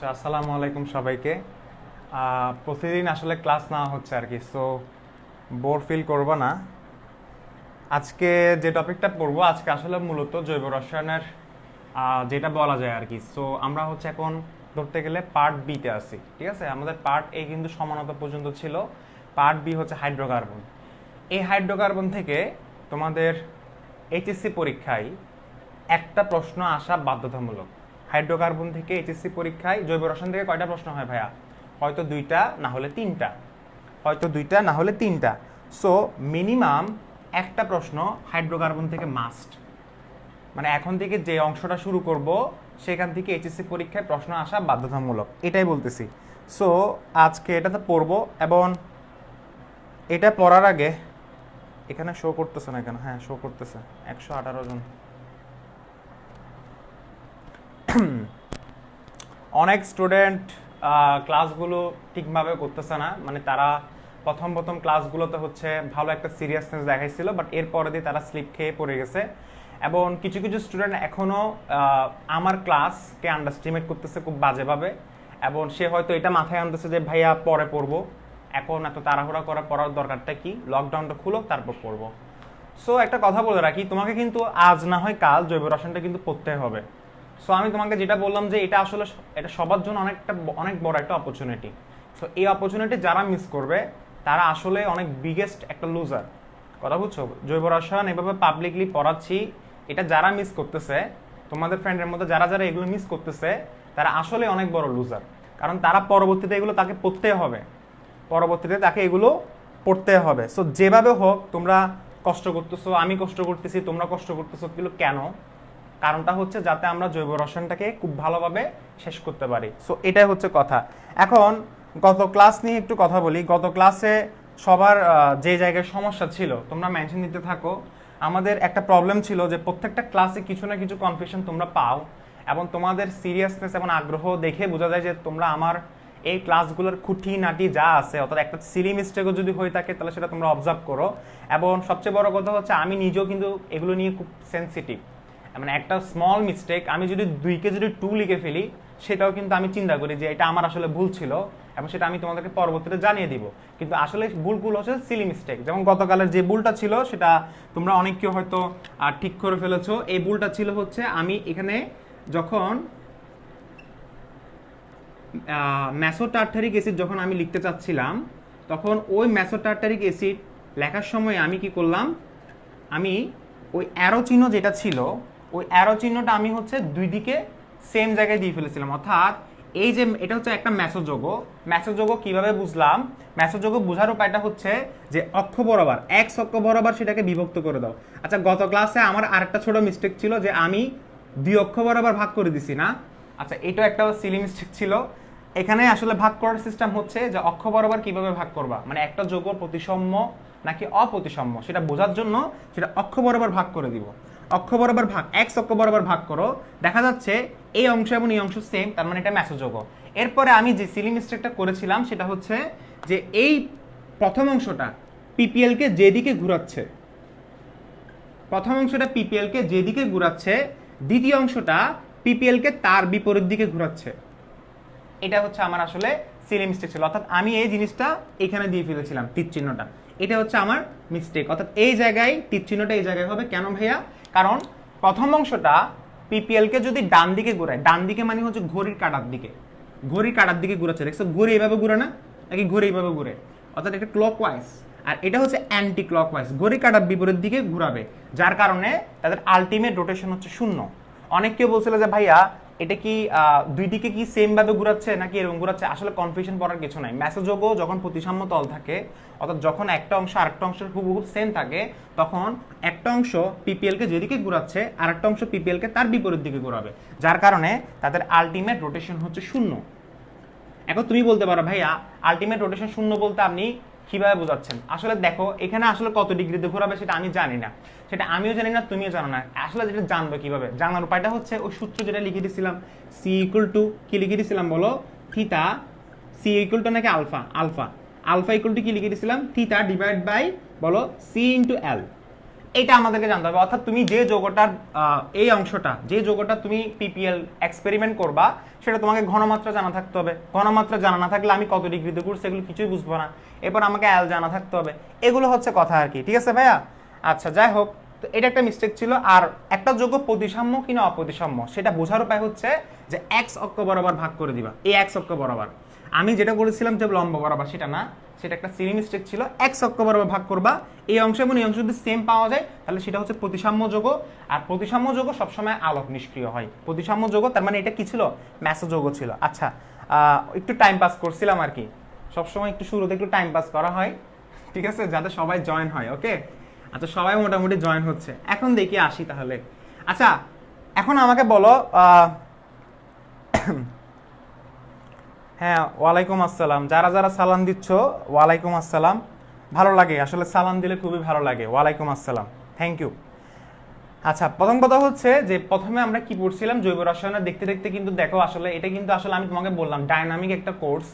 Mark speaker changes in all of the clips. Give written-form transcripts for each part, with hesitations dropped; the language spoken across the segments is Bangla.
Speaker 1: আসসালামু আলাইকুম সবাইকে। প্রতিদিন আসলে ক্লাস নেওয়া হচ্ছে আর কি, সো বোর ফিল করবো না। আজকে যে টপিকটা পড়বো আজকে আসলে মূলত জৈব রসায়নের যেটা বলা যায় আর কি। সো আমরা হচ্ছে এখন ধরতে গেলে পার্ট বিতে আছি, ঠিক আছে। আমাদের পার্ট এ কিন্তু সমানতা পর্যন্ত ছিল, পার্ট বি হচ্ছে হাইড্রোকার্বন। এই হাইড্রোকার্বন থেকে তোমাদের এইচএসসি পরীক্ষায় একটা প্রশ্ন আসা বাধ্যতামূলক। হাইড্রোকার্বন থেকে এইচএসসি পরীক্ষায় জৈব রসায়ন থেকে কয়টা প্রশ্ন হয় ভাইয়া? হয়তো দুইটা, না হলে তিনটা। হয়তো দুইটা, না হলে তিনটা। সো মিনিমাম একটা প্রশ্ন হাইড্রোকার্বন থেকে মাস্ট। মানে এখন থেকে যে অংশটা শুরু করব সেখান থেকে এইচএসসি পরীক্ষায় প্রশ্ন আসা বাধ্যতামূলক, এটাই বলতেছি। সো আজকে এটাতে পড়বো, এবং এটা পড়ার আগে এখানে শো করতেছে না কেন? হ্যাঁ, শো করতেছে 118 জন। অনেক স্টুডেন্ট ক্লাসগুলো ঠিকভাবে করতেছে না, মানে তারা প্রথম প্রথম ক্লাসগুলোতে হচ্ছে ভালো একটা সিরিয়াসনেস দেখাইছিল, বাট এরপরে দিয়ে তারা স্লিপ খেয়ে পড়ে গেছে। এবং কিছু কিছু স্টুডেন্ট এখনও আমার ক্লাসকে আন্ডারস্টিমেট করতেছে খুব বাজেভাবে, এবং সে হয়তো এটা মাথায় আনতেছে যে ভাইয়া পরে পড়বো, এখন এত তাড়াহুড়া করে পড়ার দরকারটা কি, লকডাউনটা খুলুক তারপর পড়বো। সো একটা কথা বলে রাখি, তোমাকে কিন্তু আজ না হয় কাল জৈব রসায়নটা কিন্তু পড়তে হবে। সো আমি তোমাকে যেটা বললাম যে এটা আসলে এটা সবার জন্য অনেক বড় একটা অপরচুনিটি। সো এই অপরচুনিটি যারা মিস করবে তারা আসলে অনেক বিগেস্ট একটা লুজার। কথা বুঝছো? জৈব রসায়ন এভাবে পাবলিকলি পড়াচ্ছি, এটা যারা মিস করতেছে, তোমাদের ফ্রেন্ডের মধ্যে যারা যারা এগুলো মিস করতেছে, তারা আসলে অনেক বড় লুজার। কারণ তারা পরবর্তীতে এগুলো তাকে পড়তে হবে, পরবর্তীতে তাকে এগুলো পড়তে হবে। সো যেভাবে হোক তোমরা কষ্ট করতেছো, আমি কষ্ট করতেছি, তোমরা কষ্ট করতেছো, এগুলো কেন? কারণটা হচ্ছে যাতে আমরা জৈব রসায়নটাকে খুব ভালোভাবে শেষ করতে পারি। সো এটাই হচ্ছে কথা। এখন গত ক্লাস নিয়ে একটু কথা বলি। গত ক্লাসে সবার যে জায়গায় সমস্যা ছিল তোমরা মেনশন দিতে থাকো। আমাদের একটা প্রবলেম ছিল যে প্রত্যেকটা ক্লাসে কিছু না কিছু কনফিউশন তোমরা পাও, এবং তোমাদের সিরিয়াসনেস এবং আগ্রহ দেখে বোঝা যায় যে তোমরা আমার এই ক্লাসগুলোর খুঁটি নাটি যা আছে, অর্থাৎ একটা সিলি মিস্টেকও যদি হয়ে থাকে তাহলে সেটা তোমরা অবজার্ভ করো। এবং সবচেয়ে বড় কথা হচ্ছে আমি নিজেও কিন্তু এগুলো নিয়ে খুব সেন্সিটিভ। মানে একটা স্মল মিস্টেক, আমি যদি 2 কে যদি 2 লিখে ফেলি, সেটাও কিন্তু আমি চিন্তা করি যে এটা আমার আসলে ভুল ছিল, এবং সেটা আমি তোমাদেরকে পরবর্তীতে জানিয়ে দিব। কিন্তু আসলে ভুলগুলো হচ্ছে সিলি মিস্টেক। যেমন গতকালের যে ভুলটা ছিল সেটা তোমরা অনেকেও হয়তো ঠিক করে ফেলেছো। এই ভুলটা ছিল হচ্ছে আমি এখানে যখন মেসোটার্টারিক অ্যাসিড যখন আমি লিখতে চাচ্ছিলাম, তখন ওই মেসোটার্টারিক অ্যাসিড লেখার সময় আমি কি করলাম, আমি ওই অ্যারো চিহ্ন যেটা ছিল, ওই অ্যারো চিহ্নটা আমি হচ্ছে দুই দিকে সেম জায়গায় দিয়ে ফেলেছিলাম। অর্থাৎ এই যে এটা হচ্ছে একটা মেসোযোগ। মেসোযোগ কিভাবে বুঝলাম? মেসোযোগ বোঝার উপায়টা হচ্ছে যে অক্ষ বরাবর, এক্স অক্ষ বরাবর সেটাকে বিভক্ত করে দাও। আচ্ছা, গত ক্লাসে আমার আরেকটা ছোট মিস্টেক ছিল যে আমি 2 অক্ষ বরাবর ভাগ করে দিছি না। আচ্ছা, এটা একটা সিলি মিস্টেক ছিল। এখানে আসলে ভাগ করার সিস্টেম হচ্ছে যে অক্ষ বরাবর কিভাবে ভাগ করবা, মানে একটা যোগ প্রতিসাম্য নাকি অপ্রতিসাম্য সেটা বোঝার জন্য সেটা অক্ষ বরাবর ভাগ করে দিব। অক্ষ বরাবর ভাগ, এক্স অক্ষ বরাবর ভাগ করো, দেখা যাচ্ছে এই অংশ এবং এই অংশ সেম, তার মানে এটা মেসোযোগ। এরপরে আমি যে সিলি মিস্টেকটা করেছিলাম সেটা হচ্ছে যে এই প্রথম অংশটা পিপিএল কে যেদিকে ঘোরাচ্ছে, প্রথম অংশটা পিপিএল কে যেদিকে ঘোরাচ্ছে, দ্বিতীয় অংশটা পিপিএল কে তার বিপরীত দিকে ঘোরাচ্ছে। এটা হচ্ছে আমার আসলে সিলি মিস্টেক ছিল। অর্থাৎ আমি এই জিনিসটা এখানে দিয়ে ফেলেছিলাম, তীর চিহ্নটা। এটা হচ্ছে আমার মিস্টেক। অর্থাৎ এই জায়গায় তীর চিহ্নটা এই জায়গায় হবে। কেন ভাইয়া? কারণ প্রথম অংশটা পিপিএল কে যদি ডান দিকে ঘোরায়, ডান দিকে মানে হচ্ছে ঘড়ির কাঁটার দিকে, ঘড়ির কাঁটার দিকে ঘুরাচ্ছে। দেখছো ঘড়ি এইভাবে ঘুরে না, নাকি ঘড়ি এইভাবে ঘুরে? অর্থাৎ এটা ক্লকওয়াইজ, আর এটা হচ্ছে অ্যান্টি ক্লকওয়াইজ, ঘড়ি কাঁটার বিপরীত দিকে ঘুরাবে, যার কারণে তাদের আলটিমেট রোটেশন হচ্ছে 0। অনেক কেউ বলছিল যে ভাইয়া এটা কি দুই দিকে কি সেম ভাবে ঘুরাচ্ছে নাকি এরকম ঘুরাচ্ছে? আসলে কনফিউশন করার কিছু নাই। মেসোযোগও যখন প্রতিসাম্য তল থাকে, অর্থাৎ যখন একটা অংশ আরেকটা অংশের হুবহু সেম থাকে, তখন একটা অংশ পিপিএল কে যেদিকে ঘুরাচ্ছে আরেকটা অংশ পিপিএল কে তার বিপরীত দিকে ঘোরাবে, যার কারণে তাদের আলটিমেট রোটেশন হচ্ছে 0। এখন তুমি বলতে পারো ভাইয়া আলটিমেট রোটেশন 0 বলতে আপনি কিভাবে বোঝাচ্ছেন? আসলে দেখো এখানে আসলে কত ডিগ্রিতে ঘোরাবে সেটা আমি জানি না, সেটা আমিও জানি না, তুমিও জানো না। আসলে যেটা জানবো কিভাবে, জানার উপায়টা হচ্ছে ওই সূত্র যেটা লিখে দিয়েছিলাম, সি ইকুয়াল টু কি লিখে দিয়েছিলাম বলো? থিটা, সি ইকুয়াল টু নাকি alpha, alpha, alpha equal to কি লিখে দিয়েছিলাম? থিটা ডিভাইড বাই বলো সি ইন্টু এল। এটা আমাদেরকে জানতে হবে। অর্থাৎ তুমি যে যৌগটার এই অংশটা, যে যৌগটা তুমি পিপিএল এক্সপেরিমেন্ট করবা, সেটা তোমাকে ঘনমাত্রা জানা থাকতে হবে। ঘনমাত্রা জানা না থাকলে আমি কত ডিগ্রিতে করছি এগুলো কিছুই বুঝবো না। এরপর আমাকে অ্যাল জানা থাকতে হবে। এগুলো হচ্ছে কথা আর কি, ঠিক আছে ভাইয়া? আচ্ছা, যাই হোক, তো এটা একটা মিস্টেক ছিল। আর একটা যৌগ প্রতিসাম্য কিনা অপ্রতিসাম্য সেটা বোঝার উপায় হচ্ছে যে এক্স অক্ষ বরাবর ভাগ করে দিবা। এই এক্স অক্ষ বরাবর আমি যেটা বলেছিলাম যে লম্ব বরাবর, সেটা না, সেটা একটা সিলি মিস্টেক ছিল। এক্স অক্ষ বরাবর ভাগ করবা, এই অংশ এবং এই অংশ যদি সেম পাওয়া যায় তাহলে সেটা হচ্ছে প্রতিসাম্য যৌগ। আর প্রতিসাম্য যৌগ সবসময় আলোক নিষ্ক্রিয় হয়। প্রতিসাম্য যৌগ তার মানে এটা কি ছিল? মেসো যৌগ ছিল। আচ্ছা, একটু টাইম পাস করছিলাম আর কি, সবসময় একটু শুরুতে একটু টাইম পাস করা হয়, ঠিক আছে, যাতে সবাই জয়েন হয়। ওকে, আচ্ছা, সবাই মোটামুটি জয়েন হচ্ছে। এখন দেখি আসি তাহলে। আচ্ছা, এখন আমাকে বলো, হ্যাঁ, ওয়ালাইকুম আসসালাম। যারা যারা সালাম দিচ্ছ, ওয়ালাইকুম আসসালাম। ভালো লাগে আসলে, সালাম দিলে খুবই ভালো লাগে। ওয়ালাইকুম আসসালাম, থ্যাংক ইউ। আচ্ছা, প্রথম কথা হচ্ছে যে প্রথমে আমরা কি পড়ছিলাম, জৈব রসায়নের। দেখতে দেখতে কিন্তু দেখো আসলে এটা কিন্তু আসলে আমি তোমাকে বললাম ডায়নামিক একটা কোর্স,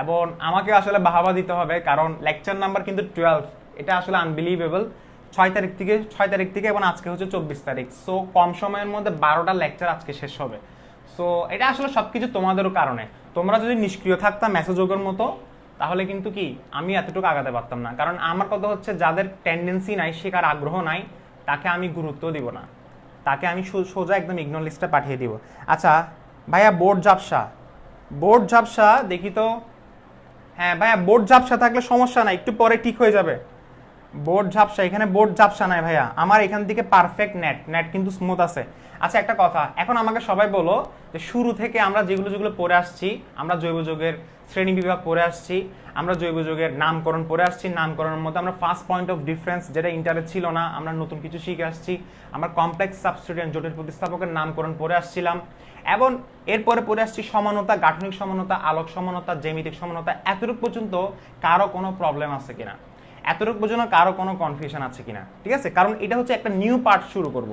Speaker 1: এবং আমাকে আসলে বাহাবা দিতে হবে কারণ লেকচার নাম্বার কিন্তু 12। এটা আসলে আনবিলিভেবল। 6 তারিখ থেকে এবং আজকে হচ্ছে 24 তারিখ। সো কম সময়ের মধ্যে 12টা লেকচার আজকে শেষ হবে। সো এটা আসলে সবকিছু তোমাদেরও কারণে। তোমরা যদি নিষ্ক্রিয় থাকতাম মেসেজের মতো, তাহলে কিন্তু কি আমি এতটুকু আগাতে পারতাম না। কারণ আমার কথা হচ্ছে যাদের টেন্ডেন্সি নাই, শেখার আগ্রহ নাই, তাকে আমি গুরুত্ব দিব না, তাকে আমি সোজা একদম ইগনোর লিস্টে পাঠিয়ে দিব। আচ্ছা ভাইয়া, বোর্ড ঝাপসা দেখি তো। হ্যাঁ ভাইয়া, বোর্ড ঝাপসা থাকলে সমস্যা নাই, একটু পরে ঠিক হয়ে যাবে। বোর্ড ঝাপসা, এখানে বোর্ড ঝাপসা নাই ভাইয়া, আমার এখান থেকে পারফেক্ট নেট কিন্তু স্মুথ আছে। আচ্ছা, একটা কথা, এখন আমাকে সবাই বলো যে শুরু থেকে আমরা যেগুলো পড়ে আসছি, আমরা জৈব যৌগের শ্রেণী বিভাগ পড়ে আসছি, আমরা জৈব যৌগের নামকরণ পড়ে আসছি। নামকরণের মধ্যে আমরা ফার্স্ট পয়েন্ট অফ ডিফারেন্স, যেটা ইন্টারে ছিল না, আমরা নতুন কিছু শিখে আসছি। আমরা কমপ্লেক্স সাবস্টিটিউয়েন্ট, জটিল প্রতিস্থাপকের নামকরণ পড়ে আসছিলাম, এবং এরপরে পড়ে আসছি সমানতা, গাঠনিক সমানতা, আলোক সমানতা, জ্যামিতিক সমানতা। এতটুকু পর্যন্ত কারো কোনো প্রবলেম আছে কিনা, এতটুকু পর্যন্ত কারো কোনো কনফিউশন আছে কিনা? ঠিক আছে, কারণ এটা হচ্ছে একটা নিউ পার্ট শুরু করব,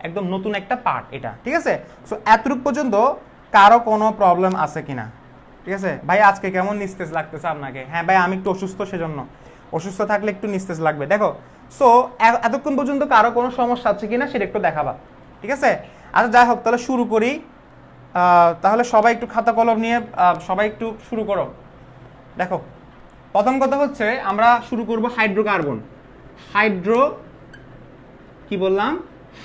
Speaker 1: একদম নতুন একটা পার্ট এটা, ঠিক আছে? সো এতটুকু পর্যন্ত কারো কোনো প্রবলেম আছে কিনা? ঠিক আছে ভাই, আজকে কেমন নিস্তেজ লাগতেছে আপনাকে? হ্যাঁ ভাই, আমি একটু অসুস্থ, সেজন্য অসুস্থ থাকলে একটু নিস্তেজ লাগবে। দেখো, সো এতক্ষণ পর্যন্ত কারো কোনো সমস্যা আছে কিনা সেটা একটু দেখাবা, ঠিক আছে? আচ্ছা, যাই হোক, তাহলে শুরু করি। তাহলে সবাই একটু খাতা কলম নিয়ে সবাই একটু শুরু করো। দেখো, প্রথম কথা হচ্ছে আমরা শুরু করব হাইড্রোকার্বন। কি বললাম?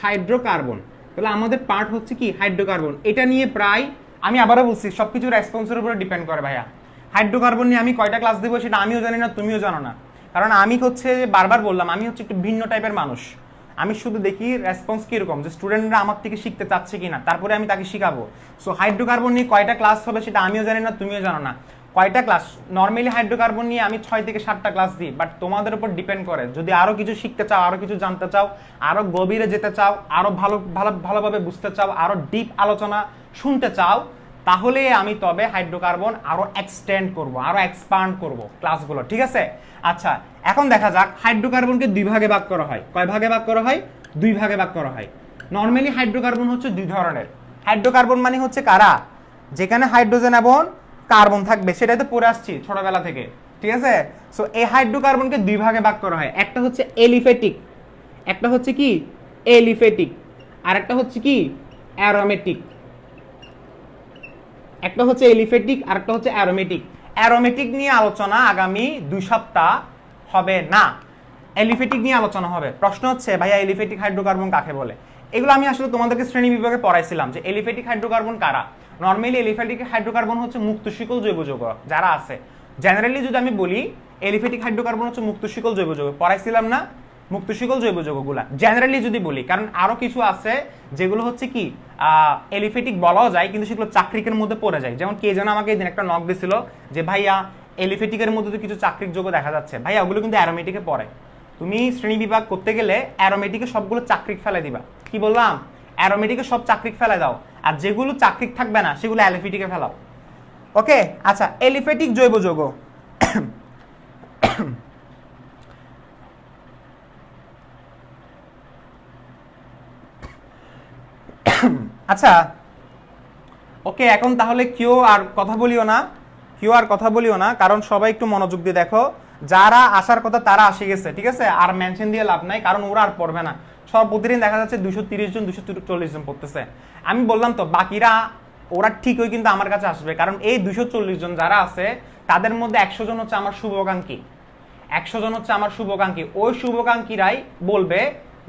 Speaker 1: হাইড্রোকার্বন। তাহলে আমাদের পার্ট হচ্ছে কি? হাইড্রোকার্বন। এটা নিয়ে প্রায়, আমি আবারও বলছি, সবকিছু রেসপন্সের উপরে ডিপেন্ড করে ভাইয়া। হাইড্রোকার্বন নিয়ে আমি কয়টা ক্লাস দেবো সেটা আমিও জানি না, তুমিও জানো না। কারণ আমি হচ্ছে বারবার বললাম, আমি হচ্ছে একটু ভিন্ন টাইপের মানুষ। আমি শুধু দেখি রেসপন্স কিরকম, যে স্টুডেন্টরা আমার থেকে শিখতে চাচ্ছে কিনা, তারপরে আমি তাকে শিখাবো। সো হাইড্রোকার্বন নিয়ে কয়টা ক্লাস হবে সেটা আমিও জানি না, তুমিও জানো না। কয়টা ক্লাস নর্মালি হাইড্রোকার্বন নিয়ে আমি 6 থেকে 7টা ক্লাস দিই, বাট তোমাদের উপর ডিপেন্ড করে। যদি আরো কিছু শিখতে চাও, আরো কিছু জানতে চাও, আরো গভীরে যেতে চাও, আরো ভালোভাবে বুঝতে চাও, আরো ডিপ আলোচনা শুনতে চাও, তাহলে আমি তবে হাইড্রোকার্বন আরো এক্সটেন্ড করব, আরো এক্সপান্ড করব ক্লাসগুলো, ঠিক আছে? আচ্ছা, এখন দেখা যাক হাইড্রোকার্বনকে 2 ভাগে ভাগ করা হয়। কয় ভাগে ভাগ করা হয়? 2 ভাগে ভাগ করা হয়। নর্মালি হাইড্রোকার্বন হচ্ছে 2 ধরনের। হাইড্রোকার্বন মানে হচ্ছে কারা? যেখানে হাইড্রোজেন এবং কার্বন থাকবে, সেটাই তো পড়ে আসছি ছোটবেলা থেকে, ঠিক আছে? সো এই হাইড্রোকার্বনকে 2 ভাগে ভাগ করা হয়। একটা হচ্ছে এলিফেটিক, একটা হচ্ছে কি এলিফেটিক, আর একটা হচ্ছে কি অ্যারোমেটিক। একটা হচ্ছে এলিফেটিক আর একটা হচ্ছে অ্যারোমেটিক। অ্যারোমেটিক নিয়ে আলোচনা আগামী 2 সপ্তাহ হবে না, এলিফেটিক নিয়ে আলোচনা হবে। প্রশ্ন হচ্ছে ভাইয়া এলিফেটিক হাইড্রোকার্বন কাকে বলে? এগুলো আমি আসলে তোমাদেরকে শ্রেণী বিভাগে পড়াইছিলাম যে এলিফেটিক হাইড্রোকার্বন কারা। নর্মালি এলিফেটিক হাইড্রোকার্বন হচ্ছে মুক্ত শিকল জৈব যৌগ যারা আছে। জেনারেলি যদি আমি বলি, এলিফেটিক হাইড্রোকার্বন হচ্ছে মুক্ত শিকল জৈব যৌগ, পড়াইছিলাম না মুক্ত শিকল জৈব যৌগগুলা। জেনারেলি যদি বলি, কারণ আরো কিছু আছে যেগুলো হচ্ছে কি এলিফেটিক বলাও যায়, কিন্তু সেগুলো চাকরিকের মধ্যে পড়ে যায়। যেমন কে যেন আমাকে এদিন একটা নক দিছিল যে ভাইয়া এলিফেটিকের মধ্যে তো কিছু চাকরিক যৌগ দেখা যাচ্ছে। ভাইয়া ওগুলো কিন্তু অ্যারোমেটিকে পড়ে। তুমি শ্রেণী বিভাগ করতে গেলে অ্যারোমেটিকে সবগুলো চাকরিক ফেলে দিবা। কি বললাম? অ্যারোমেটিকে সব চাকরিক ফেলে দাও, আর যেগুলো চাকরিক থাকবে না সেগুলো অ্যালিফেটিকে ফেলাও। ওকে, আচ্ছা, এলিফেটিক জৈব যৌগ। আচ্ছা, ওকে, এখন তাহলে কেউ আর কথা বলিও না, কারণ সবাই একটু মনোযোগ দিয়ে দেখো। যারা আসার কথা তারা আসে গেছে, ঠিক আছে, আর মেনশন দিয়ে লাভ নাই, কারণ ওরা আর পড়বে না। সব প্রতিদিন দেখা যাচ্ছে 230 জন 240 জন পড়তেছে। আমি বললাম তো বাকিরা ওরা ঠিকই কিন্তু আমার কাছে আসবে, কারণ এই 240 জন যারা আছে তাদের মধ্যে 100 জন হচ্ছে আমার শুভাকাঙ্ক্ষী, 100 জন হচ্ছে আমার শুভাকাঙ্ক্ষী। ওই শুভাকাঙ্ক্ষীরাই বলবে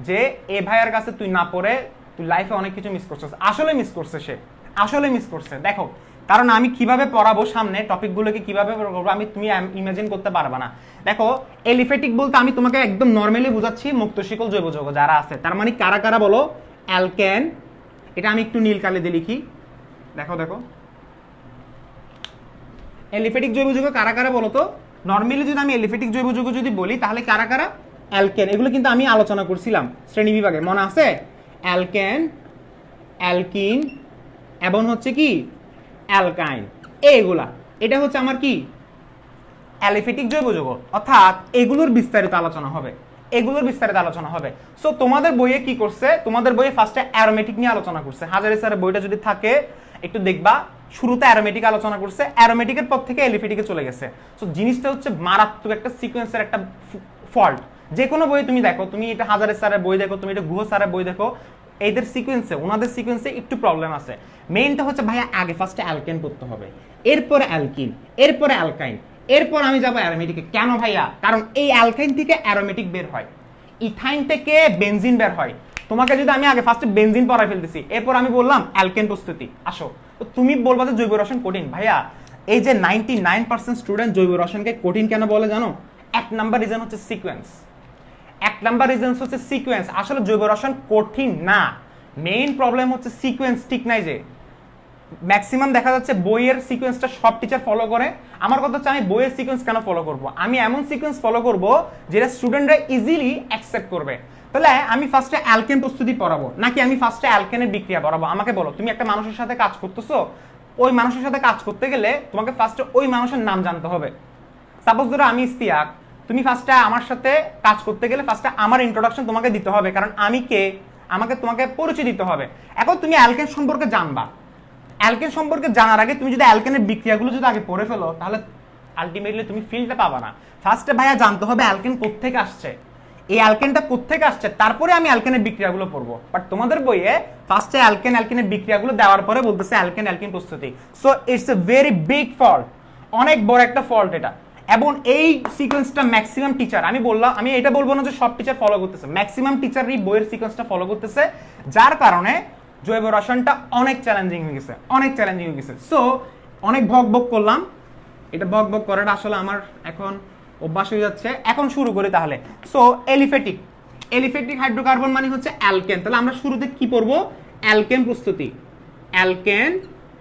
Speaker 1: যে এ ভাইয়ের কাছে তুই না পড়ে তুই লাইফে অনেক কিছু মিস করছিস। আসলে মিস করছে, সে আসলে মিস করছে। দেখো, কারণ আমি কিভাবে পড়াবো সামনে টপিকগুলোকে কিভাবে করবো আমি তুমি ইমাজিন করতে পারবা না। দেখো, এলিফেটিক বলতে আমি তোমাকে একদম নর্মালি বোঝাচ্ছি মুক্ত শিকল জৈব যৌগ যারা আছে, তার মানে কারা কারা বলো? অ্যালকেন, এটা আমি একটু নীল কালি দিয়ে লিখি, দেখো দেখো, এলিফেটিক জৈব যৌগ কারা কারা বলো তো? নর্মালি যদি আমি এলিফেটিক জৈব যৌগ যদি বলি তাহলে কারা কারা? অ্যালকেন, এগুলো কিন্তু আমি আলোচনা করছিলাম শ্রেণী বিভাগে, মনে আছে? অ্যালকেন, অ্যালকিন এবং হচ্ছে কি অ্যালকাইন, এইগুলা, এটা হচ্ছে আমার কি অ্যালিফেটিক জৈব যৌগ। অর্থাৎ এগুলোর বিস্তারিত আলোচনা হবে, এগুলোর বিস্তারিত আলোচনা হবে। সো তোমাদের বইয়ে কি করছে, তোমাদের বইয়ে ফার্স্টে অ্যারোমেটিক নিয়ে আলোচনা করছে। হাজারি স্যারের বইটা যদি থাকে একটু দেখবা, শুরুতে অ্যারোমেটিক আলোচনা করছে, অ্যারোমেটিকের পর থেকে এলিফেটিকে চলে গেছে। সো জিনিসটা হচ্ছে মারাত্মক একটা সিকোয়েন্সের একটা ফল্ট। যে কোনো বইয়ে তুমি দেখো, তুমি এটা হাজারি স্যারের বই দেখো, তুমি এটা গুহ স্যারের বই দেখো, এদের সিকোয়েন্সে, ওনাদের সিকোয়েন্সে একটু প্রবলেম আছে। মেইনটা হচ্ছে ভাইয়া আগে ফার্স্টে অ্যালকেন পড়তে হবে, এরপরে অ্যালকিন, এরপরে অ্যালকাইন, এরপর আমি যাবো অ্যারোমেটিকে। কেন ভাইয়া? কারণ এই অ্যালকাইন থেকে অ্যারোমেটিক বের হয়, ইথাইন থেকে বেনজিন বের হয়। তোমাকে যদি আমি আগে ফার্স্টে বেনজিন পড়াই ফেলতেছি, এরপর আমি বললাম অ্যালকেন প্রস্তুতি, আসো, তো তুমি বলবা যে জৈব রসায়ন কঠিন। ভাইয়া, এই যে 99% স্টুডেন্ট জৈব রসায়নকে কঠিন কেন বলে জানো? এক নাম্বার রিজন হচ্ছে সিকোয়েন্স, এক নাম্বার রিজন হচ্ছে সিকোয়েন্স। আসলে জৈব রসায়ন কঠিন না, মেইন প্রবলেম হচ্ছে সিকোয়েন্স ঠিক নাই। যে ম্যাক্সিমাম দেখা যাচ্ছে বইয়ের সিকোয়েন্সটা সব টিচার ফলো করে। আমার কথা হচ্ছে আমি বইয়ের সিকোয়েন্স কেন ফলো করব? আমি এমন সিকোয়েন্স ফলো করব যেটা স্টুডেন্টরা ইজিলি অ্যাকসেপ্ট করবে। তাহলে আমি ফার্স্টে অ্যালকেন প্রস্তুতি পড়াবো নাকি আমি ফার্স্টে অ্যালকেনের বিক্রিয়া পড়াবো? আমাকে বলো, তুমি একটা মানুষের সাথে কাজ করতেছো, ওই মানুষের সাথে কাজ করতে গেলে তোমাকে ফার্স্টে ওই মানুষের নাম জানতে হবে। সাপোজ ধরো আমি ইস্তিয়াক, তুমি ফার্স্টে আমার সাথে কাজ করতে গেলে ফার্স্টে আমার ইন্ট্রোডাকশন তোমাকে দিতে হবে, কারণ আমি কে, আমাকে তোমাকে পরিচয় দিতে হবে। এখন তুমি অ্যালকেন সম্পর্কে জানবা, অ্যালকেন সম্পর্কে জানার আগে তুমি যদি অ্যালকেনের বিক্রিয়াগুলো যদি আগে পড়ে ফেলো তাহলে আলটিমেটলি তুমি ফিলটা পাবা না। ফার্স্টে ভাইয়া জানতে হবে অ্যালকেন কোত্থেকে আসছে, এই অ্যালকেনটা কোত্থেকে আসছে, তারপরে আমি অ্যালকেনের বিক্রিয়াগুলো পড়বো। বাট তোমাদের বইয়ে ফার্স্টে অ্যালকেনের বিক্রিয়াগুলো দেওয়ার পরে বলতেছে অ্যালকেন প্রস্তুতি। So it's a very big fault, অনেক বড় একটা ফল্ট এটা। এবং এই সিকোয়েন্সটা ম্যাক্সিমাম টিচার, আমি বললাম, আমি এটা বলবো না যে সব টিচার ফলো করতেছে, ম্যাক্সিমাম টিচারই বইয়ের সিকোয়েন্সটা ফলো করতেছে, যার কারণে জৈব রসায়নটা অনেক চ্যালেঞ্জিং হয়ে গেছে, অনেক চ্যালেঞ্জিং হয়ে গেছে। সো অনেক ভক ভক করলাম, এটা ভক ভক করাটা আসলে আমার এখন অভ্যাস হয়ে যাচ্ছে। এখন শুরু করি তাহলে। সো এলিফেটিক, এলিফেটিক হাইড্রোকার্বন মানে হচ্ছে অ্যালকেন। তাহলে আমরা শুরুতে কি পড়ব? অ্যালকেন প্রস্তুতি, অ্যালকেন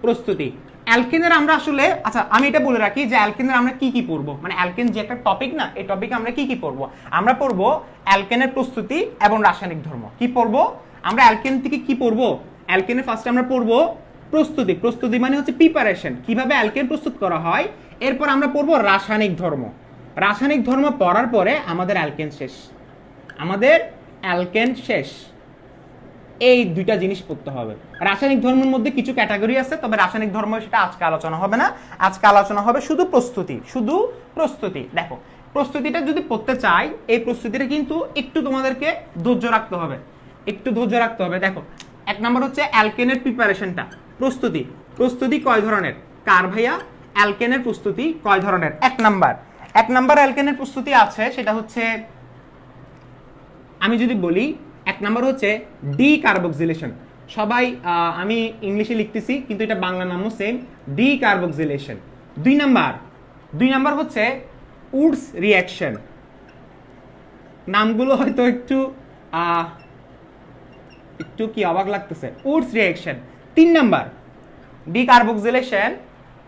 Speaker 1: প্রস্তুতি। অ্যালকেনের আমরা আসলে, আচ্ছা আমি এটা বলে রাখি যে অ্যালকেনের আমরা কি কি পড়বো, মানে অ্যালকেন যে একটা টপিক না, এই টপিকে আমরা কি কি পড়বো? আমরা পড়বো অ্যালকেনের প্রস্তুতি এবং রাসায়নিক ধর্ম। কি পড়বো আমরা? অ্যালকেন থেকে কি পড়বো? অ্যালকেনের ফার্স্টে আমরা পড়বো প্রস্তুতি, প্রস্তুতি মানে হচ্ছে প্রিপারেশন, কিভাবে অ্যালকেন প্রস্তুত করা হয়। এরপর আমরা পড়বো রাসায়নিক ধর্ম, রাসায়নিক ধর্ম পড়ার পরে আমাদের অ্যালকেন শেষ, আমাদের অ্যালকেন শেষ। এই দুইটা জিনিস পড়তে হবে। রাসায়নিক ধর্মের মধ্যে কিছু ক্যাটাগরি আছে, তবে রাসায়নিক ধর্ম সেটা আজকে আলোচনা হবে না, আজকে আলোচনা হবে শুধু প্রস্তুতি, শুধু প্রস্তুতি। দেখো, প্রস্তুতিটা যদি পড়তে চাই, এই প্রস্তুতিটা কিন্তু একটু তোমাদেরকে ধৈর্য রাখতে হবে, একটু ধৈর্য রাখতে হবে। দেখো, এক নম্বর হচ্ছে অ্যালকেনের প্রিপারেশনটা, প্রস্তুতি। প্রস্তুতি কয় ধরনের? কার ভাইয়া? অ্যালকেনের প্রস্তুতি কয় ধরনের? এক নাম্বার অ্যালকেনের প্রস্তুতি আছে, সেটা হচ্ছে, আমি যদি বলি, এক নাম্বার হচ্ছে ডি কার্বক্সিলেশন। সবাই আমি ইংলিশে লিখতেছি কিন্তু এটা বাংলা নামও সেম, ডি কার্বক্সিলেশন। দুই নাম্বার হচ্ছে উডস রিঅ্যাকশন। নামগুলো হয়তো একটু কি অবাক লাগতেছে, উডস রিঅ্যাকশন। তিন number D carboxylation,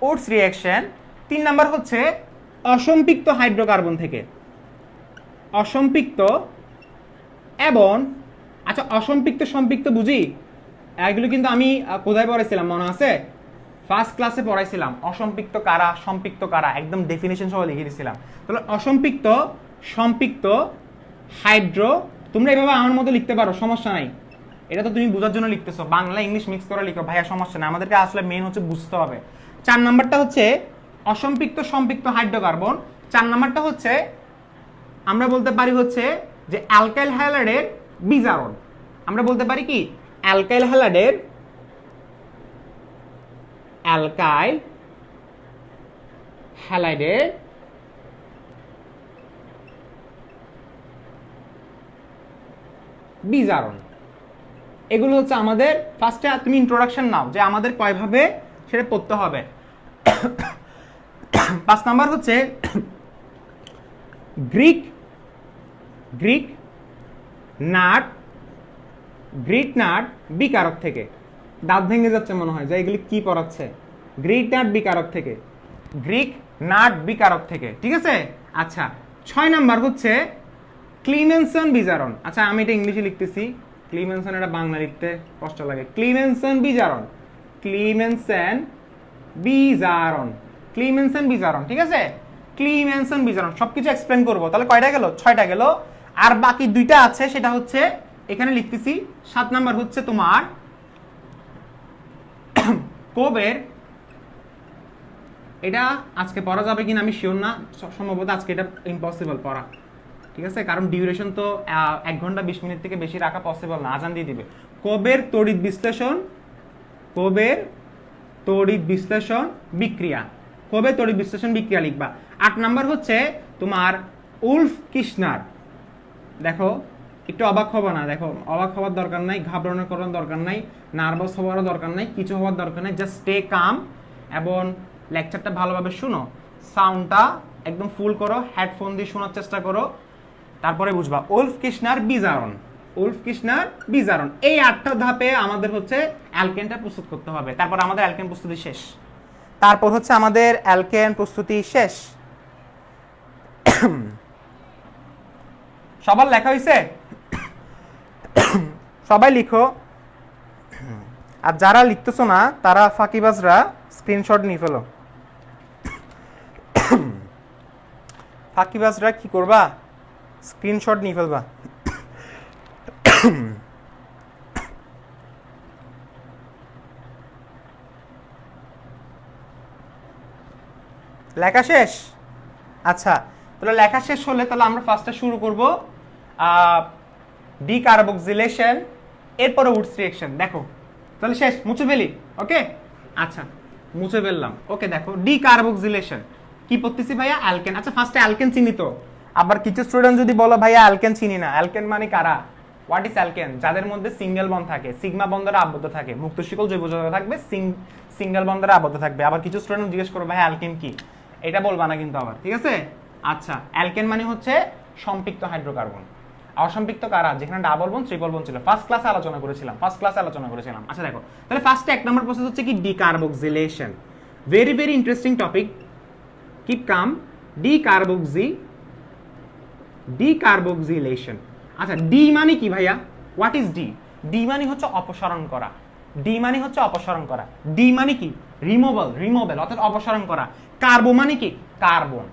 Speaker 1: Woods reaction. তিন নাম্বার হচ্ছে অসম্পৃক্ত হাইড্রোকার্বন থেকে, অসম্পৃক্ত এবং, আচ্ছা অসম্পৃক্ত সম্পৃক্ত বুঝি, এগুলো কিন্তু আমি কোথায় পড়াইছিলাম মনে আছে? ফার্স্ট ক্লাসে পড়াইছিলাম। অসম্পৃক্ত কারা, সম্পৃক্ত কারা, একদম ডেফিনেশন সহ লিখে দিয়েছিলাম। তাহলে অসম্পৃক্ত, সম্পৃক্ত, হাইড্রো, তোমরা এভাবে আমার মতো লিখতে পারো, সমস্যা নাই। এটা তো তুমি বোঝার জন্য লিখতেছো, বাংলা ইংলিশ মিক্স করে লিখো ভাইয়া, সমস্যা নাই, আমাদেরকে আসলে মেইন হচ্ছে বুঝতে হবে। 4 নাম্বারটা হচ্ছে অসম্পৃক্ত সম্পৃক্ত হাইড্রোকার্বন। 4 নাম্বারটা হচ্ছে আমরা বলতে পারি হচ্ছে যে অ্যালকাইল হ্যালাইডের বিজারণ। আমরা বলতে পারি কি অ্যালকাইল হ্যালাইডের বিজারণ। এগুলো হচ্ছে আমাদের ফার্স্টে তুমি ইন্ট্রোডাকশন নাও যে আমাদের কয়ভাবে সেটা পড়তে হবে। 5 নাম্বার হচ্ছে গ্রিক নাট বিকারক থেকে। দাঁত ভেঙে যাচ্ছে মনে হয় যে এগুলি কি পড়াচ্ছে। গ্রিক নাট বিকারক থেকে, ঠিক আছে। আচ্ছা 6 নাম্বার হচ্ছে ক্লিমেনসন বিজারণ। আচ্ছা আমি এটা ইংলিশে লিখতেছি, ক্লিমেনসন এটা বাংলা লিখতে কষ্ট লাগে। ক্লিমেনসন বিজারণ, ঠিক আছে। ক্লিমেনসন বিজারণ সবকিছু এক্সপ্লেন করবো। তাহলে কয়টা গেল? 6টা গেল। আর বাকি 2টা আছে, সেটা হচ্ছে এখানে লিখতেছি। 7 নাম্বার হচ্ছে তোমার কোবের, এটা আজকে পড়া যাবে কিনা আমি শিওর না, সম্ভবত আজকে এটা ইম্পসিবল পড়া, ঠিক আছে, কারণ ডিউরেশন তো 1 ঘন্টা 20 মিনিট থেকে বেশি রাখা পসিবল না, আজান দিয়ে দিবে। কোবের তড়িৎ বিশ্লেষণ বিক্রিয়া লিখবা। 8 নাম্বার হচ্ছে তোমার উলফ কিশনার। দেখো একটু অবাক হবো না, দেখো অবাক হওয়ার দরকার নাই, ঘাবড়ানোর করার দরকার নাই, নার্ভাস হওয়ারও দরকার নাই, কিছু হওয়ার দরকার নাই, জাস্ট স্টে কাম এবং লেকচারটা ভালোভাবে শুনো, সাউন্ডটা একদম ফুল করো, হেডফোন দিয়ে শোনার চেষ্টা করো, তারপরে বুঝবা। উলফ কিশনার বিজারণ, এই 8টা ধাপে আমাদের হচ্ছে অ্যালকেনটা প্রস্তুত করতে হবে। তারপর আমাদের অ্যালকেন প্রস্তুতি শেষ। সবার লেখা হয়েছে? সবাই লিখো। আর যারা লিখতেছো না তারা ফাঁকিবাজরা স্ক্রিনশট নিয়ে ফেলো। ফাঁকিবাজরা কি করবা? স্ক্রিনশট নিয়ে ফেলবা। লেখা শেষ? আচ্ছা তাহলে লেখা শেষ হলে তাহলে আমরা ফার্স্টে শুরু করব ডিকার্বক্সিলেশন, এরপরে উডস রিঅ্যাকশন। দেখো তাহলে শেষ, মুছে ফেলি। ওকে আচ্ছা মুছে ফেললাম। ওকে দেখো ডিকার্বক্সিলেশন কি পড়তেছি ভাইয়া? অ্যালকেন। আচ্ছা ফার্স্টে অ্যালকেন চিনি তো। আবার কিছু স্টুডেন্ট যদি বলো ভাইয়া অ্যালকেন চিনি না, অ্যালকেন মানে কারা? What is alkane? যাদের মধ্যে সিঙ্গেল বন্ড থাকে, সিগমা বন্ধনে আবদ্ধ থাকে, মুক্ত শিকল জৈব যৌগ থাকবে, সিঙ্গেল বন্ধনে আবদ্ধ থাকবে। আবার কিছু স্টুডেন্ট জিজ্ঞেস করবে ভাই অ্যালকেন কি, এটা বলবা না কিন্তু আবার, ঠিক আছে। আচ্ছা অ্যালকেন মানে হচ্ছে সম্পৃক্ত হাইড্রোকার্বন। অসম্পৃক্ত কারা? যেখানে ডাবল বন্ড ট্রিপল বন্ড ছিল, ফার্স্ট ক্লাসে আলোচনা করেছিলাম। আচ্ছা দেখো তাহলে ফার্স্টে 1 নম্বর প্রসেস হচ্ছে কি decarboxylation. Very very interesting topic, keep calm. Decarboxylation. আচ্ছা ডি মানে কি ভাইয়া? What is D? ডি মানে হচ্ছে অপসারণ করা। ডি মানে কি? রিমুভাল অর্থাৎ অপসারণ করা। কার্বো মানে কি? কার্বন,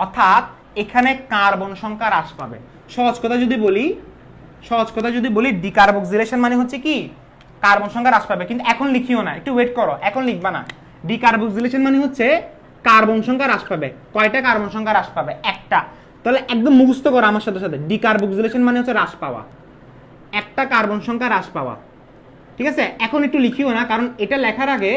Speaker 1: অর্থাৎ এখানে কার্বন সংখ্যা হ্রাস পাবে। সহজ কথা যদি বলি ডিকার্বক্সিলেশন মানে হচ্ছে কি কার্বন সংখ্যা হ্রাস পাবে। কিন্তু এখন লিখিও না, একটু ওয়েট করো, এখন লিখবা না। ডিকার্বক্সিলেশন মানে হচ্ছে কার্বন সংখ্যা হ্রাস পাবে। কয়টা কার্বন সংখ্যা হ্রাস পাবে? একটা। তাহলে একদম মুখস্থ করো আমার সাথে। ডিকার্বক্সিলেশন মানে হচ্ছে হ্রাস পাওয়া, একটা কার্বন সংখ্যা হ্রাস পাওয়া, ঠিক আছে। এখন একটু লিখিও না, কারণ এটা লেখার আগে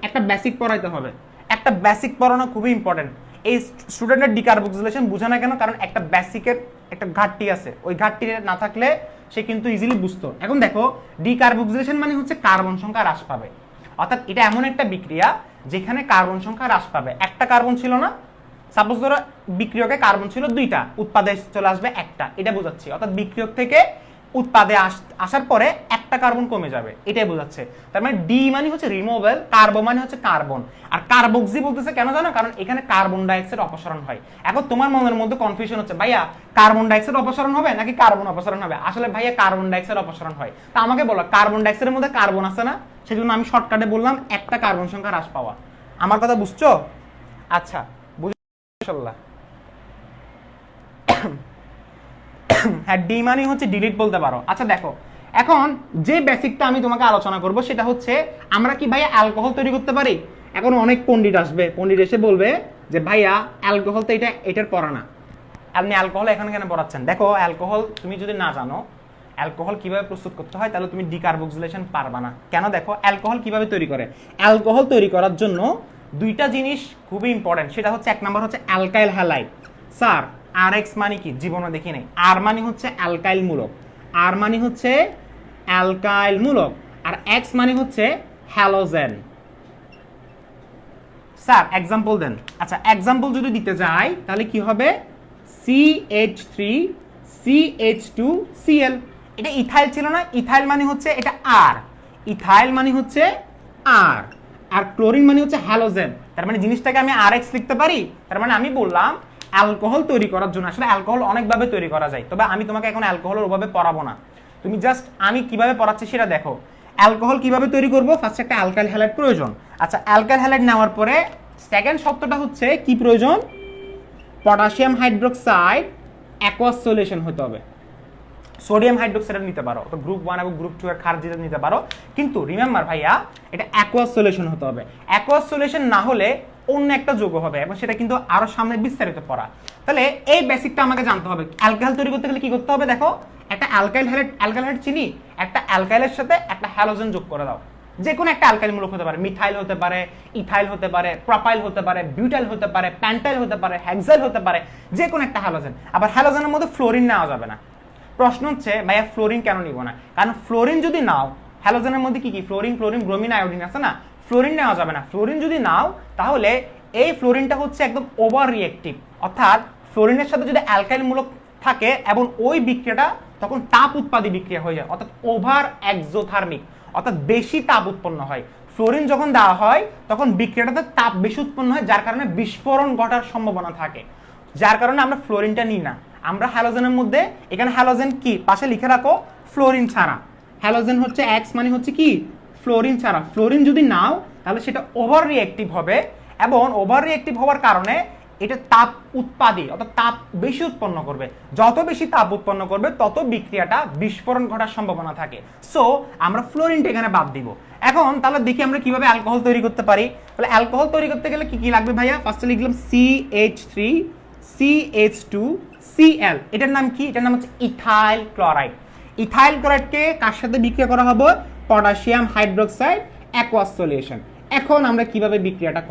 Speaker 1: একটা বেসিক পড়াইতে হবে। একটা বেসিক পড়ানো খুবই ইম্পর্টেন্ট। এই স্টুডেন্টের ডিকার্বক্সিলেশন বুঝে না কেন? কারণ একটা বেসিকের একটা ঘাটতি আছে, ওই ঘাটতি না থাকলে সে কিন্তু ইজিলি বুঝতো। এখন দেখো ডিকার্বক্সিলেশন মানে হচ্ছে কার্বন সংখ্যা হ্রাস পাবে, অর্থাৎ এটা এমন একটা বিক্রিয়া যেখানে কার্বন সংখ্যা হ্রাস পাবে। একটা কার্বন ছিল না, সাপোজ ধরো বিক্রিয়কে কার্বন ছিল 2টা, উৎপাদে চলে আসবে একটা, এটা বোঝাচ্ছি। অর্থাৎ বিক্রিয়ক থেকে উৎপাদে আসার পরে একটা কার্বন কমে যাবে, এটাই বোঝাচ্ছে। তার মানে ডি মানে হচ্ছে রিমুভাল, কার্বো মানে হচ্ছে কার্বন। আর কার্বক্সি বলতেছে কেন জানো? কারণ এখানে কার্বন ডাইঅক্সাইড অপসারণ হয়। এখন তোমার মনের মধ্যে কনফিউশন হচ্ছে ভাইয়া কার্বন ডাইঅক্সাইড অপসারণ হবে নাকি কার্বন অপসারণ হবে? আসলে ভাইয়া কার্বন ডাইঅক্সাইড অপসারণ হয়। তা আমাকে বলো কার্বন ডাইঅক্সাইডের মধ্যে কার্বন আছে না, সেজন্য আমি শর্টকাটে বললাম একটা কার্বন সংখ্যা হ্রাস পাওয়া। আমার কথা বুঝছো? আচ্ছা বুঝলাম। হ্যাঁ ডি মানে হচ্ছে ডিলিট বলতে পারো। আচ্ছা দেখো এখন যে বেসিকটা আমি তোমাকে আলোচনা করব সেটা হচ্ছে আমরা কি ভাইয়া অ্যালকোহল তৈরি করতে পারি? এখন অনেক পণ্ডিত আসবে, পণ্ডিত এসে বলবে যে ভাইয়া অ্যালকোহল তো এটার পড়া না, আপনি অ্যালকোহল এখানে কেন পড়াচ্ছেন? দেখো অ্যালকোহল তুমি যদি না জানো অ্যালকোহল কিভাবে প্রস্তুত করতে হয় তাহলে তুমি ডিকার্বক্সিলেশন পারবা না। কেন? দেখো অ্যালকোহল কিভাবে তৈরি করে। অ্যালকোহল তৈরি করার জন্য দুইটা জিনিস খুবই ইম্পর্টেন্ট, সেটা হচ্ছে এক নাম্বার হচ্ছে অ্যালকাইল হ্যালাইড। স্যার আর এক্স মানে কি? জীবনে দেখি নাই। আর মানে হচ্ছে অ্যালকাইল মূলক, আর মানে হচ্ছে অ্যালকাইল মূলক, আর এক্স মানে হচ্ছে হ্যালোজেন। স্যার এক্সাম্পল দেন। আচ্ছা এক্সাম্পল যদি দিতে যাই তাহলে কি হবে? CH3CH2Cl। এটা ইথাইল ছিল না? ইথাইল মানে হচ্ছে এটা আর, ইথাইল মানে হচ্ছে আর, আর ক্লোরিন মানে হচ্ছে হ্যালোজেন। তার মানে জিনিসটাকে আমি RX লিখতে পারি। তার মানে আমি বললাম অ্যালকোহল তৈরি করার জন্য আসলে অ্যালকোহল অনেকভাবে তৈরি করা যায়, তবে আমি তোমাকে এখন অ্যালকোহলের ওভাবে পড়াবো না। তুমি জাস্ট আমি কিভাবে পড়াচ্ছি সেটা দেখো। অ্যালকোহল কিভাবে তৈরি করব? ফার্স্ট একটা অ্যালকাইল হ্যালাইড প্রয়োজন। আচ্ছা অ্যালকাইল হ্যালাইড নেওয়ার পরে সেকেন্ড শর্তটা হচ্ছে কি প্রয়োজন? পটাশিয়াম হাইড্রোক্সাইড অ্যাকোয়াস সলিউশন হতে হবে। সোডিয়াম হাইড্রোক্সাইড নিতে পারো, তো গ্রুপ 1 এবং গ্রুপ 2 এর ক্ষার যেটা নিতে পারো, কিন্তু রিমেম্বার ভাইয়া এটা অ্যাকোয়াস সলিউশন হতে হবে। অ্যাকোয়াস সলিউশন না হলে অন্য একটা যৌগ হবে এবং সেটা কিন্তু আরো সামনে বিস্তারিত পড়া। তাহলে এই বেসিকটা আমাকে জানতে হবে। অ্যালকোহল তৈরি করতে গেলে কি করতে হবে? দেখো একটা অ্যালকাইল হ্যালাইড চিনি, একটা অ্যালকাইলের সাথে একটা হ্যালোজেন যোগ করে দাও। যে কোনো একটা অ্যালকাইল মূলক হতে পারে, মিথাইল হতে পারে, ইথাইল হতে পারে, প্রপাইল হতে পারে, বিউটাইল হতে পারে, প্যান্টাইল হতে পারে, হেক্সাইল হতে পারে, যে কোনো একটা হ্যালোজেন। আবার হ্যালোজেনের মধ্যে ফ্লোরিন নেওয়া যাবে না। প্রশ্ন হচ্ছে ভাইয়া ফ্লোরিন কেন নিব না? কারণ ফ্লোরিন যদি নাও, হ্যালোজেনের মধ্যে কি কি? ফ্লোরিন, ব্রোমিন, আয়োডিন আছে না? ফ্লোরিন নেওয়া যাবে না। ফ্লোরিন যদি নাও তাহলে এই ফ্লোরিনটা হচ্ছে একদম ওভার রিয়েক্টিভ, অর্থাৎ ফ্লোরিনের সাথে যদি অ্যালকাইল মূলক থাকে এবং ওই বিক্রিয়াটা তখন তাপ উৎপাদী বিক্রিয়া হয়ে যায়, অর্থাৎ ওভার এক্সোথার্মিক, অর্থাৎ বেশি তাপ উৎপন্ন হয়। ফ্লোরিন যখন দেওয়া হয় তখন বিক্রিয়াটাতে তাপ বেশি উৎপন্ন হয়, যার কারণে বিস্ফোরণ ঘটার সম্ভাবনা থাকে, যার কারণে আমরা ফ্লোরিনটা নিই না। আমরা হ্যালোজেনের মধ্যে, এখানে হ্যালোজেন কি পাশে লিখে রাখো? ফ্লোরিন ছাড়া। হ্যালোজেন হচ্ছে এক্স মানে হচ্ছে কি? ফ্লোরিন ছাড়া। ফ্লোরিন যদি নাও তাহলে সেটা ওভার রিয়েক্টিভ হবে এবং ওভার রিয়েক্টিভ হওয়ার কারণে এটা তাপ উৎপাদী, অর্থাৎ তাপ বেশি উৎপন্ন করবে। যত বেশি তাপ উৎপন্ন করবে তত বিক্রিয়াটা বিস্ফোরণ ঘটার সম্ভাবনা থাকে। সো আমরা ফ্লোরিনটা এখানে বাদ দিব। এখন তাহলে দেখি আমরা কিভাবে অ্যালকোহল তৈরি করতে পারি। তাহলে অ্যালকোহল তৈরি করতে গেলে কি কি লাগবে ভাইয়া? ফার্স্টে লিখলাম CH3CH2Cl। এটার নাম কি? এটার নাম হচ্ছে ইথাইল ক্লোরাইড। ইথাইল ক্লোরাইডকে কার সাথে বিক্রিয়া করা হবে? Potassium hydroxide aqueous solution. এখন আমরা কিভাবে বিক্রিয়াটা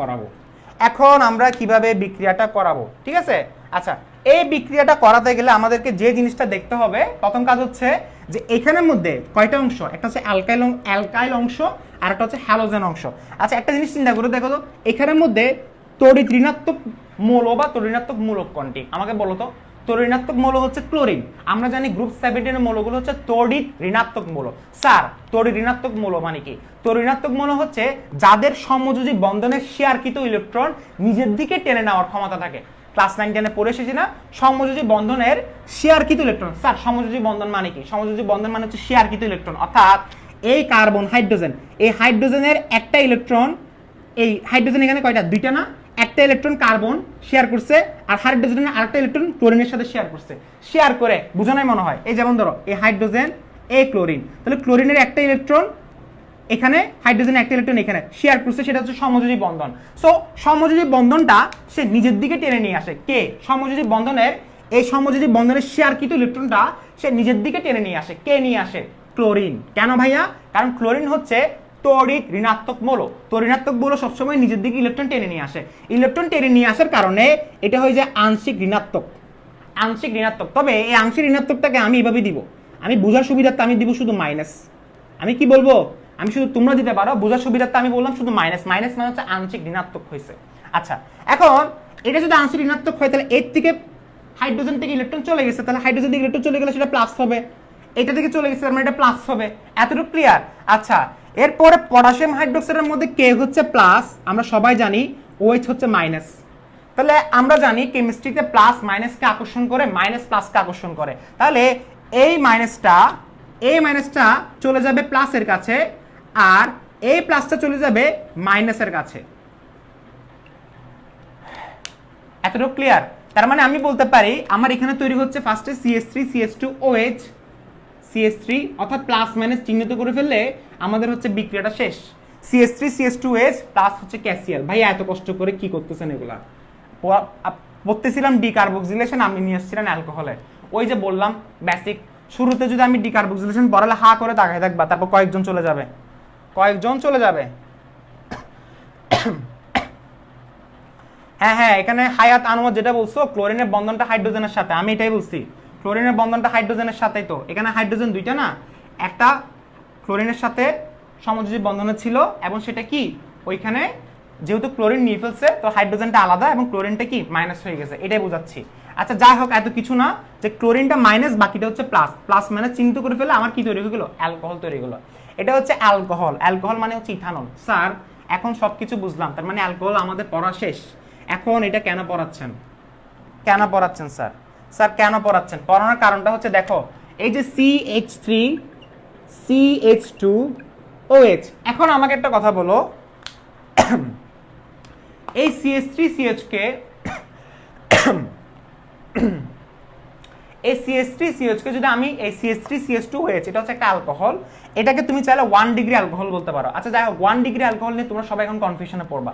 Speaker 1: করাবো? ঠিক আছে। আচ্ছা এই বিক্রিয়াটা করাতে গেলে আমাদেরকে যে জিনিসটা দেখতে হবে, প্রথম কাজ হচ্ছে যে এখানের মধ্যে কয়টা অংশ? একটা হচ্ছে অ্যালকাইল অংশ আর একটা হচ্ছে হ্যালোজেন অংশ। আচ্ছা একটা জিনিস চিন্তা করে দেখো তো, এখানের মধ্যে তড়িৎ ঋণাত্মক মৌল বা তড়িৎ মূলক কোনটি? আমাকে বলো তো। তড়িৎ মৌল হচ্ছে ক্লোরিন। আমরা জানি গ্রুপ 17 এর মৌলগুলো হচ্ছে তড়িৎ ঋণাত্মক মৌল। স্যার তড়িৎ ঋণাত্মক মৌল মানে কি? তড়িৎ ঋণাত্মক মৌল হচ্ছে যাদের সমযোজী বন্ধনের শেয়ারকৃত ইলেকট্রন নিজের দিকে টেনে নেওয়ার ক্ষমতা থাকে। ক্লাস 9 10 পড়ে এসেছি না সমযোজী বন্ধনের শেয়ারকৃত ইলেকট্রন। স্যার সমযোজী বন্ধন মানে কি? সমযোজী বন্ধন মানে হচ্ছে শেয়ারকৃত ইলেকট্রন, অর্থাৎ এই কার্বন হাইড্রোজেন, এই হাইড্রোজেনের একটা ইলেকট্রন, এই হাইড্রোজেন এখানে কয়টা? দুইটা না? একটা ইলেকট্রন কার্বন শেয়ার করছে আর হাইড্রোজেনের আরেকটা ইলেকট্রন ক্লোরিনের সাথে শেয়ার করছে। শেয়ার করে বুঝো নাই মনে হয়? এই যেমন ধরো এই হাইড্রোজেন, এই ক্লোরিন, তাহলে ক্লোরিনের একটা ইলেকট্রন এখানে, হাইড্রোজেনের একটা ইলেকট্রন এখানে শেয়ার করছে, সেটা হচ্ছে সমযোজী বন্ধন। সো সমযোজী বন্ধনটা সে নিজের দিকে টেনে নিয়ে আসে। কে? সমযোজী বন্ধনের, এই সমযোজী বন্ধনের শেয়ারকৃত ইলেকট্রনটা সে নিজের দিকে টেনে নিয়ে আসে। কে নিয়ে আসে? ক্লোরিন। কেন ভাইয়া? কারণ ক্লোরিন হচ্ছে তড়িৎ ঋণাত্মক মৌল। তো ঋণাত্মক মৌল সবসময় নিজের দিকে ইলেকট্রন টেনে নিয়ে আসে। ইলেকট্রন টেনে নিয়ে আসার কারণে এটা হয়ে যায় আংশিক ঋণাত্মক। তবে এই আংশিক ঋণাত্মকটাকে আমি এভাবে দিব, আমি বোঝার সুবিধার্থে আমি দিব শুধু মাইনাস। আমি কি বলবো? আমি শুধু, তোমরা দিতে পারো, বোঝার সুবিধার্থে আমি বললাম শুধু মাইনাস। মাইনাস মানে হচ্ছে আংশিক ঋণাত্মক হয়েছে। আচ্ছা এখন এটা যদি আংশিক ঋণাত্মক হয় তাহলে এর থেকে হাইড্রোজেন থেকে ইলেকট্রন চলে গেছে, তাহলে হাইড্রোজেন থেকে ইলেকট্রন চলে গেলে সেটা প্লাস হবে। এটা থেকে চলে গেছে মানে এটা প্লাস হবে। এতটুকু ক্লিয়ার? আচ্ছা এরপরে পটাশিয়াম হাইড্রোক্সাইডের মধ্যে কে হচ্ছে প্লাস, আমরা সবাই জানি, OH হচ্ছে মাইনাস। তাহলে আমরা জানি কেমিস্ট্রিতে প্লাস মাইনাসকে আকর্ষণ করে, মাইনাস প্লাসকে আকর্ষণ করে। তাহলে এই মাইনাসটা চলে যাবে প্লাসের কাছে আর এই প্লাসটা চলে যাবে মাইনাসের কাছে। এতটুকু ক্লিয়ার? তার মানে আমি বলতে পারি আমার এখানে তৈরি হচ্ছে ফার্স্টে CH3CH2OH, CH3 অর্থাৎ প্লাস মাইনাস চিহ্নিত করে ফেললে আমাদের হচ্ছে বিক্রিয়াটা শেষ। CH3CH2OH প্লাস হচ্ছে ক্যাসিয়াল। ভাই এত কষ্ট করে কি করতেছেন এগুলা? পড়তেছিলাম ডিকার্বক্সিলেশন, আমি নিয়ে এসেছিলাম অ্যালকোহলে। ওই যে বললাম বেসিক, শুরুতে যদি আমি ডিকার্বক্সিলেশন পড়ালে হা করে তাকায় থাকবা, তারপর কয়েকজন চলে যাবে, কয়েকজন চলে যাবে। হ্যাঁ হ্যাঁ, এখানে হায়াত আনোয়ার যেটা বলছো ক্লোরিনের বন্ধনটা হাইড্রোজেনের সাথে, আমি এটাই বলছি, ক্লোরিনের বন্ধনটা হাইড্রোজেনের সাথেই। তো এখানে হাইড্রোজেন দুইটা না, একটা ক্লোরিনের সাথে সমযোজী বন্ধনে ছিল এবং সেটা কি ওইখানে যেহেতু ক্লোরিন নিয়ে ফেলছে তো হাইড্রোজেনটা আলাদা এবং ক্লোরিনটা কি মাইনাস হয়ে গেছে, এটাই বোঝাচ্ছি। আচ্ছা যাই হোক, এত কিছু না, যে ক্লোরিনটা মাইনাস বাকিটা হচ্ছে প্লাস, প্লাস মাইনাস চিহ্নিত করে ফেলে আমার কি তৈরি হয়ে গেলো, অ্যালকোহল তৈরি হলো। এটা হচ্ছে অ্যালকোহল, অ্যালকোহল মানে হচ্ছে ইথানল। স্যার এখন সবকিছু বুঝলাম, তার মানে অ্যালকোহল আমাদের পড়া শেষ, এখন এটা কেন পড়াচ্ছেন, কেন পড়াচ্ছেন স্যার? স্যার কেন পড়াচ্ছেন? পড়ানোর কারণটা হচ্ছে দেখো, এই যে CH3CH2OH, এখন আমাকে একটা কথা বলো, এই CH3CH কে এই CH3CH কে যদি আমি এই CH3CH2OH, এটা হচ্ছে একটা অ্যালকোহল, এটাকে তুমি চাইলে 1 ডিগ্রি অ্যালকোহল বলতে পারো। আচ্ছা যাই হোক, 1 ডিগ্রি অ্যালকোহল নিয়ে তোমরা সবাই এখন কনফিউশনে পড়বা,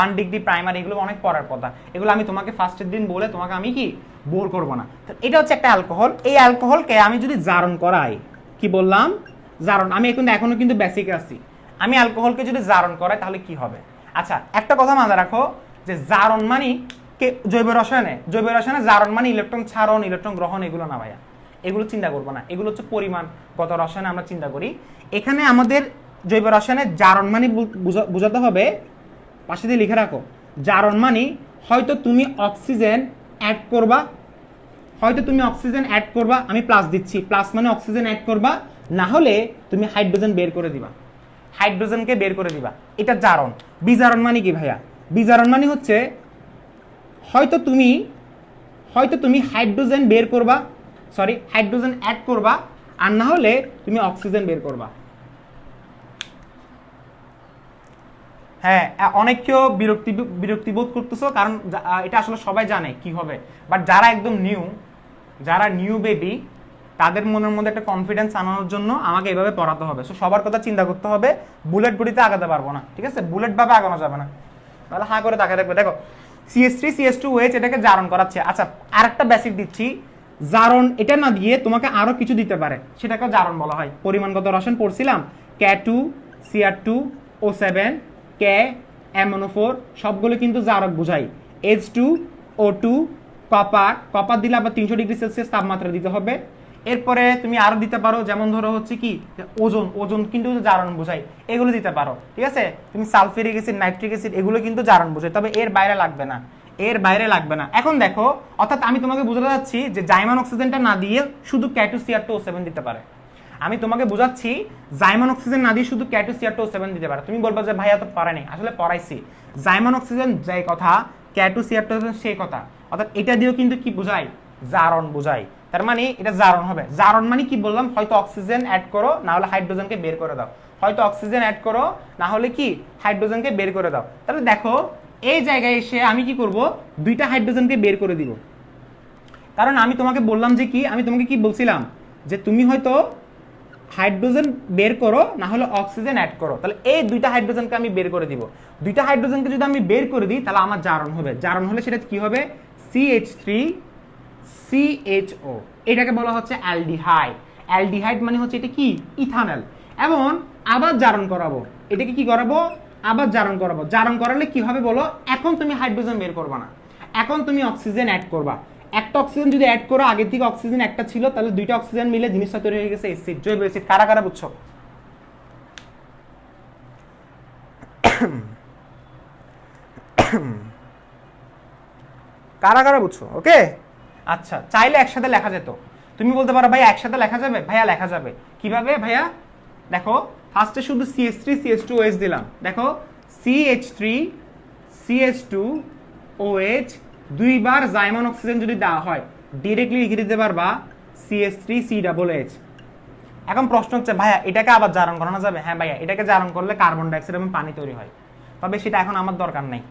Speaker 1: 1 ডিগ্রি প্রাইমারি এগুলো অনেক পড়ার কথা, এগুলো আমি তোমাকে ফার্স্টের দিন বলে তোমাকে আমি কি বোর করব না। এটা হচ্ছে একটা অ্যালকোহল, এই অ্যালকোহলকে আমি যদি জারণ করাই, কি বললাম, জারণ, আমি এখনো কিন্তু বেসিকে আছি, আমি অ্যালকোহলকে যদি জারণ করাই তাহলে কি হবে? আচ্ছা একটা কথা মাথায় রাখো, যে জারণ মানে জৈব রসায়নে জারণ মানে ইলেকট্রন ছাড়ন, ইলেকট্রন গ্রহণ, এগুলো না ভাইয়া, এগুলো চিন্তা করবো না, এগুলো হচ্ছে পরিমাণগত রসায়নে আমরা চিন্তা করি। এখানে আমাদের জৈব রসায়নে জারণ মানে বোঝাতে হবে, পাশে দিয়ে লিখে রাখো, জারণ মানে হয়তো তুমি অক্সিজেন অ্যাড করবা, আমি প্লাস দিচ্ছি, প্লাস মানে অক্সিজেন অ্যাড করবা, না হলে তুমি হাইড্রোজেন বের করে দিবা, হাইড্রোজেনকে বের করে দিবা, এটা জারণ। বিজারণ মানে কি ভাইয়া? বিজারণ মানে হচ্ছে হয়তো তুমি হাইড্রোজেন বের করবা, হাইড্রোজেন অ্যাড করবা, আর না হলে তুমি অক্সিজেন বের করবা। হ্যাঁ, অনেকেও বিরক্তি বোধ করতেছো, কারণ এটা আসলে সবাই জানে কি হবে, বাট যারা একদম নিউ বেবি, তাদের মনের মধ্যে একটা কনফিডেন্স আনানোর জন্য আমাকে এভাবে পড়াতে হবে। সো সবার কথা চিন্তা করতে হবে, বুলেট বডিতে আগাতে পারবো না, ঠিক আছে, বুলেট ভাবে আগানো যাবে না, তাহলে হা করে তাকায় থাকবে। দেখো CH3CH2OH এটাকে জারণ করাচ্ছে। আচ্ছা আরেকটা বেসিক দিচ্ছি, জারণ এটা না দিয়ে তোমাকে আরো কিছু দিতে পারে, সেটাকে জারণ বলা হয়। পরিমাণগত রসায়ন পড়ছিলাম, K2Cr2O7 KMnO4 সবগুলো কিন্তু জারক বোঝাই। H2O2 কপার দিলে আবার 300 ডিগ্রি সেলসিয়াস তাপমাত্রা দিতে হবে। এরপরে তুমি আরো দিতে পারো, যেমন ধরো হচ্ছে কি ওজন কিন্তু জারণ বোঝাই, এগুলো দিতে পারো, ঠিক আছে। তুমি সালফিউরিক অ্যাসিড, নাইট্রিক অ্যাসিড এগুলো কিন্তু জারণ বোঝাই, তবে এর বাইরে লাগবে না। এখন দেখো, অর্থাৎ আমি তোমাকে বোঝাতে যাচ্ছি যে জাইমান অক্সিজেনটা না দিয়ে শুধু K2Cr2O7 দিতে পারে। আমি তোমাকে বোঝাচ্ছি জাইমান অক্সিজেন না দিয়ে শুধু K2Cr2O7 দিতে পারে। তুমি বলবা যে ভাইয়া তো পড়ায়নি, আসলে পড়াইছি। জাইমান অক্সিজেন যেই কথা, K2Cr2O7 সেই কথা, অর্থাৎ এটা দিয়েও কিন্তু কি বোঝায়, জারণ বোঝায়। তার মানে এটা জারণ হবে। জারণ মানে কি বললাম, হয়তো অক্সিজেন অ্যাড করো, না হলে হাইড্রোজেনকে বের করে দাও, হয়তো অক্সিজেন অ্যাড করো, না হলে কি হাইড্রোজেনকে বের করে দাও। তাহলে দেখো এই জায়গায় এসে আমি কি করব, দুইটা হাইড্রোজেনকে বের করে দিব, কারণ আমি তোমাকে বললাম যে কি, আমি তোমাকে কি বলছিলাম যে তুমি হয়তো হাইড্রোজেন বের করো, না হলে অক্সিজেন অ্যাড করো, তাহলে এই দুইটা হাইড্রোজেনকে আমি বের করে দিব। দুইটা হাইড্রোজেনকে যদি আমি বের করে দিই তাহলে আমার জারণ হবে, জারণ হলে সেটা কি হবে, CH3CHO, এটাকে বলা হচ্ছে অ্যালডিহাইড। অ্যালডিহাইড মানে হচ্ছে এটা কি, ইথানল। এবং আবার জারণ করাবো, এটাকে কি করাবো, আবার জারণ করাবো। জারণ করালে কি হবে বলো, এখন তুমি হাইড্রোজেন বের করবা না, এখন তুমি অক্সিজেন অ্যাড করবা। একটা অক্সিজেন যদি অ্যাড করো, আগে থেকে অক্সিজেন একটা ছিল, তাহলে দুইটা অক্সিজেন মিলে জিনিসটা তৈরি হয়ে গেছে অ্যাসিড, জৈব অ্যাসিড। কারা কারা বুঝছো? কারা কারা বুঝছো? ওকে, আচ্ছা চাইলে একসাথে লেখা যেত। তুমি বলতে পারো ভাইয়া একসাথে লেখা যাবে? ভাইয়া লেখা যাবে। কিভাবে ভাইয়া? দেখো ফার্স্টে শুধু CH3CH2OH দিলাম, দেখো CH3CH2OH দুইবার জাইমান অক্সিজেন যদি দেওয়া হয়, ডিরেক্টলি লিখে দিতে পারবা CH3COOH। এখন প্রশ্ন হচ্ছে ভাইয়া এটাকে আবার জারণ করানো যাবে? হ্যাঁ ভাইয়া, এটাকে জারণ করলে কার্বন ডাইঅক্সাইড এবং পানি তৈরি হয়, তবে সেটা এখন আমার দরকার নেই।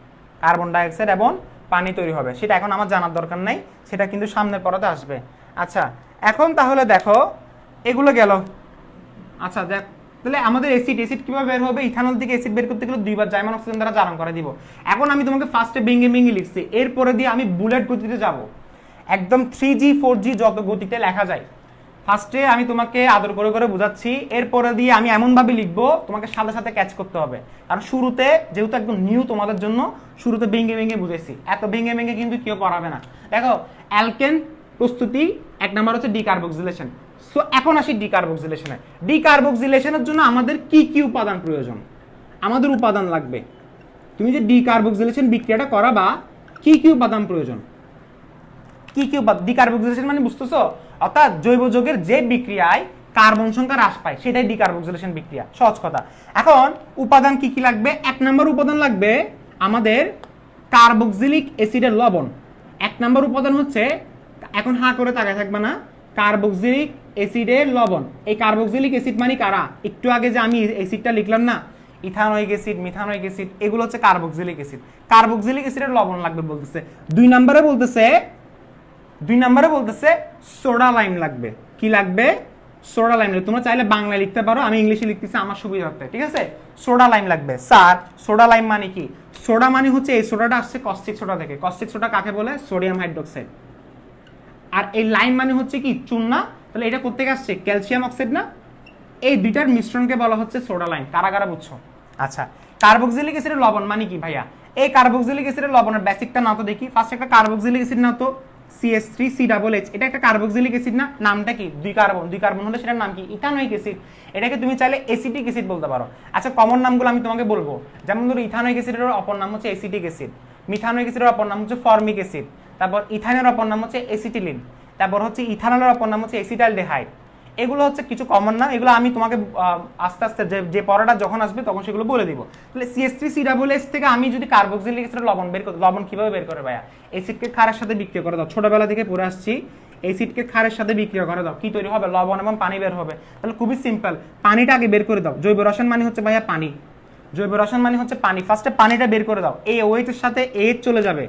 Speaker 1: কার্বন ডাইঅক্সাইড এবং পানি তৈরি হবে, সেটা এখন আমার জানার দরকার নেই, সেটা কিন্তু সামনের পড়াতে আসবে। আচ্ছা এখন তাহলে দেখো এগুলো গেল। আচ্ছা তাহলে আমাদের অ্যাসিড কিভাবে বের হবে? ইথানল থেকে অ্যাসিড বের করতে গেলে দুইবার জাইমান অক্সিজেন দ্বারা জারণ করে দিব। এখন আমি তোমাকে ফার্স্টে ভেঙে ভেঙে লিখছি, এরপরে দিয়ে আমি বুলেট গতিতে যাব, একদম 3G 4G যত গতিতে লেখা যায়। ফার্স্টে আমি তোমাকে আদর করে করে বোঝাচ্ছি, এরপরে দিয়ে আমি এমনভাবে লিখবো তোমাকে সাথে সাথে ক্যাচ করতে হবে। কারণ শুরুতে যেহেতু একদম নিউ তোমাদের জন্য, শুরুতে ভেঙে ভেঙে বুঝেছি, এত ভেঙে ভেঙে কিন্তু কেউ পড়াবে না। দেখো অ্যালকেন প্রস্তুতি, 1 নাম্বার হচ্ছে ডিকার্বক্সিলেশন। সো এখন আসি ডিকার্বক্সিলেশনে। ডিকার্বক্সিলেশনের জন্য আমাদের কি কি উপাদান প্রয়োজন? আমাদের উপাদান লাগবে, তুমি যে ডিকার্বক্সিলেশন বিক্রিয়াটা করাবা কি কি উপাদান প্রয়োজন? কি কি উপাদান? ডিকার্বক্সিলেশন মানে বুঝতেছো? অর্থাৎ জৈব যৌগের যে বিক্রিয়ায় কার্বন সংখ্যা হ্রাস পায় সেটাই ডিকার্বক্সিলেশন বিক্রিয়া, সহজ কথা। এখন উপাদান কি কি লাগবে? 1 নম্বর উপাদান লাগবে আমাদের কার্বক্সিলিক অ্যাসিডের লবণ। 1 নম্বর উপাদান হচ্ছে, এখন হা করে তাকায় থাকবে না, কার্বক্সিলিক অ্যাসিডের লবণ। এই কার্বক্সিলিক অ্যাসিড মানে কারা? একটু আগে যে আমি অ্যাসিডটা লিখলাম না, ইথানোয়িক অ্যাসিড, মিথানোয়িক অ্যাসিড, এগুলো হচ্ছে কার্বক্সিলিক অ্যাসিড। কার্বক্সিলিক অ্যাসিডের লবণ লাগবে বলতেছে। 2 নম্বরে বলতেছে সোডা লাইম লাগবে। কি লাগবে? সোডা লাইম লাগবে। তোমরা চাইলে বাংলায় লিখতে পারো, আমি ইংলিশে লিখতেছি আমার সুবিধার্থে, ঠিক আছে? সোডা লাইম লাগবে। স্যার সোডা লাইম মানে কি? সোডা মানে হচ্ছে, এই সোডাটা আসছে কস্টিক সোডা থেকে। কস্টিক সোডা কাকে বলে? Sodium hydroxide. আর এই লাইম মানে হচ্ছে কি? চুনা। তাহলে এটা কোত্থেকে আসছে? ক্যালসিয়াম অক্সাইড না? এই দুইটার মিশ্রণকে বলা হচ্ছে সোডা লাইম। কারা কারা বুঝছো? আচ্ছা, কার্বক্সিলিক অ্যাসিডের লবণ মানে কি ভাইয়া? এই কার্বক্সিলিক অ্যাসিডের লবণের বেসিকটা নাও তো দেখি। ফার্স্ট একটা কার্বক্সিলিক অ্যাসিড নাও তো, CH3CH, এটা একটা কার্বক্সিলিক অ্যাসিড না? নামটা কি? দুই কার্বন হলে সেটার নাম কি? Ethanoic acid. এটাকে তুমি চাইলে অ্যাসিটিক অ্যাসিড বলতে পারো। আচ্ছা, কমন নামগুলো আমি তোমাকে বলবো। যেমন ধরো ইথানোয়িক অ্যাসিডের অপর নাম হচ্ছে অ্যাসিটিক অ্যাসিড, মিথানোয়িক অ্যাসিডের অপর নাম হচ্ছে ফর্মিক অ্যাসিড, তারপর ইথানের অপর নাম হচ্ছে অ্যাসিটিলিন, তারপর হচ্ছে ইথানলের অপর নাম হচ্ছে অ্যাসিটালডিহাইড। এগুলো হচ্ছে কিছু কমন নাম, এগুলো আমি তোমাকে আস্তে আস্তে যে পড়াটা যখন আসবে তখন সেগুলো বলে দিব। তাহলে CH3CH থেকে আমি যদি কার্বক্সিলিক অ্যাসিডের লবণ বের করি, লবণ কিভাবে বের করে ভাইয়া? অ্যাসিডকে ক্ষারের সাথে বিক্রিয়া করে দাও। ছোটবেলা থেকে পড়ে আসছি, অ্যাসিডকে ক্ষারের সাথে বিক্রিয়া করে দাও, কি তৈরি হবে? লবণ এবং পানি বের হবে। তাহলে খুবই সিম্পল, পানিটা আগে বের করে দাও। জৈব রসায়ন মানে হচ্ছে ভাইয়া পানি, জৈব রসায়ন মানে হচ্ছে পানি। ফার্স্টে পানিটা বের করে দাও। এই OH এর সাথে H চলে যাবে,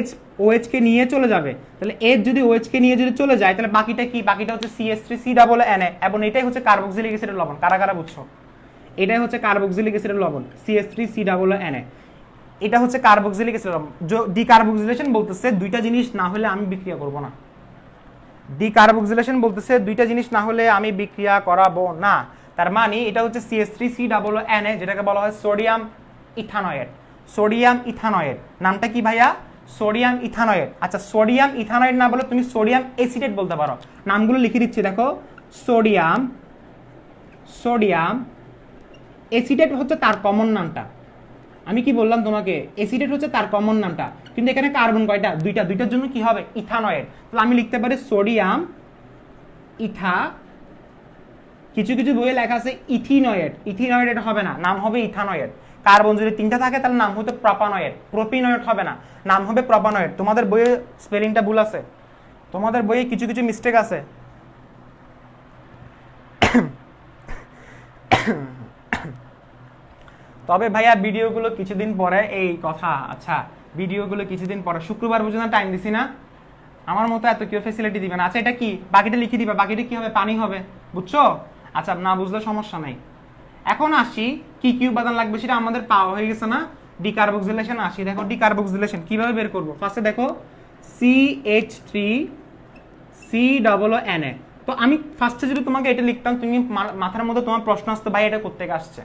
Speaker 1: H OH কে নিয়ে চলে যাবে। তাহলে H যদি OH কে নিয়ে যদি চলে যায়, তাহলে বাকিটা কি? বাকিটা হচ্ছে CH3CNA, এবং এটাই হচ্ছে কার্বক্সিলিক অ্যাসিডের লবণ। কারা কারা বুঝছো? এটাই হচ্ছে কার্বক্সিলিক অ্যাসিডের লবণ, CH3CNA। এটা হচ্ছে কার্বক্সিলিক অ্যাসিডের লবণ। ডিকার্বক্সিলেশন বলতেছে দুইটা জিনিস না হলে আমি বিক্রিয়া করব না। ডিকার্বক্সিলেশন বলতেছে দুইটা জিনিস না হলে আমি বিক্রিয়া করাবো না। তার মানে এটা হচ্ছে CH3CNA, যেটাকে বলা হয় সোডিয়াম ইথানয়েড। সোডিয়াম ইথানয়েড নামটা কি ভাইয়া? সোডিয়াম ইথানয়েড। আচ্ছা, সোডিয়াম ইথানয়েড না বলে তুমি সোডিয়াম অ্যাসিটেট বলতে পারো। নামগুলো লিখে দিচ্ছি, দেখো। সোডিয়াম অ্যাসিটেট হচ্ছে তার কমন নামটা। আমি কি বললাম তোমাকে? অ্যাসিটেট হচ্ছে তার কমন নামটা, কিন্তু এখানে কার্বন কয়টা? দুইটা। দুইটার জন্য কি হবে? ইথানয়েড। তাহলে আমি লিখতে পারি সোডিয়াম ইথা, কিছু কিছু বইয়ে লেখা আছে ইথিনয়েড। ইথিনয়েড এটা হবে না, নাম হবে ইথানয়েড। কার্বন যদি 3টা থাকে তাহলে নাম হতো প্রোপানয়েড। প্রোপিনয়েড হবে না, নাম হবে প্রোপানয়েড। তোমাদের বইয়ে স্পেলিংটা ভুল আছে, তোমাদের বইয়ে কিছু কিছু মিস্টেক আছে। তবে ভাইয়া ভিডিওগুলো কিছুদিন পরে এই কথা। আচ্ছা, ভিডিওগুলো কিছুদিন পরে, শুক্রবার পর্যন্ত টাইম দিছি না? আমার মতো এত কেউ ফ্যাসিলিটি দিবে না। আচ্ছা, এটা কি? বাকিটা লিখে দিবা। বাকিটা কি হবে? পানি হবে, বুঝছো? আচ্ছা, না বুঝলে সমস্যা নাই। এখন আসি কি কি উপাদান লাগবে, সেটা আমাদের পাওয়া হয়ে গেছে না? ডিকার্বক্সিলেশন আসি। দেখো ডিকার্বক্সিলেশন কিভাবে বের করবো। ফার্স্টে দেখো CH3CNA। তো আমি ফার্স্টে যদি তোমাকে এটা লিখতাম, তুমি মাথার মধ্যে তোমার প্রশ্ন আসতো, ভাই এটা কোত্থেকে আসছে?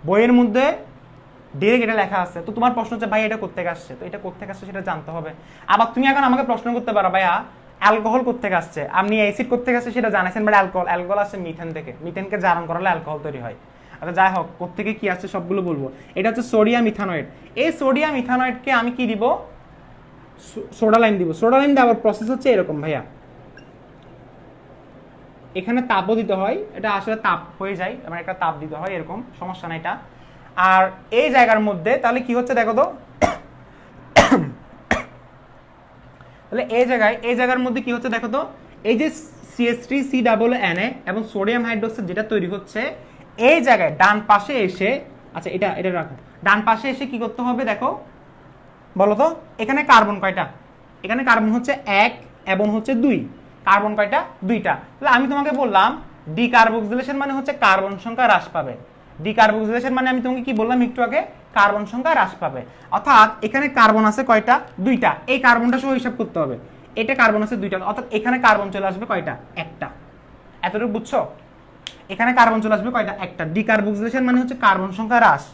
Speaker 1: বইয়ের মধ্যে ডিরেক্ট এটা লেখা আছে, তো তোমার প্রশ্ন হচ্ছে ভাই এটা কোত্থেকে আসছে? তো এটা কোত্থেকে আসছে সেটা জানতে হবে। আবার তুমি এখন আমাকে প্রশ্ন করতে পারো, ভাইয়া অ্যালকোহল কোত্থেকে আসছে? আপনি অ্যাসিড কোত্থেকে আসছে সেটা জানাইছেন, বাট অ্যালকোহল আসছে মিথেন থেকে। মিথেনকে জারণ করালে অ্যালকোহল তৈরি হয়। আচ্ছা, যাই হোক, কোত্থেকে কি আসছে সবগুলো বলবো। এটা হচ্ছে সোডিয়াম ইথানয়েড। এই সোডিয়াম ইথানয়েডকে আমি কি দিব? সোডা লাইম দিব। সোডা লাইম দেওয়ার প্রসেস হচ্ছে এরকম ভাইয়া, এখানে তাপও দিতে হয়, এটা আসলে তাপ হয়ে যায়, মানে একটা তাপ দিতে হয়, এরকম সমস্যা নাই এটা। আর এই জায়গার মধ্যে তাহলে কি হচ্ছে দেখো তো, তাহলে এই জায়গার মধ্যে কি হচ্ছে দেখো তো, এই যে CH3CNA এবং সোডিয়াম হাইড্রোক্সাইড যেটা তৈরি হচ্ছে, এই জায়গায় ডান পাশে এসে, আচ্ছা এটা রাখো, ডান পাশে এসে কি করতে হবে দেখো, বলো তো। এখানে কার্বন কয়টা? এখানে কার্বন হচ্ছে 1 এবং হচ্ছে 2। কার্বন কয়টা? 2টা। তাহলে আমি তোমাকে বললাম ডিকার্বক্সিলেশন মানে হচ্ছে কার্বন সংখ্যা হ্রাস পাবে। ডিকার্বক্সিলেশন মানে আমি তোমাকে কি বললাম একটু আগে, কার্বন সংখ্যা হ্রাস পাবে। অর্থাৎ এখানে কার্বন আছে কয়টা, দুইটা, এই কার্বনটা সহ হিসাব করতে হবে। এটা কার্বন আছে দুইটা, অর্থাৎ এখানে কার্বন চলে আসবে কয়টা, একটা। এতটুকু বুঝছো? এখানে কার্বন চলে আসবে কয়টা, একটা। ডিকার্বক্সিলেশন মানে হচ্ছে কার্বন সংখ্যা হ্রাস,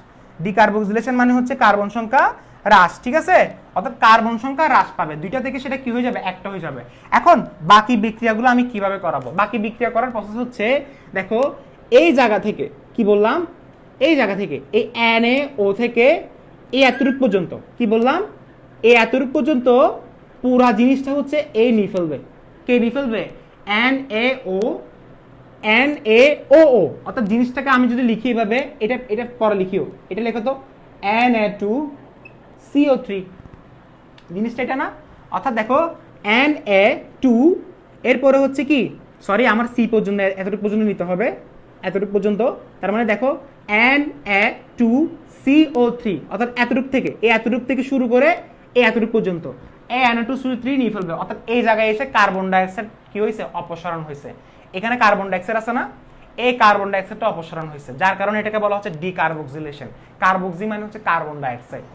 Speaker 1: ডিকার্বক্সিলেশন মানে হচ্ছে কার্বন সংখ্যা হ্রাস, ঠিক আছে? অর্থাৎ কার্বন সংখ্যা হ্রাস পাবে, দুইটা থেকে সেটা কি হয়ে যাবে, একটা হয়ে যাবে। এখন বাকি বিক্রিয়াগুলো আমি কিভাবে করাবো? বাকি বিক্রিয়া করার প্রসেস হচ্ছে, দেখো এই জায়গা থেকে কি বললাম, এই জায়গা থেকে এই NaO থেকে এই এতটুক পর্যন্ত কি বললাম, এই এতটুক পর্যন্ত পুরা জিনিসটা হচ্ছে এই নিয়ে ফেলবে। কে নিয়ে ফেলবে? NaO, NaOO। অর্থাৎ জিনিসটাকে আমি যদি লিখি এভাবে, এটা এটা পরে লিখিও, এটা লেখো তো Na2CO3, জিনিসটা এটা না? অর্থাৎ দেখো Na2 এরপরে হচ্ছে কি, সরি আমার সি পর্যন্ত, এতটুকু পর্যন্ত নিতে হবে, এতটুকু পর্যন্ত। তার মানে দেখো Na2CO3, অর্থাৎ এতটুক থেকে, এই এতটুক থেকে শুরু করে এই এতটুকু পর্যন্ত Na2CO3 নিয়ে ফেলবে। অর্থাৎ এই জায়গায় এসে কার্বন ডাইঅক্সাইড কি হয়েছে, অপসারণ হয়েছে। এখানে কার্বন ডাইঅক্সাইড আছে না, এই কার্বন ডাইঅক্সাইডটা অপসারণ হয়েছে, যার কারণে এটাকে বলা হচ্ছে ডিকার্বক্সিলেশন। কার্বক্সি মানে হচ্ছে কার্বন ডাইঅক্সাইড,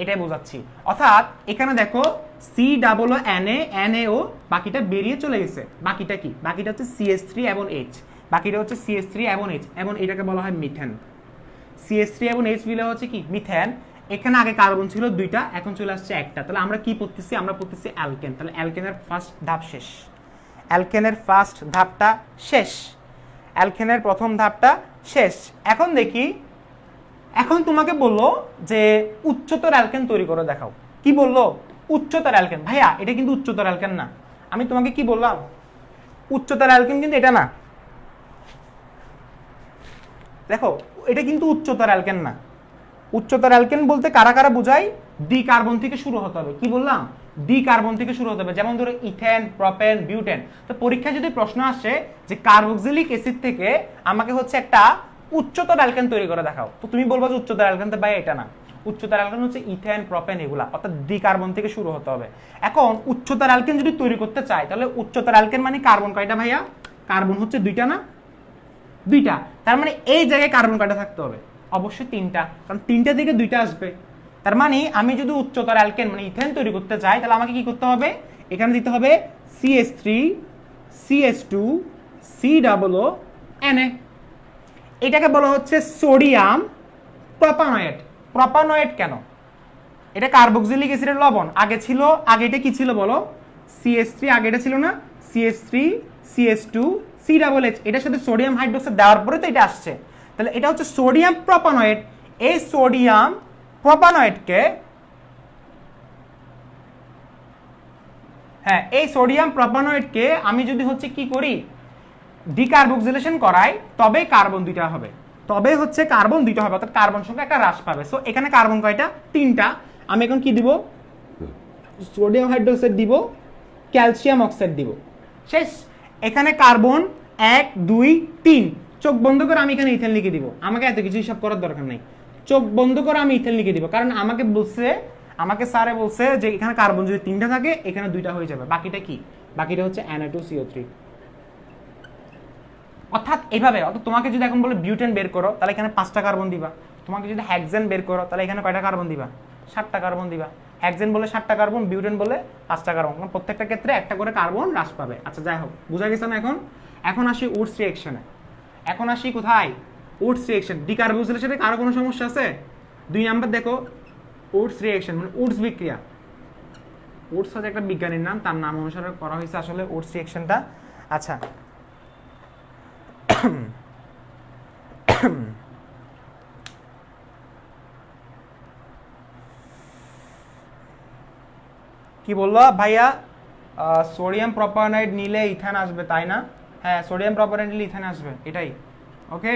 Speaker 1: এটাই বোঝাচ্ছি। অর্থাৎ এখানে দেখো COO, বাকিটা বেরিয়ে চলে গেছে। বাকিটা কি, বাকিটা হচ্ছে CH3 এবং H, বাকিটা হচ্ছে CH3 এবং H, এবং এটাকে বলা হয় মিথেন। CH3 এবং H মিলে হচ্ছে কি, মিথেন। এখানে আগে কার্বন ছিল দুইটা, এখন চলে আসছে একটা। তাহলে আমরা কি পড়তেছি, আমরা পড়তেছি অ্যালকেন। তাহলে অ্যালকেনের ফার্স্ট ধাপ শেষ, অ্যালকেনের ফার্স্ট ধাপটা শেষ, অ্যালকেনের প্রথম ধাপটা শেষ। এখন দেখি, এখন তোমাকে বললো যে উচ্চতর অ্যালকেন তৈরি করে দেখাও। কি বললো? উচ্চতর অ্যালকেন। ভাইয়া এটা কিন্তু উচ্চতর অ্যালকেন না। আমি তোমাকে কি বললাম, উচ্চতর অ্যালকেন কিন্তু এটা না। দেখো এটা কিন্তু উচ্চতর অ্যালকেন না। উচ্চতর অ্যালকেন বলতে কারা কারা বোঝায়? ডি কার্বন থেকে শুরু হতে হবে। কি বললাম? ডি কার্বন থেকে শুরু হতে হবে। যেমন ধরো ইথেন, প্রপেন, বিউটেন। তো পরীক্ষায় যদি প্রশ্ন আসে যে কার্বক্সিলিক অ্যাসিড থেকে আমাকে হচ্ছে একটা উচ্চতর অ্যালকেন তৈরি করে দেখাও, তো তুমি বলবো যে উচ্চতর অ্যালকেন তো ভাই এটা না। উচ্চতর অ্যালকেন হচ্ছে ইথেন, প্রপেন, এগুলা, অর্থাৎ ডি কার্বন থেকে শুরু হতে হবে। এখন উচ্চতর অ্যালকেন যদি তৈরি করতে চাই, তাহলে উচ্চতর অ্যালকেন মানে কার্বন কয়টা ভাইয়া? কার্বন হচ্ছে দুইটা না, দুইটা। তার মানে এই জায়গায় কার্বন কয়টা থাকতে হবে? অবশ্যই তিনটা, কারণ তিনটা থেকে দুইটা আসবে। তার মানে আমি যদি উচ্চতর অ্যালকেন মানে ইথেন তৈরি করতে চাই, তাহলে আমাকে কি করতে হবে? এখানে দিতে হবে CH3, CH2, COO, Na। এটাকে বলা হচ্ছে সোডিয়াম প্রোপানয়েড। প্রোপানয়েড কেন? এটা কার্বক্সিলিক অ্যাসিডের লবণ। আগে ছিল, আগে এটা কি ছিল বলো? CH3, আগে এটা ছিল না CH3, CH2, COOH। এটার সাথে সোডিয়াম হাইড্রোক্সাইড দেওয়ার পরে তো এটা আসছে। তাহলে এটা হচ্ছে সোডিয়াম প্রোপানয়েড। এই সোডিয়াম প্রোপানয়েডকে, হ্যাঁ, এই সোডিয়াম প্রোপানয়েডকে আমি যদি হচ্ছে কি করি, ডিকার্বক্সিলেশন করাই, তবে কার্বন দুইটা হবে, তবে হচ্ছে কার্বন দুইটা হবে, অর্থাৎ কার্বন সংখ্যা একটা হ্রাস পাবে। সো এখানে কার্বন কয়টা? তিনটা। আমি এখন কি দিব? সোডিয়াম হাইড্রোক্সাইড দিব, ক্যালসিয়াম অক্সাইড দিব, শেষ। এখানে কার্বন 1 2 3। চোখ বন্ধ করে আমি এখানে ইথেন লিখে দিব। আমাকে এত কিছু হিসাব করার দরকার নেই, চোখ বন্ধ করে আমি ইথেন লিখে দিব। কারণ আমাকে বলছে, আমাকে স্যারে বলছে যে এখানে কার্বন যদি তিনটা থাকে, এখানে দুইটা হয়ে যাবে। বাকিটা কি? বাকিটা হচ্ছে Na2CO3। অর্থাৎ এইভাবে, অর্থাৎ তোমাকে যদি এখন বলে বিউটেন বের করো, তাহলে এখানে 5টা কার্বন দিবা। তোমাকে যদি হেক্সেন বের করো, তাহলে এখানে কয়টা কার্বন দিবা? 7টা কার্বন দিবা। হেক্সেন বলে 7টা কার্বন, বিউটেন বলে 5টা কার্বন। প্রত্যেকটা ক্ষেত্রে একটা করে কার্বন হ্রাস পাবে। আচ্ছা যাই হোক, বুঝা গেছে না? এখন এখন আসি উডস রিঅ্যাকশনে। এখন আসি কোথায়? Woods reaction. ডিকার্বক্সিলেশনে কারো কোনো সমস্যা আছে? 2 নাম্বার দেখো, উডস রিঅ্যাকশন মানে উডস বিক্রিয়া। উডস হচ্ছে একটা বিজ্ঞানীর নাম, তার নাম অনুসারে করা হয়েছে আসলে উডস রিঅ্যাকশনটা। আচ্ছা কি বললো ভাইয়া? সোডিয়াম প্রোপানয়েড নিলে ইথেন আসবে, তাই না? হ্যাঁ, সোডিয়াম প্রোপানয়েড নিলে ইথেন আসবে, এটাই। ওকে,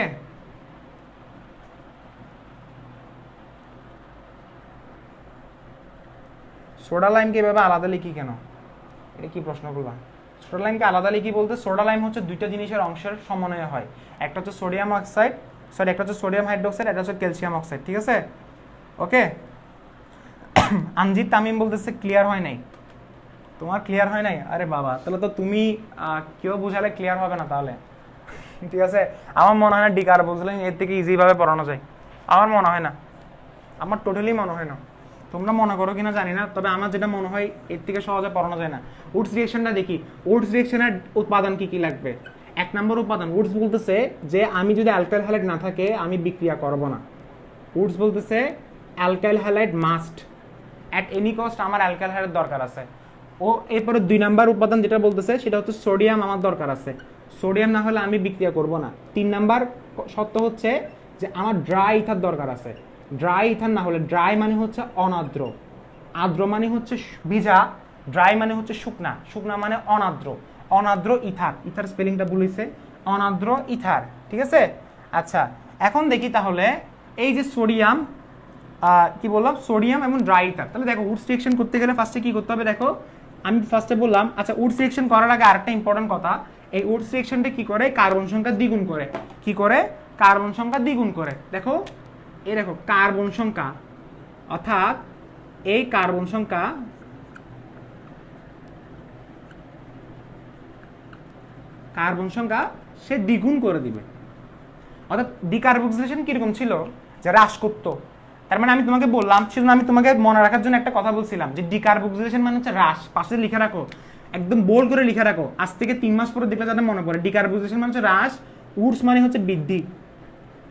Speaker 1: সোডা লাইমকে এভাবে আলাদা লিখি কেন? এটা কি প্রশ্ন করবা? সোডা লাইমকে আলাদা লিখি বলতে, সোডা লাইম হচ্ছে দুইটা জিনিসের অংশের সমন্বয় হয়। একটা হচ্ছে সোডিয়াম অক্সাইড, সরি একটা হচ্ছে সোডিয়াম হাইড্রোক্সাইড, একটা হচ্ছে ক্যালসিয়াম অক্সাইড, ঠিক আছে? ওকে। আনজিত তামিম বলতেছে ক্লিয়ার হয় নাই। তোমার ক্লিয়ার হয় নাই? আরে বাবা, তাহলে তো তুমি কেউ বুঝালে ক্লিয়ার হবে না তাহলে। ঠিক আছে, আমার মনে হয় না ডিকার্বক্সিলেশন এর থেকে ইজি ভাবে পড়ানো যায়, আমার মনে হয় না, আমার টোটালি মনে হয় না। তোমরা মনে করো কিনা জানি না, তবে আমার যেটা মনে হয় এর থেকে সহজে পড়ানো যায় না। উডস রিঅ্যাকশনটা দেখি, উডস রিঅ্যাকশনের উৎপাদন কি কি লাগবে। 1 নম্বর উপাদান, উডস বলতেছে যে আমি যদি অ্যালকাইল হ্যালাইড না থাকে আমি বিক্রিয়া করব না। উডস বলতেছে alkyl halide must, at any cost আমার অ্যালকাইল হ্যালাইড দরকার আছে। ও এরপরে 2 নাম্বার উপাদান যেটা বলতেছে সেটা হচ্ছে সোডিয়াম আমার দরকার আছে, সোডিয়াম না হলে আমি বিক্রিয়া করব না। 3 নাম্বার সত্য হচ্ছে যে আমার ড্রাই ইথার দরকার আছে, ড্রাই ইথার না হলে, ড্রাই মানে হচ্ছে অনার্দ্র, আর্দ্র মানে হচ্ছে ভিজা, ড্রাই মানে হচ্ছে শুকনা, শুকনা মানে অনার্দ্র, অনার্দ্র ইথার, ইথার স্পেলিংটা ভুলিছে, অনার্দ্র ইথার, ঠিক আছে। আচ্ছা এখন দেখি তাহলে এই যে সোডিয়াম, কি বললাম, সোডিয়াম এবং ড্রাই ইথার। তাহলে দেখো উডস রিঅ্যাকশন করতে গেলে ফার্স্টে কি করতে হবে, দেখো আমি ফার্স্টে বললাম। আচ্ছা উডস রিঅ্যাকশন করার আগে আরেকটা ইম্পর্টেন্ট কথা, এই উডস রিঅ্যাকশনটা কি করে, কার্বন সংখ্যা দ্বিগুণ করে। কি করে, কার্বন সংখ্যা দ্বিগুণ করে। দেখো এই দেখো কার্বন সংখ্যা, অর্থাৎ এই কার্বন সংখ্যা, কার্বন সংখ্যা সে দ্বিগুণ করে দিবে। অর্থাৎ ডিকার্বক্সিলেশন কিরকম ছিল, যে হ্রাস করত। তার মানে আমি তোমাকে বললাম, সেজন্য আমি তোমাকে মনে রাখার জন্য একটা কথা বলছিলাম যে ডিকার্বক্সিলেশন মানে হচ্ছে হ্রাস, পাশে লিখে রাখো, একদম বোল্ড করে লিখে রাখো, আজ থেকে 3 মাস পরে দেখলে যাতে মনে পড়ে। ডিকার্বক্সিলেশন মানে হচ্ছে হ্রাস, উডস মানে হচ্ছে বৃদ্ধি,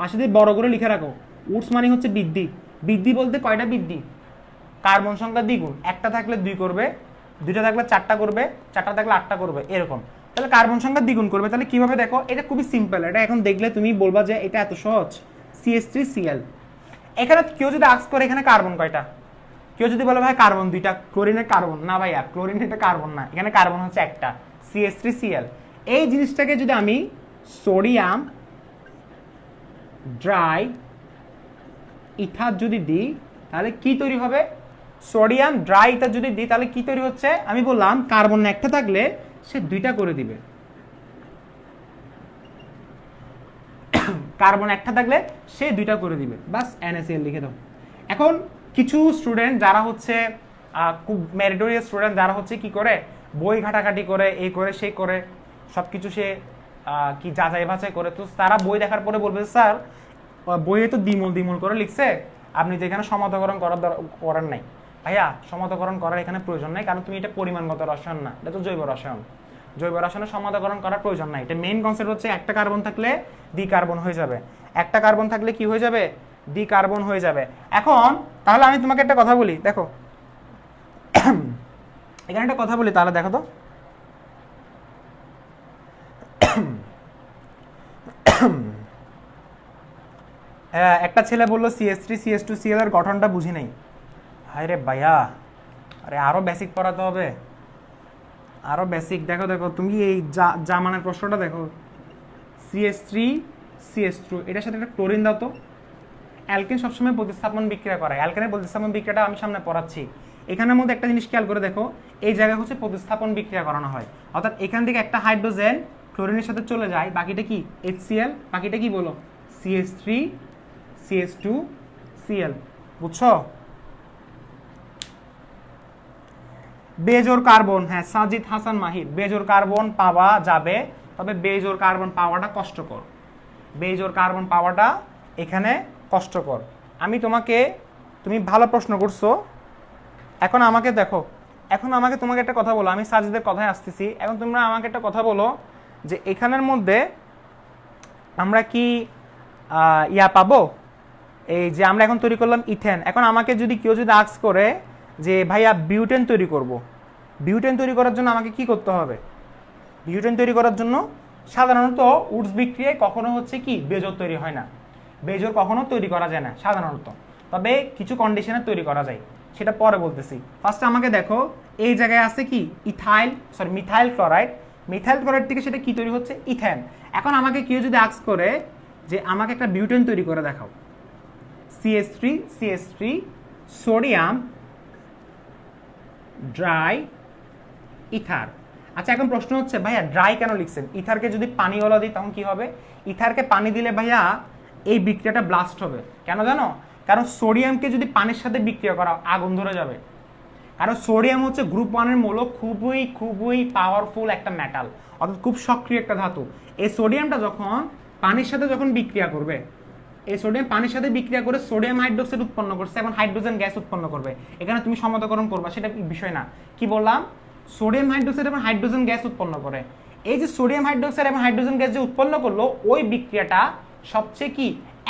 Speaker 1: পাশে দিয়ে বড় করে লিখে রাখো, উডস মানে হচ্ছে বৃদ্ধি। বৃদ্ধি বলতে কয়টা বৃদ্ধি, কার্বন সংখ্যা দ্বিগুণ, একটা থাকলে 2 করবে, 2টা থাকলে 4টা করবে, 4টা থাকলে 8টা করবে, এরকম। তাহলে কার্বন সংখ্যা দ্বিগুণ করবে। তাহলে কিভাবে দেখো, এটা খুবই সিম্পল, এটা এখন দেখলে তুমি বলবা যে এটা এত সহজ। CH3Cl, এখানে কেউ যদি আস্ক করে এখানে কার্বন কয়টা, কেউ যদি বলে ভাই কার্বন 2টা, ক্লোরিনের কার্বন না ভাইয়া, ক্লোরিন এটা কার্বন না, এখানে কার্বন হচ্ছে একটা, CH3Cl। এই জিনিসটাকে যদি আমি সোডিয়াম ড্রাই ইথার যদি দিই তাহলে কি তৈরি হবে, সোডিয়াম ড্রাই ইথার যদি দিই তাহলে কি তৈরি হচ্ছে, আমি বললাম কার্বন একটা থাকলে সে 2টা করে দিবে, কার্বন একটা থাকলে সে 2টা করে দিবে, বাস NaCl লিখে দাও। এখন কিছু স্টুডেন্ট যারা হচ্ছে খুব মেরিটোরিয়াস স্টুডেন্ট, যারা হচ্ছে কি করে বই ঘাটাঘাটি করে, এই করে সেই করে, সবকিছু সে কি যাচাই বাছাই করে, তো তারা বই দেখার পরে বলবে স্যার বইয়ে তো দ্বিমূল করে লিখছে, আপনি তো এখানে সমান্তরাকরণ করার নাই। ভাইয়া সমান্তরাকরণ করার এখানে প্রয়োজন নাই, কারণ তুমি এটা পরিমাণগত রসায়ন না, এটা তো জৈব রসায়ন, জৈব রসায়নের সমান্তরাকরণ করার প্রয়োজন নাই। এটা মেইন কনসেপ্ট হচ্ছে একটা কার্বন থাকলে দ্বিকার্বন হয়ে যাবে, একটা কার্বন থাকলে কি হয়ে যাবে, দ্বিকার্বন হয়ে যাবে। এখন তাহলে আমি তোমাকে একটা কথা বলি, দেখো এখানে একটা কথা বলি, তাহলে দেখো তো একটা ছেলে বললো CH3CH2Cl এর গঠনটা বুঝি নাই। হায় রে ভাইয়া, আরে আরো বেসিক পড়াতে হবে, আরো বেসিক। দেখো দেখো তুমি এই জামানের প্রশ্নটা দেখো, CH3CH2 এটার সাথে একটা ক্লোরিন দাও তো। অ্যালকেন সবসময় প্রতিস্থাপন বিক্রিয়া করে, অ্যালকেনের প্রতিস্থাপন বিক্রিয়াটা আমি সামনে পড়াচ্ছি। এখানের মধ্যে একটা জিনিস খেয়াল করে দেখো, এই জায়গায় হচ্ছে প্রতিস্থাপন বিক্রিয়া করানো হয়, অর্থাৎ এখান থেকে একটা হাইড্রোজেন ক্লোরিনের সাথে চলে যায়, বাকিটা কি HCl, বাকিটা কি বলো CH3CH2Cl, বুঝছো। বেজোর কার্বন, হ্যাঁ সাজিদ হাসান মাহির, বেজোর কার্বন পাওয়া যাবে, তবে বেজোর কার্বন পাওয়াটা কষ্টকর, বেজোর কার্বন পাওয়াটা এখানে কষ্টকর। আমি তোমাকে, তুমি ভালো প্রশ্ন করছো। এখন আমাকে দেখো, এখন আমাকে তোমাকে একটা কথা বলো, আমি সাজিদের কথায় আসতেছি, এখন তোমরা আমাকে একটা কথা বলো যে এখানের মধ্যে আমরা কি ইয়া পাবো, এই যে আমরা এখন তৈরি করলাম ইথেন। এখন আমাকে যদি কেউ যদি আস্ক করে যে ভাইয়া বিউটেন তৈরি করব, বিউটেন তৈরি করার জন্য আমাকে কি করতে হবে, বিউটেন তৈরি করার জন্য সাধারণত উডস বিক্রিয়ায় কখনো হচ্ছে কি বেজোর তৈরি হয় না, বেজোর কখনো তৈরি করা যায় না সাধারণত, তবে কিছু কন্ডিশনে তৈরি করা যায়, সেটা পরে বলতেছি। ফার্স্টে আমাকে দেখো এই জায়গায় আছে কি মিথাইল ক্লোরাইড, মিথাইল ক্লোরাইড থেকে সেটা কি তৈরি হচ্ছে, ইথেন। এখন আমাকে কেউ যদি আস্ক করে যে আমাকে একটা বিউটেন তৈরি করে দেখাও, CH3 সোডিয়াম ড্রাই ইথার। আচ্ছা এখন প্রশ্ন হচ্ছে ভাইয়া ড্রাই কেন লিখছেন, ইথারকে যদি পানিওয়ালা দিই তখন কি হবে, ইথারকে পানি দিলে ভাইয়া এই বিক্রিয়াটা ব্লাস্ট হবে, কেন জানো, কারণ সোডিয়ামকে যদি পানির সাথে বিক্রিয়া করা আগুন ধরে যাবে, কারণ সোডিয়াম হচ্ছে গ্রুপ 1 এর মৌল, খুবই খুবই পাওয়ারফুল একটা মেটাল, অর্থাৎ খুব সক্রিয় একটা ধাতু। এই সোডিয়ামটা যখন পানির সাথে যখন বিক্রিয়া করবে, এই সোডিয়াম পানির সাথে বিক্রিয়া করে সোডিয়াম হাইড্রোক্সাইড উৎপন্ন করছে, এখন হাইড্রোজেন গ্যাস উৎপন্ন করবে। এখানে তুমি সমতাকরণ করবা, সেটা বিষয় না। কি বললাম? সোডিয়াম হাইড্রোক্সাইড এবং হাইড্রোজেন গ্যাস উৎপন্ন করে। এই যে সোডিয়াম হাইড্রোক্সাইড এবং হাইড্রোজেন গ্যাস যে উৎপন্ন করলো, ওই বিক্রিয়াটা সবচেয়ে কি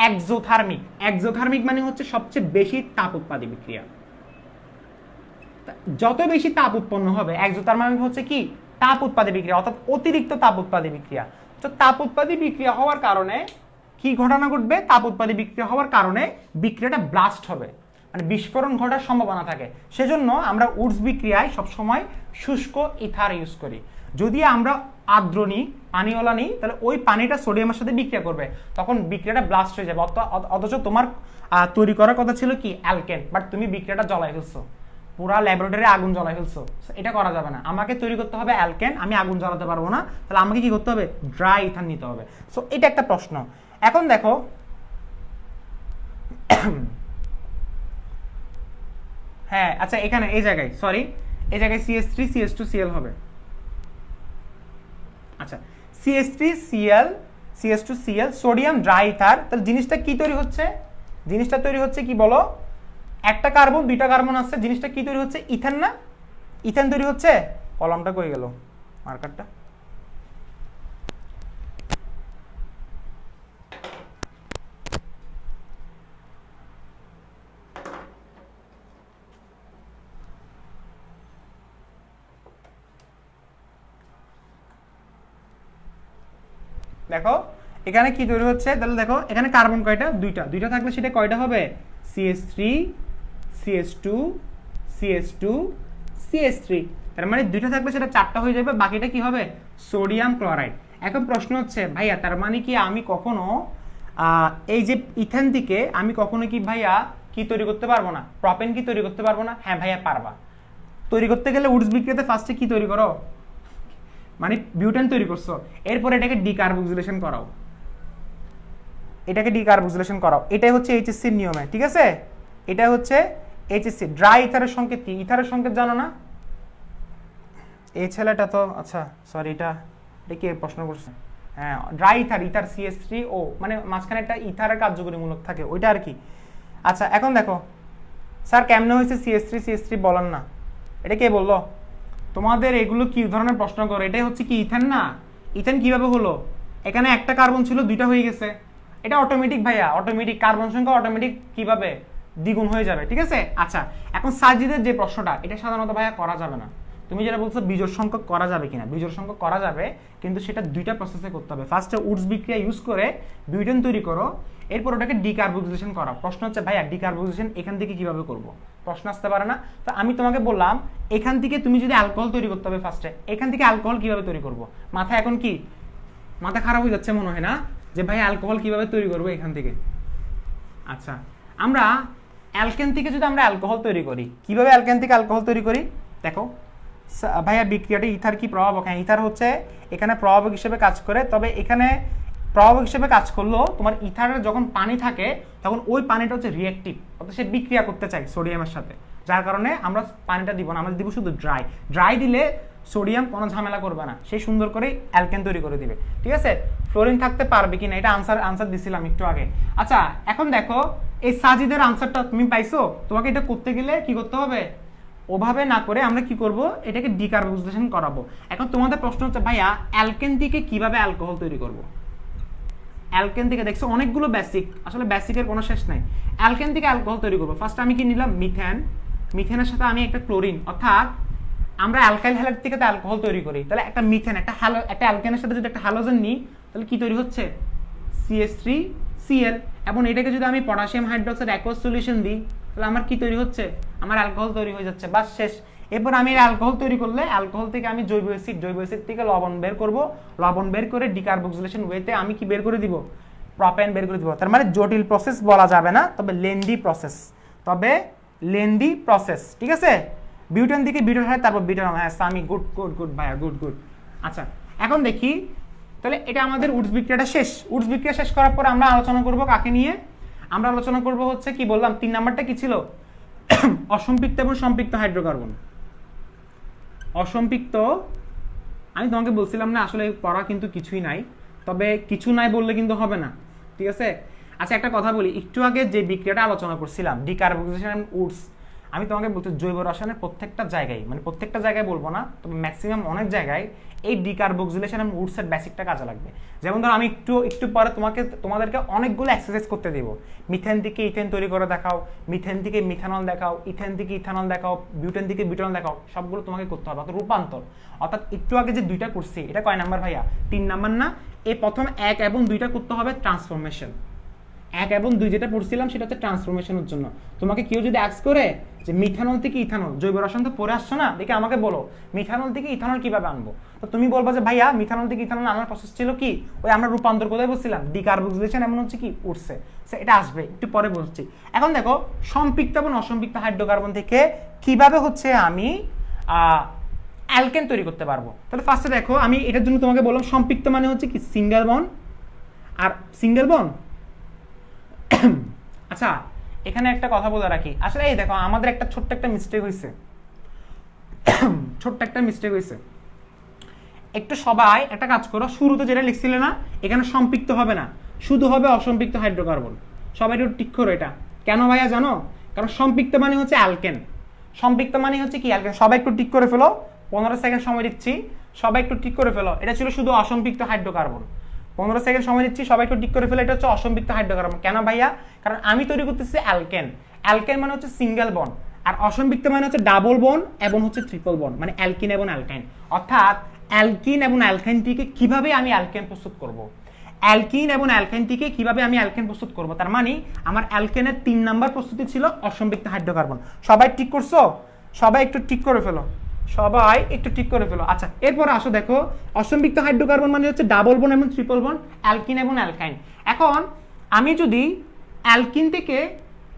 Speaker 1: এক্সোথার্মিক। এক্সোথার্মিক মানে হচ্ছে সবচেয়ে বেশি তাপ উৎপাদী বিক্রিয়া। যত বেশি তাপ উৎপন্ন হবে, এক্সোথার্মিক হচ্ছে কি তাপ উৎপাদী বিক্রিয়া, অর্থাৎ অতিরিক্ত তাপ উৎপাদী বিক্রিয়া। তো তাপ উৎপাদী বিক্রিয়া হওয়ার কারণে কি ঘটনা ঘটবে? তাপ উৎপাদী বিক্রিয়া হওয়ার কারণে বিক্রিয়াটা ব্লাস্ট হবে, মানে বিস্ফোরণ ঘটার সম্ভাবনা থাকে। সেজন্য আমরা উডস বিক্রিয়ায় সবসময় শুষ্ক ইথার ইউজ করি। যদি আমরা আর্দ্র নিই, পানিওয়ালা নিই, তাহলে ওই পানিটা সোডিয়ামের সাথে বিক্রিয়া করবে, তখন বিক্রিয়াটা ব্লাস্ট হয়ে যাবে। অথচ তোমার তৈরি করার কথা ছিল কি অ্যালকেন, বাট তুমি বিক্রিয়াটা জ্বলাই ফেলছো, পুরা ল্যাবরেটরি আগুন জ্বলাই ফেলছো। এটা করা যাবে না, আমাকে তৈরি করতে হবে অ্যালকেন, আমি আগুন জ্বালাতে পারবো না, তাহলে আমাকে কি করতে হবে? ড্রাই ইথার নিতে হবে। সো এটা একটা প্রশ্ন। এখন দেখো হ্যাঁ আচ্ছা, এখানে এই জায়গায় সরি, এই জায়গায় CH3 CH2Cl হবে। আচ্ছা, CH3Cl CH2Cl sodium dry ether, তাহলে জিনিসটা কি তৈরি হচ্ছে? জিনিসটা তৈরি হচ্ছে কি বলো? একটা কার্বন, দুইটা কার্বন আছে, জিনিসটা কি তৈরি হচ্ছে? ইথেন না? ইথেন তৈরি হচ্ছে। কলমটা কই গেল, মার্কারটা? দেখো এখানে কি তৈরি হচ্ছে, তাহলে দেখো এখানে কার্বন কয়টা? দুইটা। দুইটা থাকলে সেটা কয়টা হবে? CH3 CH2 CH2 CH3। তার মানে দুইটা থাকলে সেটা চারটা হয়ে যাবে, বাকিটা কি হবে? Sodium chloride. এখন প্রশ্ন হচ্ছে ভাইয়া, তার মানে কি আমি কখনো এই যে ইথেন থেকে আমি কখনো কি ভাইয়া কি তৈরি করতে পারবো না? প্রপেন কি তৈরি করতে পারবো না? হ্যাঁ ভাইয়া পারবা। তৈরি করতে গেলে উডস বিক্রিয়াতে ফার্স্টে কি তৈরি করো? মানে বিউটেন তৈরি করছো, এরপর এটাকে ডিকার্বক্সিলেশন করাও, এটাকে ডিকার্বক্সিলেশন করাও। এটাই হচ্ছে এইচএসসি এর নিয়মে, ঠিক আছে? এটা হচ্ছে এইচএসসি। ড্রাই ইথারের সংকেত কি? ইথারের সংকেত জানো না? এই ছেলেটা তো আচ্ছা সরি, এটা কি প্রশ্ন করছে? হ্যাঁ, ড্রাই ইথার, ইথার CH3O, মানে মাঝখানে একটা ইথারের কার্যকরীমূলক থাকে, ওইটা আর কি। আচ্ছা এখন দেখো স্যার কেমনে হয়েছে CH3 বলেন না, এটা কে বললো? তোমাদের এগুলো কি ধরনের প্রশ্ন করে? এটাই হচ্ছে কি ইথেন না? ইথেন কিভাবে হলো? এখানে একটা কার্বন ছিল, দুইটা হয়ে গেছে। এটা অটোমেটিক ভাইয়া, অটোমেটিক কার্বন সংখ্যা অটোমেটিক কিভাবে দ্বিগুণ হয়ে যাবে, ঠিক আছে? আচ্ছা এখন সাজিদের যে প্রশ্নটা, এটা সাধারণত ভাইয়া করা যাবে না। তুমি যেটা বলছো বিজোড় সংখ্যক করা যাবে কিনা, বিজোড় সংখ্যক করা যাবে, কিন্তু সেটা দুইটা প্রসেসে করতে হবে। ফার্স্টে উডস বিক্রিয়া ইউজ করে বিউটেন তৈরি করো, এরপর ওটাকে ডিকার্বক্সিলেশন করা। প্রশ্ন হচ্ছে ভাইয়া ডিকার্বক্সিলেশন এখান থেকে কিভাবে করব? প্রশ্ন আসতে পারে না? তো আমি তোমাকে বললাম এখান থেকে তুমি যদি অ্যালকোহল তৈরি করতে হবে ফার্স্টে, এখান থেকে অ্যালকোহল কিভাবে তৈরি করব? মাথা এখন কি মাথা খারাপ হয়ে যাচ্ছে মনে হয় না, যে ভাই অ্যালকোহল কিভাবে তৈরি করবো এখান থেকে? আচ্ছা, আমরা অ্যালকেন থেকে যদি আমরা অ্যালকোহল তৈরি করি, কিভাবে অ্যালকেন থেকে অ্যালকোহল তৈরি করি? দেখো ভাইয়া বিক্রিয়াটা ইথার কি প্রভাবক? হ্যাঁ, ইথার হচ্ছে এখানে প্রভাবক হিসেবে কাজ করে। তবে এখানে প্রভাবক হিসেবে কাজ করলেও তোমার ইথারের যখন পানি থাকে তখন ওই পানিটা হচ্ছে রিঅ্যাক্টিভ, অর্থাৎ সে বিক্রিয়া করতে চায় সোডিয়ামের সাথে, যার কারণে আমরা পানিটা দিব না, আমরা দিব শুধু ড্রাই। ড্রাই দিলে সোডিয়াম কোনো ঝামেলা করবে না, সে সুন্দর করে অ্যালকেন তৈরি করে দিবে, ঠিক আছে? ফ্লোরিন থাকতে পারবে কিনা, এটা আনসার দিছিলাম একটু আগে। আচ্ছা এখন দেখো এই সাজিদের আনসারটা তুমি পাইছো। তোমাকে এটা করতে গেলে কি করতে হবে? ওভাবে না করে আমরা কি করব? এটাকে ডিকার্বক্সিলেশন করাবো। এখন তোমাদের প্রশ্ন হচ্ছে ভাইয়া অ্যালকেন থেকে কিভাবে অ্যালকোহল তৈরি করব? অ্যালকেন থেকে দেখছো অনেকগুলো বেসিক, আসলে বেসিকের কোনো শেষ নাই। অ্যালকেন থেকে অ্যালকোহল তৈরি করবো, ফার্স্ট আমি কি নিলাম? মিথেন। মিথেনের সাথে আমি একটা ক্লোরিন, অর্থাৎ আমরা অ্যালকাইল হ্যালাইড থেকে তো অ্যালকোহল তৈরি করি, তাহলে একটা মিথেন একটা অ্যালকেনের সাথে যদি একটা হ্যালোজেন নিই, তাহলে কি তৈরি হচ্ছে? CH3Cl। এবং এটাকে যদি আমি পটাশিয়াম হাইড্রোক্সাইড অ্যাকোয়াস সলিউশন দিই, তাহলে আমার কি তৈরি হচ্ছে? আমার অ্যালকোহল তৈরি হয়ে যাচ্ছে, বাস শেষ। এরপর আমি অ্যালকোহল তৈরি করলে অ্যালকোহল থেকে আমি জৈব অ্যাসিড থেকে লবণ বের করব, লবণ বের করে ডিকার্বক্সিলেশন ওয়েতে আমি কি বের করে দিব? প্রপেন বের করে দিব। তার মানে জটিল প্রসেস বলা যাবে না, তবে লেন্দি প্রসেস, ঠিক আছে? বিউটেন দিকে বিউটেন হয়, তারপর বিউটেন। হ্যাঁ সামি, গুড ভাইয়া, গুড। আচ্ছা এখন দেখি, তাহলে এটা আমাদের উডস বিক্রিয়াটা শেষ। উডস বিক্রিয়া শেষ করার পর আমরা আলোচনা করব কাকে নিয়ে? আমরা আলোচনা করব হচ্ছে কি বললাম 3 নাম্বারটা কি ছিল? অসম্পৃক্ত এবং সম্পৃক্ত হাইড্রোকার্বন। অসম্পৃক্ত, আমি তোমাকে বলছিলাম না আসলে পড়া কিন্তু কিছুই নাই, তবে কিছু নাই বললে কিন্তু হবে না, ঠিক আছে? আচ্ছা একটা কথা বলি, একটু আগে যে বিক্রিয়াটা আলোচনা করছিলাম ডিকার্বক্সিলেশন উডস, আমি তোমাকে বলতে জৈব রসায়নের প্রত্যেকটা জায়গায়, মানে প্রত্যেকটা জায়গায় বলবো না, তবে ম্যাক্সিমাম অনেক জায়গায় এই ডিকার্বক্সিলেশন এবং উডসের বেসিকটা কাজে লাগবে। যেমন ধরো আমি একটু পরে তোমাদেরকে অনেকগুলো এক্সারসাইজ করতে দেব, মিথেন থেকে ইথেন তৈরি করে দেখাও, মিথেন থেকে মিথানল দেখাও, ইথেন থেকে ইথানল দেখাও, বিউটেন থেকে বিউটানল দেখাও, সবগুলো তোমাকে করতে হবে, অর্থাৎ রূপান্তর। অর্থাৎ একটু আগে যে দুইটা করছি এটা কয় নাম্বার ভাইয়া? 3 নাম্বার না? এই প্রথম 1 এবং 2টা করতে হবে ট্রান্সফরমেশন। 1 এবং 2 যেটা পড়ছিলাম সেটা হচ্ছে ট্রান্সফরমেশনের জন্য। তোমাকে কেউ যদি আস্ক করে যে মিথানল থেকে ইথানল, জৈব রসায়ন তো পড়ে আসছো না, দেখে আমাকে বলো মিথানল থেকে ইথানল কিভাবে আনবো, তো তুমি বলবা যে ভাইয়া মিথানল থেকে ইথানল আনার প্রসেস ছিল কি, ওই আমরা রূপান্তর কোথায় বলছিলাম, ডিকার্বক্সিলেশন, এমন হচ্ছে কি উঠছে, এটা আসবে একটু পরে বলছি। এখন দেখো সম্পৃক্ত এবং অসম্পৃক্ত হাইড্রোকার্বন থেকে কিভাবে হচ্ছে আমি অ্যালকেন তৈরি করতে পারবো। তাহলে ফার্স্টে দেখো, আমি এটার জন্য তোমাকে বললাম সম্পৃক্ত মানে হচ্ছে কি সিঙ্গেল বন্ড আর সিঙ্গেল বন্ড। আচ্ছা এখানে একটা কথা বলে রাখি, আসলে এই দেখো আমাদের একটা ছোট্ট একটা মিস্টেক হয়েছে, একটু সবাই একটা কাজ করো, শুরুতে যেটা লিখছিলে না এখানে সম্পৃক্ত হবে না, শুধু হবে অসম্পৃক্ত হাইড্রোকার্বন। সবাই একটু ঠিক করো এটা, কেন ভাইয়া জানো? কারণ সম্পৃক্ত মানে হচ্ছে অ্যালকেন, সম্পৃক্ত মানে হচ্ছে কি অ্যালকেন। সবাই একটু ঠিক করে ফেলো, 15 সেকেন্ড সময় দিচ্ছি, সবাই একটু ঠিক করে ফেলো। এটা ছিল শুধু অসম্পৃক্ত হাইড্রোকার্বন, 15 সেকেন্ড সময় দিচ্ছি, সবাই একটু ঠিক করে ফেলো। এটা হচ্ছে অসম্পৃক্ত হাইড্রোকার্বন। কেন ভাইয়া? কারণ আমি তৈরি করতেছি অ্যালকেন, অ্যালকেন মানে হচ্ছে সিঙ্গেল বন্ড, আর অসম্পৃক্ত মানে হচ্ছে ডাবল বন্ড এবং হচ্ছে ট্রিপল বন্ড, মানে অ্যালকিন এবং অ্যালকাইন। অর্থাৎ অ্যালকিন এবং অ্যালকাইনটিকে কিভাবে আমি অ্যালকেন প্রস্তুত করব, অ্যালকিন এবং অ্যালকাইনটিকে কিভাবে আমি অ্যালকেন প্রস্তুত করব, তার মানে আমার অ্যালকেনের 3 নাম্বার প্রস্তুতি ছিল অসম্পৃক্ত হাইড্রোকার্বন। সবাই ঠিক করছো? সবাই একটু ঠিক করে ফেলো, সবাই একটু ঠিক করে ফেলো। আচ্ছা এরপর আসো দেখো, অসম্পৃক্ত হাইড্রোকার্বন মানে হচ্ছে ডাবল বন্ড এবং ট্রিপল বন্ড, অ্যালকিন এবং অ্যালকাইন। এখন আমি যদি অ্যালকিন থেকে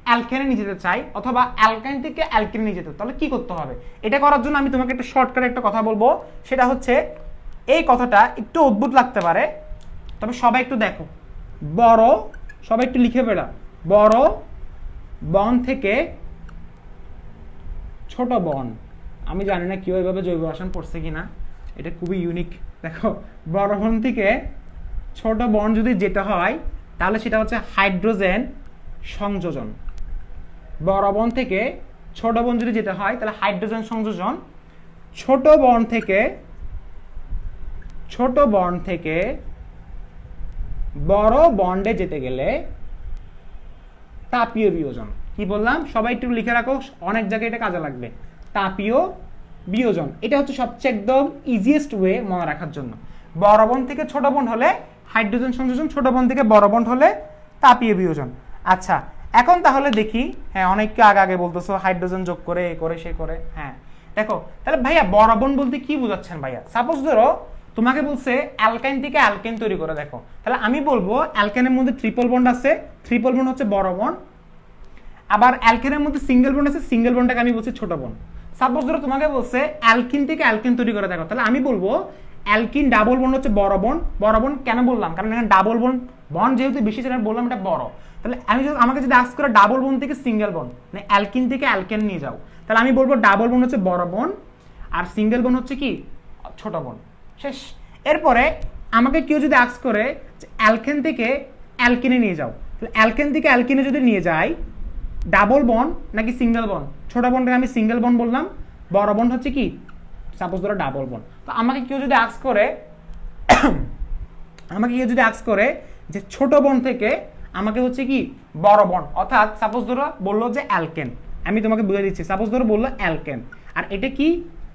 Speaker 1: অ্যালকেনে নিয়ে যেতে চাই অথবা অ্যালকাইন থেকে অ্যালকেনে নিয়ে যেতে, তাহলে কি করতে হবে? এটা করার জন্য আমি তোমাকে একটা শর্টকাটে একটা কথা বলবো, সেটা হচ্ছে এই কথাটা একটু অদ্ভুত লাগতে পারে, তবে সবাই একটু দেখো, বড়, সবাই একটু লিখে বেড়া, বড় বন থেকে ছোট বন। আমি জানি না কেউ এভাবে জৈব রসায়ন পড়ছে কিনা, এটা খুবই ইউনিক। দেখো বড় বন থেকে ছোট বন যদি যেতে হয় তাহলে সেটা হচ্ছে হাইড্রোজেন সংযোজন। বড় বন থেকে ছোট বন যদি যেতে হয় তাহলে হাইড্রোজেন সংযোজন। ছোট বন থেকে বড় বন্ডে যেতে গেলে তাপীয় বিয়োজন। কি বললাম? সবাই একটু লিখে রাখো, অনেক জায়গায় এটা কাজে লাগবে। তাপীয় বিয়োজন, এটা হচ্ছে সবচেয়ে একদম ইজিয়েস্ট ওয়ে মনে রাখার জন্য। বড় বন্ড থেকে ছোট বন্ড হলে হাইড্রোজেন সংযোজন, ছোট বন্ড থেকে বড় বন্ড হলে তাপীয় বিয়োজন। আচ্ছা এখন তাহলে দেখি, হ্যাঁ অনেককে আগে বলতেছো হাইড্রোজেন যোগ করে এ করে সে করে। হ্যাঁ দেখো তাহলে ভাইয়া বড় বন্ড বলতে কি বোঝাচ্ছেন ভাইয়া? সাপোজ ধরো তোমাকে বলছে অ্যালকাইন থেকে অ্যালকেন তৈরি করে দেখো, তাহলে আমি বলবো অ্যালকেনের মধ্যে ট্রিপল বন্ড আছে, ট্রিপল বন্ড হচ্ছে বড় বন্ড, আবার অ্যালকেনের মধ্যে সিঙ্গেল বন্ড আছে, সিঙ্গেল বন্ডটাকে আমি বলছি ছোট বন্ড। সাপোজ ধরো তোমাকে বলছে অ্যালকিন থেকে অ্যালকেন তৈরি করে দেখো, তাহলে আমি বলবো অ্যালকিন ডাবল বন্ড হচ্ছে বড় বন্ড। বড় বন্ড কেন বললাম? কারণ এখানে ডাবল বন্ড, বন্ড যেহেতু বেশি সেটা বললাম এটা বড়। তাহলে আমাকে যদি আস্ক করে ডাবল বন্ড থেকে সিঙ্গেল বন্ড, মানে অ্যালকিন থেকে অ্যালকেন নিয়ে যাও, তাহলে আমি বলবো ডাবল বন্ড হচ্ছে বড় বন্ড আর সিঙ্গেল বন্ড হচ্ছে কি ছোট বন্ড। শেষ। এরপরে আমাকে কেউ যদি আস্ক করে যে অ্যালকেন থেকে অ্যালকিনে নিয়ে যাও, তাহলে অ্যালকেন থেকে অ্যালকিনে যদি নিয়ে যাই ডাবল বন্ড নাকি সিঙ্গেল বন্ড? ছোট বন্ডকে আমি সিঙ্গেল বন্ড বললাম, বড় বন্ড হচ্ছে কি সাপোজ ধরো ডাবল বন্ড। তো আমাকে কেউ যদি আস্ক করে যে ছোট বন্ড থেকে আমাকে হচ্ছে কি বড় বন্ড, অর্থাৎ সাপোজ ধরো বললো যে অ্যালকেন, আমি তোমাকে বুঝে দিচ্ছি, সাপোজ ধরো বললো অ্যালকেন আর এটা কি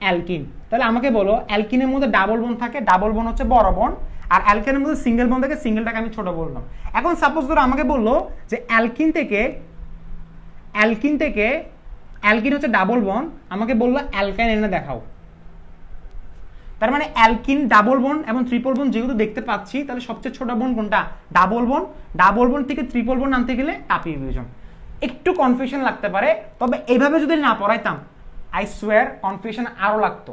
Speaker 1: অ্যালকিন, তাহলে আমাকে বলো অ্যালকিনের মধ্যে ডাবল বন্ড থাকে, ডাবল বন্ড হচ্ছে বড় বন্ড, আর অ্যালকেনের মধ্যে সিঙ্গেল বন্ড থাকে, সিঙ্গেলটাকে আমি ছোট বললাম। এখন সাপোজ ধরো আমাকে বললো যে অ্যালকিন হচ্ছে ডাবল বন্ড, আমাকে বললো অ্যালকাইন এনে দেখাও। তার মানে অ্যালকিন ডাবল বন্ড এবং ট্রিপল বন্ড যেহেতু দেখতে পাচ্ছি, তাহলে সবচেয়ে ছোট বন্ড কোনটা? Double bond. ডাবল বন্ড থেকে ট্রিপল বন্ড আনতে গেলে তাপীয় বিয়োজন। একটু কনফিউশন লাগতে পারে, তবে এইভাবে যদি না পড়াইতাম আই সোয়ার কনফিউশন আরো লাগতো।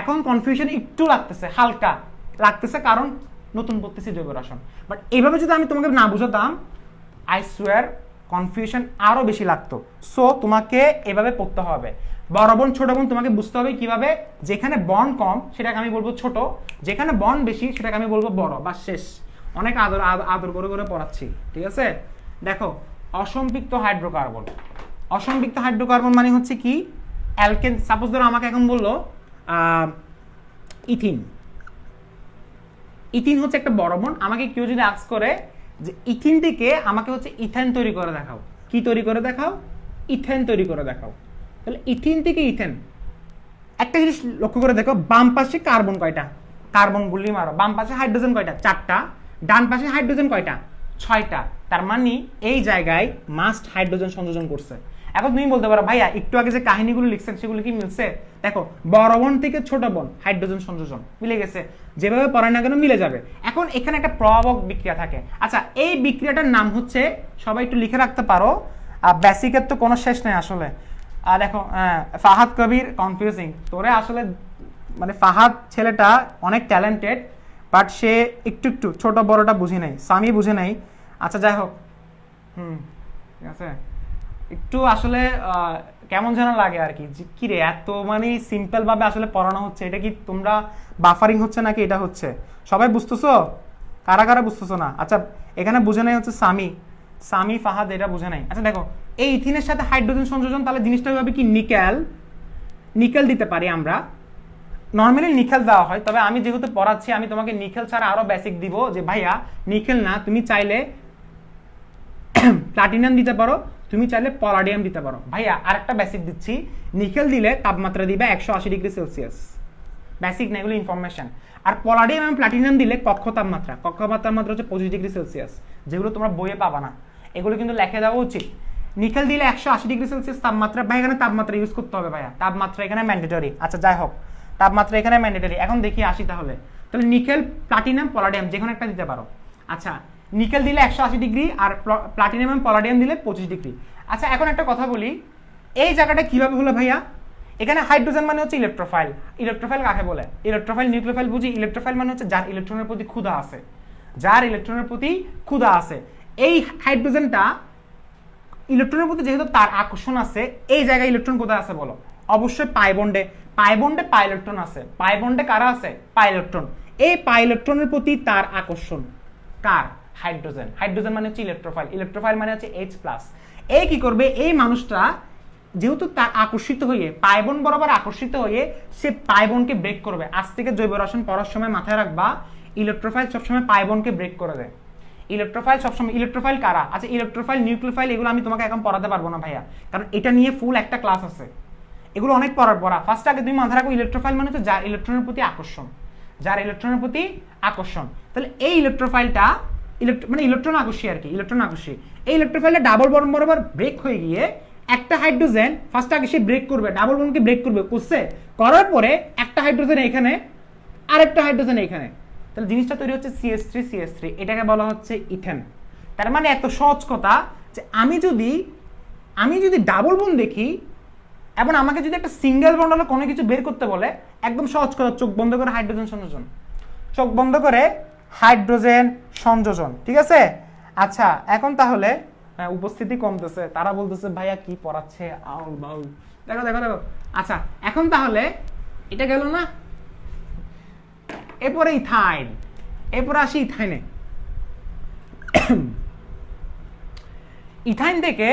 Speaker 1: এখন কনফিউশন একটু লাগতেছে, হালকা লাগতেছে, কারণ নতুন পড়তেছি জৈব রসায়ন। বাট এইভাবে যদি আমি তোমাকে না বুঝাতাম আই সোয়ার কনফিউশন আরো বেশি লাগতো। সো তোমাকে এভাবে পড়তে হবে, বড় বোন ছোট বোন তোমাকে বুঝতে হবে কিভাবে। যেখানে বন্ড কম সেটাকে আমি বলবো ছোট, যেখানে বন্ড বেশি সেটাকে আমি বলবো বড়, বা শেষ। অনেক আদর আদর করে করে পড়াচ্ছি, ঠিক আছে। দেখো অসম্পৃক্ত হাইড্রোকার্বন, অসম্পৃক্ত হাইড্রোকার্বন মানে হচ্ছে কি, অ্যালকেন। সাপোজ ধরো আমাকে এখন বললো ইথিন, ইথিন হচ্ছে একটা বড় বন্ড। আমাকে কেউ যদি আস্ক করে যে ইথিন থেকে আমাকে হচ্ছে ইথেন তৈরি করে দেখাও, কি তৈরি করে দেখাও, ইথেন তৈরি করে দেখাও, তাহলে ইথিন থেকে ইথেন। একটা জিনিস লক্ষ্য করে দেখো, বাম পাশে কার্বন কয়টা, কার্বন গুলি মারো, বাম পাশে হাইড্রোজেন কয়টা, 4টা, ডান পাশে হাইড্রোজেন কয়টা, 6টা। তার মানে এই জায়গায় মাস্ট হাইড্রোজেন সংযোজন করছে। এখন তুমি বলতে পারো ভাইয়া একটু আগে যে কাহিনীগুলো লিখছেন সেগুলো কি মিলছে? দেখো বড় বোন থেকে ছোট বোন হাইড্রোজেন সংযোজন মিলে গেছে, যেভাবে পড়ে না কেন মিলে যাবে। এখন এখানে একটা প্রভাবক বিক্রিয়া থাকে। আচ্ছা এই বিক্রিয়াটার নাম হচ্ছে, সবাই একটু লিখে রাখতে পারো, বেসিকের তো কোনো শেষ নেই আসলে। দেখো ফাহাদ কবির কনফিউজিং, তোরে আসলে মানে ফাহাদ ছেলেটা অনেক ট্যালেন্টেড, বাট সে একটু একটু ছোট বড়টা বুঝে নাই, সামি বুঝে নাই। আচ্ছা যাই হোক, ঠিক আছে, একটু আসলে কেমন যেন লাগে আর কি, কি রে এত মানে সিম্পল ভাবে আসলে পড়ানো হচ্ছে, এটা কি তোমরা বাফারিং হচ্ছে নাকি এটা হচ্ছে? সবাই বুঝতেছো? কারা কারা বুঝতেছো না? আচ্ছা এখানে বুঝে নাই হচ্ছে সামি, সামি ফাহাদ এটা বুঝে নাই। আচ্ছা দেখো এই ইথিনের সাথে হাইড্রোজেন সংযোজন, তাহলে জিনিসটা হবে কি, নিকেল, নিকেল দিতে পারি আমরা। নর্মালি নিকেল দেওয়া হয়, তবে আমি যেহেতু পড়াচ্ছি আমি তোমাকে নিকেল ছাড়া আরো বেসিক দিব, যে ভাইয়া নিকেল না, তুমি চাইলে প্লাটিনাম দিতে পারো, তুমি চাইলে পলাডিয়াম দিতে পারো। ভাইয়া আরেকটা বেসিক দিচ্ছি, নিকেল দিলে তাপমাত্রা দিবে 180 ডিগ্রি সেলসিয়াস, বেসিক না এগুলো ইনফরমেশন। আর পলাডিয়াম এবং প্লাটিনাম দিলে কক্ষ তাপমাত্রা, কক্ষ তাপমাত্রা হচ্ছে 25 ডিগ্রি সেলসিয়াস, যেগুলো তোমরা বইয়ে পাবা না, এগুলো কিন্তু লেখে দেওয়া উচিত। নিকেল দিলে 180 ডিগ্রি সেলসিয়াস তাপমাত্রা। ভাই এখানে তাপমাত্রা ইউজ করতে হবে ভাইয়া, তাপমাত্রা এখানে ম্যান্ডেটরি। আচ্ছা যাই হোক, তাপমাত্রা এখানে ম্যান্ডেটরি। এখন দেখি আসি তাহলে নিকেল, প্লাটিনাম, পলাডিয়াম যে কোনো একটা দিতে পারো। আচ্ছা নিকেল দিলে 180 ডিগ্রি, আর প্লাটিনাম এবং পলাডিয়াম দিলে 25 ডিগ্রি। আচ্ছা এখন একটা কথা বলি, এই জায়গাটা কিভাবে হলো ভাইয়া? এখানে হাইড্রোজেন মানে হচ্ছে ইলেকট্রোফাইল। ইলেকট্রোফাইল কাকে বলে? ইলেকট্রোফাইল নিউক্লিওফাইল বুঝি। ইলেকট্রোফাইল মানে হচ্ছে যার ইলেকট্রনের প্রতি ক্ষুধা আছে, যার ইলেকট্রনের প্রতি ক্ষুধা আছে। এই হাইড্রোজেনটা ইলেকট্রনের প্রতি যেহেতু তার আকর্ষণ আছে, এই জায়গায় ইলেকট্রন কোথায় আছে বলো? অবশ্যই পাই বন্ডে। পাই বন্ডে পাই ইলেকট্রন আছে। পাই বন্ডে কারা আছে? Pi electron. এই পাই ইলেকট্রনের প্রতি তার আকর্ষণ কার? হাইড্রোজেন। হাইড্রোজেন মানে হচ্ছে ইলেকট্রোফাইল, ইলেকট্রোফাইল মানে হচ্ছে H+। এই কি করবে, এই মানুষটা যেহেতু তার আকর্ষিত হয়ে পাই বন্ড বরাবর আকর্ষিত হয়ে সে পাই বন্ডকে ব্রেক করবে। আজ থেকে জৈব রসায়ন পড়ার সময় মাথায় রাখবা, ইলেকট্রোফাইল সবসময় পাই বন্ডকে ব্রেক করে দেয়। ইলেকট্রোফাইল সবসময়, ইলেকট্রোফাইল কারা? আচ্ছা ইলেকট্রোফাইল নিউক্লিওফাইল এগুলো আমি তোমাকে এখন পড়াতে পারবো না ভাইয়া, কারণ এটা নিয়ে ফুল একটা ক্লাস আছে, এগুলো অনেক পড়া। ফার্স্ট আগে তুমি মাথায় রাখো, ইলেকট্রোফাইল মানে হচ্ছে যার ইলেকট্রনের প্রতি আকর্ষণ, যার ইলেকট্রনের প্রতি আকর্ষণ। তাহলে এই ইলেকট্রোফাইলটা মানে ইলেকট্রন আকর্ষী আর কি, ইলেকট্রন আকর্ষী। এই ইলেকট্রোফাইলটা ডাবল বন্ড বরাবর ব্রেক হয়ে গিয়ে একটা হাইড্রোজেন ফার্স্ট আগে সে ব্রেক করবে, ডাবল বন্ডকে ব্রেক করবে, করছে, করার পরে একটা হাইড্রোজেন এখানে, আরেকটা হাইড্রোজেন এখানে, তাহলে জিনিসটা তৈরি হচ্ছে CH3, এটাকে বলা হচ্ছে ইথেন। তার মানে এত সহজ কথা যে আমি যদি ডাবল বন্ড দেখি এবং আমাকে যদি একটা সিঙ্গেল বন্ড হলে কোনো কিছু বের করতে বলে, একদম সহজ কথা, চোখ বন্ধ করে হাইড্রোজেন সংযোজন, চোখ বন্ধ করে হাইড্রোজেন সংযোজন, ঠিক আছে। আচ্ছা এখন তাহলে উপস্থিতি কমতেছে, তারা বলতেছে ভাইয়া কি পড়াচ্ছে আউল বাউল, দেখো দেখো দেখো। আচ্ছা এখন তাহলে এটা গেল না, এরপরে ইথাইন, এরপরে আসি ইথাইনে। ইথাইন থেকে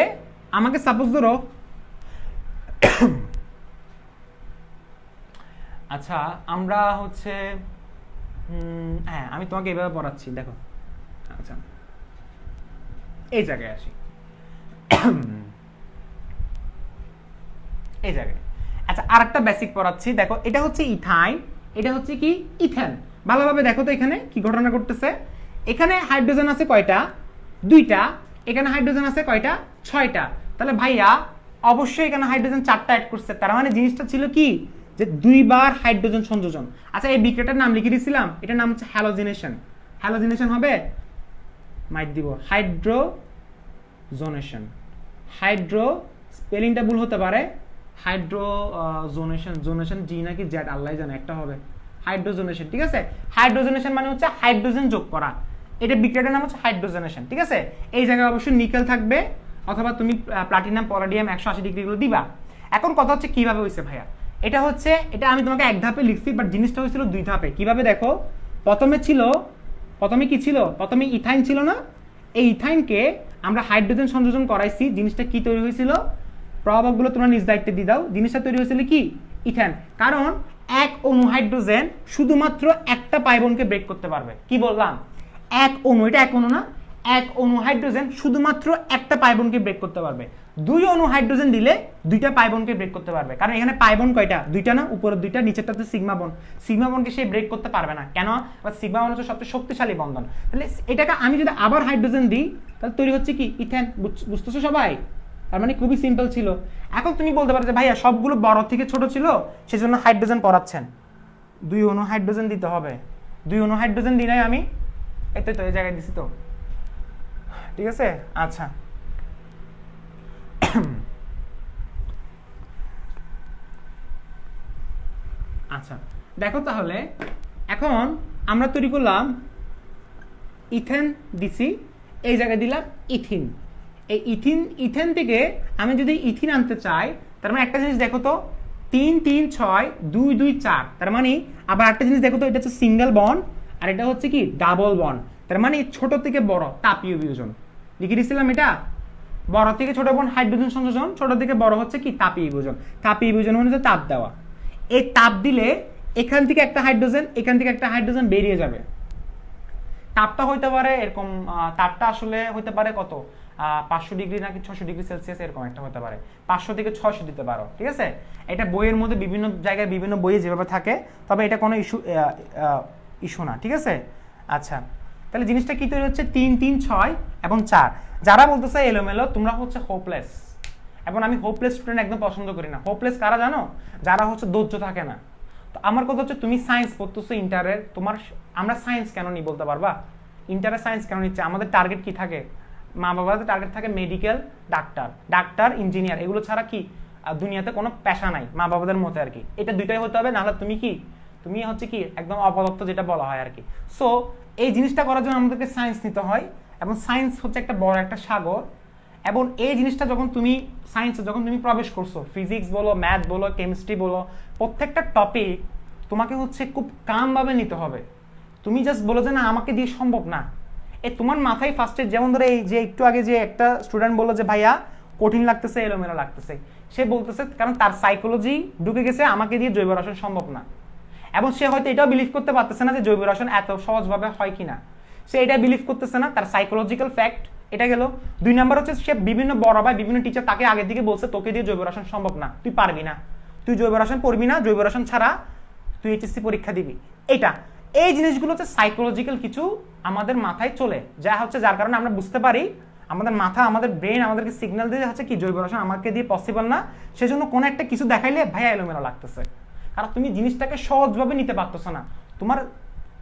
Speaker 1: আমাকে সাপোজ ধরো, আচ্ছা আমরা হচ্ছে হ্যাঁ আমি তোমাকে এভাবে পড়াচ্ছি দেখো। আচ্ছা এই জায়গায় আসি, এই জায়গায়। আচ্ছা আরেকটা বেসিক পড়াচ্ছি দেখো, এটা হচ্ছে ইথাইন, এটা হচ্ছে কি ইথেন। ভালোভাবে দেখো তো এখানে কি ঘটনা ঘটতেছে। এখানে হাইড্রোজেন আছে কয়টা? 2টা। এখানে হাইড্রোজেন আছে কয়টা? 6টা। তাহলে ভাইয়া অবশ্যই এখানে হাইড্রোজেন 4টা অ্যাড করছে, তার মানে জিনিসটা ছিল কি যে 2বার হাইড্রোজেন সংযোজন। আচ্ছা এই বিক্রিয়াটার নাম লিখে দিয়েছিলাম, এটার নাম হচ্ছে হ্যালোজিনেশন। হ্যালোজিনেশন হবে, মাইট দিব, হাইড্রোজোনেশন। হাইড্রো স্পেলিংটা ভুল হতে পারে, হাইড্রোজোনেশন, জোনেশন জি নাকি জেড আল্লাহ জানে, একটা হবে হাইড্রোজোনেশন, ঠিক আছে। হাইড্রোজোনেশন মানে হচ্ছে হাইড্রোজেন যোগ করা, এটা বিক্রিয়াটার নাম হচ্ছে হাইড্রোজেনেশন, ঠিক আছে। এই জায়গায় অবশ্যই নিকেল থাকবে, অথবা তুমি প্লাটিনাম পলাডিয়াম 180 ডিগ্রিগুলো দিবা। এখন কথা হচ্ছে কিভাবে হয়েছে ভাইয়া, এটা হচ্ছে এটা আমি তোমাকে এক ধাপে লিখছি, বাট জিনিসটা হয়েছিল 2 ধাপে। কিভাবে দেখো, প্রথমে কি ছিল, প্রথমে ইথাইন ছিল না, এই ইথাইনকে আমরা হাইড্রোজেন সংযোজন করাইছি। জিনিসটা কি তৈরি হয়েছিল, প্রভাবকগুলো তোমরা নিজ দায়িত্বে দিয়ে দাও। জিনিসটা তৈরি হয়েছিল কি, ইথান। কারণ এক অণু হাইড্রোজেন শুধুমাত্র একটা পাইবনকে ব্রেক করতে পারবে। কি বললাম, এক অণু, এটা এক অণু না, এক অণু হাইড্রোজেন শুধুমাত্র একটা পাইবনকে ব্রেক করতে পারবে। 2 অণু হাইড্রোজেন দিলে 2টা পাইবনকে ব্রেক করতে পারবে। কারণ এখানে পাইবন কয়টা, 2টা না, উপরের 2টা, নিচেরটাতে সিগমা বন্ড। সিগমা বন্ডকে সে ব্রেক করতে পারবে না। কেন, সিগমা বন্ড হচ্ছে সবচেয়ে শক্তিশালী বন্ধন। তাহলে এটাকে আমি যদি আবার হাইড্রোজেন দিই, তাহলে তৈরি হচ্ছে কি, ইথেন। বুঝতেছো সবাই? তার মানে খুবই সিম্পল ছিল। এখন তুমি বলতে পারো যে ভাইয়া সবগুলো বড় থেকে ছোট ছিল, সেজন্য হাইড্রোজেন পড়াচ্ছেন। 2 অণু হাইড্রোজেন দিতে হবে। 2 অণু হাইড্রোজেন দিই নাই আমি, এই তো এই জায়গায় দিছি তো, ঠিক আছে। আচ্ছা, আচ্ছা দেখো তাহলে এখন আমরা তৈরি করলাম ইথেন, দিছি এই জায়গায় দিলাম ইথিন। এই ইথেন থেকে আমি যদি ইথিন আনতে চাই, তার মানে একটা জিনিস দেখো তো, 3 3 6 2 2 4, তার মানে আবার একটা জিনিস দেখো তো, এটা হচ্ছে সিঙ্গেল বন্ড আর এটা হচ্ছে কি ডাবল বন্ড। তার মানে ছোট থেকে বড় তাপীয় বিয়োজন লিখে দিয়েছিলাম। এটা বড় থেকে ছোট বন্ড হাইড্রোজেন সংযোজন, ছোট থেকে বড় হচ্ছে কি তাপীয় বিয়োজন। তাপীয় বিয়োজন মানে হচ্ছে তাপ দেওয়া। এই তাপ দিলে এখান থেকে একটা হাইড্রোজেন, এখান থেকে একটা হাইড্রোজেন বেরিয়ে যাবে। তাপটা হইতে পারে এরকম, তাপটা আসলে হইতে পারে কত, 500 ডিগ্রি নাকি 600 ডিগ্রি সেলসিয়াস, এরকম একটা হতে পারে। 500 থেকে 600 দিতে পারো, ঠিক আছে। এটা বইয়ের মধ্যে বিভিন্ন জায়গায় বিভিন্ন বইয়ে যেভাবে থাকে, তবে এটা কোনো ইস্যু না, ঠিক আছে। আচ্ছা, তাহলে জিনিসটা কি তৈরি হচ্ছে, 3 3 6 এবং 4। যারা বলতেছে এলোমেলো, তোমরা হচ্ছে হোপলেস। এবং আমি হোপলেস স্টুডেন্ট একদম পছন্দ করি না। হোপলেস কারা জানো, যারা হচ্ছে ধৈর্য থাকে না। তো আমার কথা হচ্ছে, তুমি সায়েন্স পড়তেছো ইন্টারের, তোমার আমরা সায়েন্স কেন নিই বলতে পারবা? ইন্টারে সায়েন্স কেন নিচ্ছে? আমাদের টার্গেট কি থাকে, মা বাবাদের টার্গেট থাকে মেডিকেল, ডাক্তার ইঞ্জিনিয়ার, এগুলো ছাড়া কি দুনিয়াতে কোনো পেশা নাই মা বাবাদের মতে আর কি। এটা দুইটাই হতে হবে, নাহলে তুমি কি, তুমি হচ্ছে কি একদম অপদার্থ যেটা বলা হয় আর কি। সো এই জিনিসটা করার জন্য আমাদেরকে সায়েন্স নিতে হয়, এবং সায়েন্স হচ্ছে একটা বড় একটা সাগর। এবং এই জিনিসটা যখন তুমি সায়েন্সে যখন তুমি প্রবেশ করছো, ফিজিক্স বলো, ম্যাথ বলো, কেমিস্ট্রি বলো, প্রত্যেকটা টপিক তোমাকে হচ্ছে খুব কামভাবে নিতে হবে। তুমি জাস্ট বলো যে না আমাকে দিয়ে সম্ভব না, এই তোমার মাথায় ফার্স্টে, যেমন ধরে এই যে একটু আগে যে একটা স্টুডেন্ট বললো যে ভাইয়া কঠিন লাগতেছে, এলোমেলো লাগতেছে, সে বলতেছে কারণ তার সাইকোলজি ঢুকে গেছে আমাকে দিয়ে জৈব রসায়ন সম্ভব না। এবং সে হয়তো এটাও বিলিভ করতে পারতেছে না যে জৈব রসায়ন এত সহজভাবে হয় কিনা, সে এটা বিলিভ করতেছে না, তার সাইকোলজিক্যাল ফ্যাক্ট এটা গেল। 2 নাম্বার হচ্ছে সে বিভিন্ন বড় ভাই বিভিন্ন টিচার তাকে আগে দিকে বলছে তোকে দিয়ে জৈব রসায়ন সম্ভব না, তুই পারবি না, তুই জৈব রসায়ন পড়বি না, জৈব রসায়ন ছাড়া তুই এইচএসসি পরীক্ষা দিবি। এটা এই জিনিসগুলো হচ্ছে সাইকোলজিক্যাল কিছু আমাদের মাথায় চলে যা হচ্ছে, যার কারণে আমরা বুঝতে পারি আমাদের মাথা, আমাদের ব্রেন আমাদেরকে সিগন্যাল দিয়ে হচ্ছে কি জৈব রসায়ন আমাকে দিয়ে পসিবল না। সেজন্য কোনো একটা কিছু দেখাইলে ভাইয়া এলোমেলো লাগতেছে, কারণ তুমি জিনিসটাকে সহজভাবে নিতে পারতেছো না।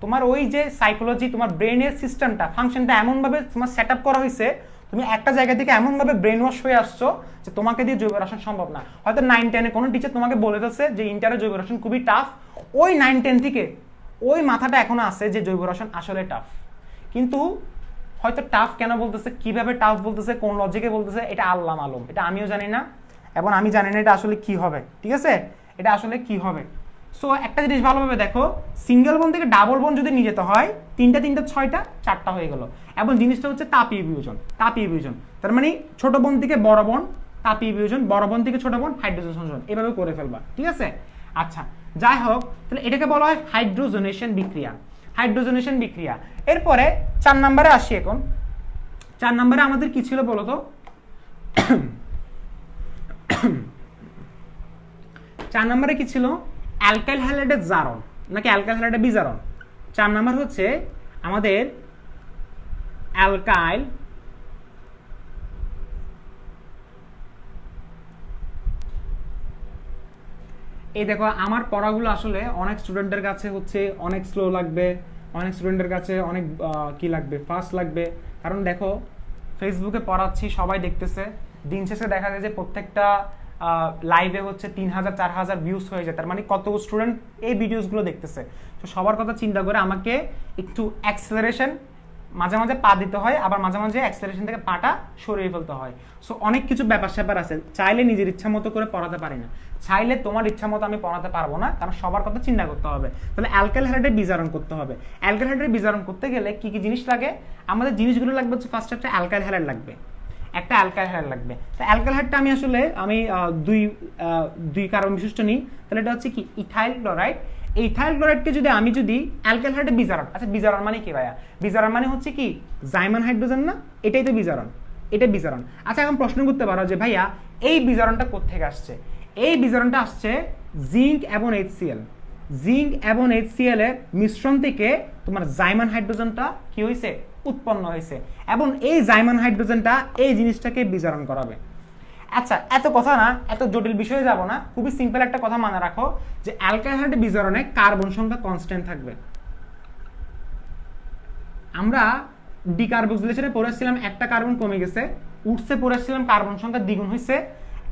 Speaker 1: তোমার ওই যে সাইকোলজি, তোমার ব্রেনের সিস্টেমটা, ফাংশনটা এমনভাবে তোমার সেট আপ করা হয়েছে, তুমি একটা জায়গা থেকে এমনভাবে ব্রেন ওয়াশ হয়ে আসছো যে তোমাকে দিয়ে জৈব রসায়ন সম্ভব না। হয়তো 9 10-এ কোনো টিচার তোমাকে বলে দিচ্ছে যে ইন্টারে জৈব রসায়ন খুবই টাফ, ওই 9 10 থেকে ওই মাথাটা এখনো আছে যে জৈব রসায়ন আসলে টাফ। কিন্তু হয়তো টাফ কেন বলতেছে, কিভাবে টাফ বলতেছে, কোন লজিকে বলতেছে, এটা আল্লাহ মালুম, এটা আমিও জানি না, এবং আমি জানি না এটা আসলে কি হবে, ঠিক আছে, এটা আসলে কি হবে। সো একটা জিনিস ভালোভাবে দেখো, সিঙ্গেল বন্ড থেকে ডাবল বন্ড যদি নিয়ে যেতে হয়, 3টা 6টা 4টা হয়ে গেল। এবং জিনিসটা হচ্ছে তাপীয় বিয়োজন, তাপীয় বিয়োজন, তার মানে ছোট বন্ড থেকে বড় বন্ড তাপীয় বিয়োজন, বড় বন্ড থেকে ছোট বন্ড হাইড্রোজেন সংযোজন, এভাবে করে ফেলবা, ঠিক আছে। আচ্ছা যাই হোক, তাহলে এটাকে বলা হয় হাইড্রোজেনেশন বিক্রিয়া, হাইড্রোজেনেশন বিক্রিয়া। এরপরে 4 নম্বরে আসি। এখন 4 নম্বরে আমাদের কি ছিল বলতো, 4 নম্বরে কি ছিল, অ্যালকাইল হ্যালাইডের জারণ নাকি অ্যালকাইল হ্যালাইডের বিজারণ। 4 নম্বর হচ্ছে আমাদের অ্যালকাইল এই দেখো আমার পড়াগুলো আসলে অনেক স্টুডেন্টের কাছে হচ্ছে অনেক স্লো লাগবে, অনেক স্টুডেন্টের কাছে অনেক কি লাগবে, ফাস্ট লাগবে। কারণ দেখো ফেসবুকে পড়াচ্ছি, সবাই দেখতেছে, দিন শেষে দেখা যায় যে প্রত্যেকটা লাইভে হচ্ছে 3000 4000 ভিউজ হয়ে যায়, তার মানে কত স্টুডেন্ট এই ভিডিওসগুলো দেখতেছে। তো সবার কথা চিন্তা করে আমাকে একটু অ্যাক্সেলারেশন মাঝে মাঝে পা দিতে হয়, আবার মাঝে মাঝে অ্যাক্সেলারেশন থেকে পাটা সরিয়ে ফেলতে হয়। সো অনেক কিছু ব্যাপার স্যাপার আছে, চাইলে নিজের ইচ্ছা মতো করে পড়াতে পারি না, চাইলে তোমার ইচ্ছা মতো আমি পড়াতে পারবো না, কারণ সবার কথা চিন্তা করতে হবে। তাহলে অ্যালকাইল হ্যালাইডের বিজারণ করতে হবে। অ্যালকাইল হ্যালাইডের বিজারণ করতে গেলে কি কি জিনিস লাগে? আমাদের জিনিসগুলো লাগবে হচ্ছে ফার্স্ট একটা অ্যালকাইল হ্যালাইড লাগবে, একটা অ্যালকাইল হ্যালাইড লাগবে। তো অ্যালকাইল হ্যালাইডটা আমি দুই কার্বন বিশিষ্ট নিই, তাহলে এটা হচ্ছে কি ইথাইল ক্লোরাইড। ইথাইল ক্লোরাইডকে যদি অ্যালকাইল হ্যালাইডের বিজারণ, আচ্ছা বিজারণ মানে কি ভাইয়া? বিজারণ মানে হচ্ছে কি জাইমান হাইড্রোজেন না, এটাই তো বিজারণ, এটা বিজারণ। আচ্ছা এখন প্রশ্ন করতে পারো যে ভাইয়া এই বিজারণটা কোত্থেকে আসছে? এই বিজারণটা আসছে জিঙ্ক এবং HCl। জিঙ্ক এবং HCl এর মিশ্রণ থেকে তোমার জাইমান হাইড্রোজেনটা কি হয়েছে? উৎপন্ন হয়েছে, এবং এই জাইমান হাইড্রোজেনটা এই জিনিসটাকে বিজারণ করাবে। আচ্ছা এত কথা না, এত জটিল বিষয়ে যাব না, খুবই সিম্পল একটা কথা মনে রাখো যে অ্যালকাইল হ্যালাইড বিজারণে কার্বন সংখ্যা কনস্ট্যান্ট থাকবে। আমরা ডিকার্বক্সিলেশনে পড়েছিলাম একটা কার্বন কমে গেছে, উঠছে পড়েছিলাম কার্বন সংখ্যা দ্বিগুণ হয়েছে।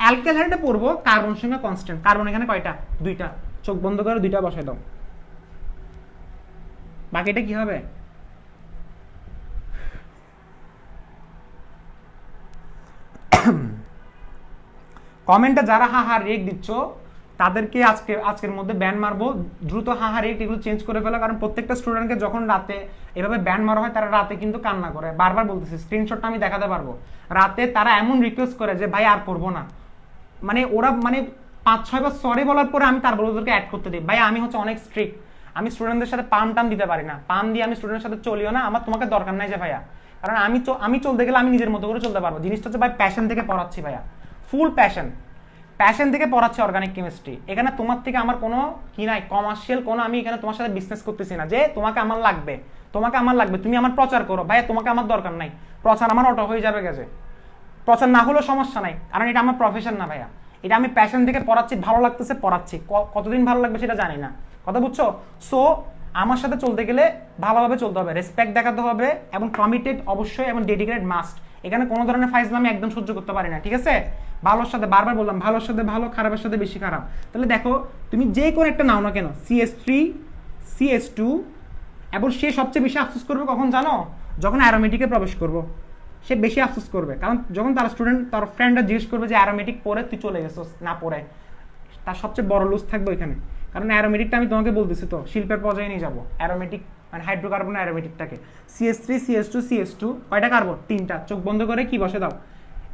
Speaker 1: অ্যালকাইল হ্যালাইডে পড়বো কার্বন সংখ্যা কনস্ট্যান্ট। কার্বন এখানে কয়টা? দুইটা, চোখ বন্ধ করে দুইটা বসাই দাও, বাকিটা কি হবে? কমেন্টে যারা হা রেক দিচ্ছ তাদেরকে আজকের মধ্যে ব্যান মারবো। দ্রুত হা রেক এগুলো চেঞ্জ করে ফেলো, কারণ প্রত্যেকটা স্টুডেন্টকে যখন রাতে এভাবে ব্যান মারা হয় তারা রাতে কিন্তু কান্না করে। বারবার বলতেছি, স্ক্রিনশটটা আমি দেখাতে পারবো। রাতে তারা এমন রিকোয়েস্ট করে যে ভাই আর পড়বো না, মানে ওরা 5-6 বার সরি বলার পরে আমি তারপর ওদেরকে অ্যাড করতে দিই। ভাই আমি হচ্ছে অনেক স্ট্রিক্ট, আমি স্টুডেন্টদের সাথে টাম দিতে পারি না, পাম দিয়ে আমি স্টুডেন্টের সাথে চলিও না। আমার তোমাকে দরকার নাই যে ভাইয়া, কারণ আমি চলতে গেলে আমি নিজের মতো করে চলতে পারবো। জিনিসটা হচ্ছে ভাই প্যাশন থেকে পড়াচ্ছি ভাইয়া, ফুল প্যাশন থেকে পড়াচ্ছি অর্গানিক কেমিস্ট্রি। এখানে তোমার থেকে আমার কোনো কি নাই, কমার্শিয়াল কোনো, আমি এখানে তোমার সাথে বিজনেস করতেছি না যে তোমাকে আমার লাগবে তুমি আমার প্রচার করো। ভাইয়া তোমাকে আমার দরকার নাই, প্রচার আমার অটো হয়ে যাবে গেছে, প্রচার না হলেও সমস্যা নাই, কারণ এটা আমার প্রফেশন না ভাইয়া, এটা আমি প্যাশন থেকে পড়াচ্ছি, ভালো লাগতেছে পড়াচ্ছি। কতদিন ভালো লাগবে সেটা জানি না, কথা বুঝছো? সো আমার সাথে চলতে গেলে ভালোভাবে চলতে হবে, রেসপেক্ট দেখাতে হবে, এবং কমিটেড অবশ্যই, এবং ডেডিকেটেড মাস্ট। এখানে কোনো ধরনের ফাইজলামি একদম সহ্য করতে পারি না, ঠিক আছে? ভালোর সাথে বারবার বললাম, ভালোর সাথে ভালো, খারাপের সাথে বেশি খারাপ। তাহলে দেখো তুমি যে কোনো একটা নাও না কেন, CH3 CH2, এবং সে সবচেয়ে বেশি আফসোস করবে কখন জানো? যখন অ্যারোমেটিকে প্রবেশ করবো, সে বেশি আফসোস করবে, কারণ যখন তার ফ্রেন্ডরা জিজ্ঞেস করবে যে অ্যারোমেটিক পরে তুই চলে গেছিস না পরে, তার সবচেয়ে বড় লুজ থাকবে ওইখানে। কারণ অ্যারোমেটিকটা আমি তোমাকে বলতেছি তো শিল্পের পর্যায়ে নিয়ে যাবো, অ্যারোমেটিক মানে হাইড্রোকার্বন অ্যারোমেটিকটাকে। CH3 CH2 CH2 কয়টা কার্বন? 3টা। চোখ বন্ধ করে কি বসে দাও।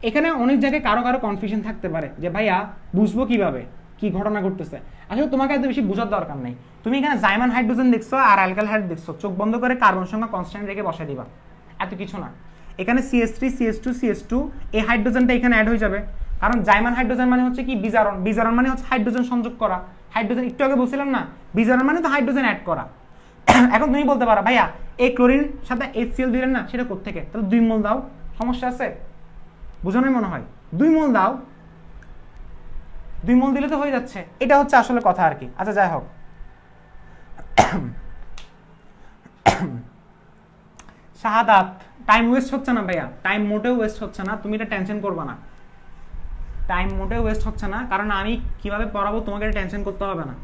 Speaker 1: এখানে অনেক জায়গায় কারো কনফিউশন থাকতে পারে যে ভাইয়া বুঝবো কিভাবে কি ঘটনা ঘটতেছে। আসলে তোমাকে এত বেশি বোঝার দরকার নেই, তুমি এখানে জাইমান হাইড্রোজেন দেখছো আর অ্যালকাইল হাইড্রোজেন দেখছো, চোখ বন্ধ করে কার্বন সংখ্যা কনস্ট্যান্ট রেখে বসে দিবা, এত কিছু না। এখানে CH3 CH2 CH2 এই হাইড্রোজেনটা এখানে অ্যাড হয়ে যাবে, কারণ জাইমান হাইড্রোজেন মানে হচ্ছে কি বিজারণ মানে হচ্ছে হাইড্রোজেন সংযোগ করা। হাইড্রোজেন একটু আগে বলছিলাম না, বিজারণ মানে তো হাইড্রোজেন অ্যাড করা। এখন তুমি বলতে পারো ভাইয়া এই ক্লোরিন সাথে HCl দিলেন না, সেটা কোত্থেকে? তাহলে 2 মোল দাও, সমস্যা আছে? বুঝানোই মনে হয়, 2 মোল দাও, 2 মোল দিলে তো হয়ে যাচ্ছে। এটা হচ্ছে আসলে কথা আর কি। আচ্ছা যাই হোক, শাহাদাত টাইম ওয়েস্ট হচ্ছে না ভাইয়া, টাইম মোটেও ওয়েস্ট হচ্ছে না, তুমি এটা টেনশন করবে না, টাইম মোটেও ওয়েস্ট হচ্ছে না, কারণ আমি কিভাবে পড়াবো তোমাকে এটা টেনশন করতে হবে না,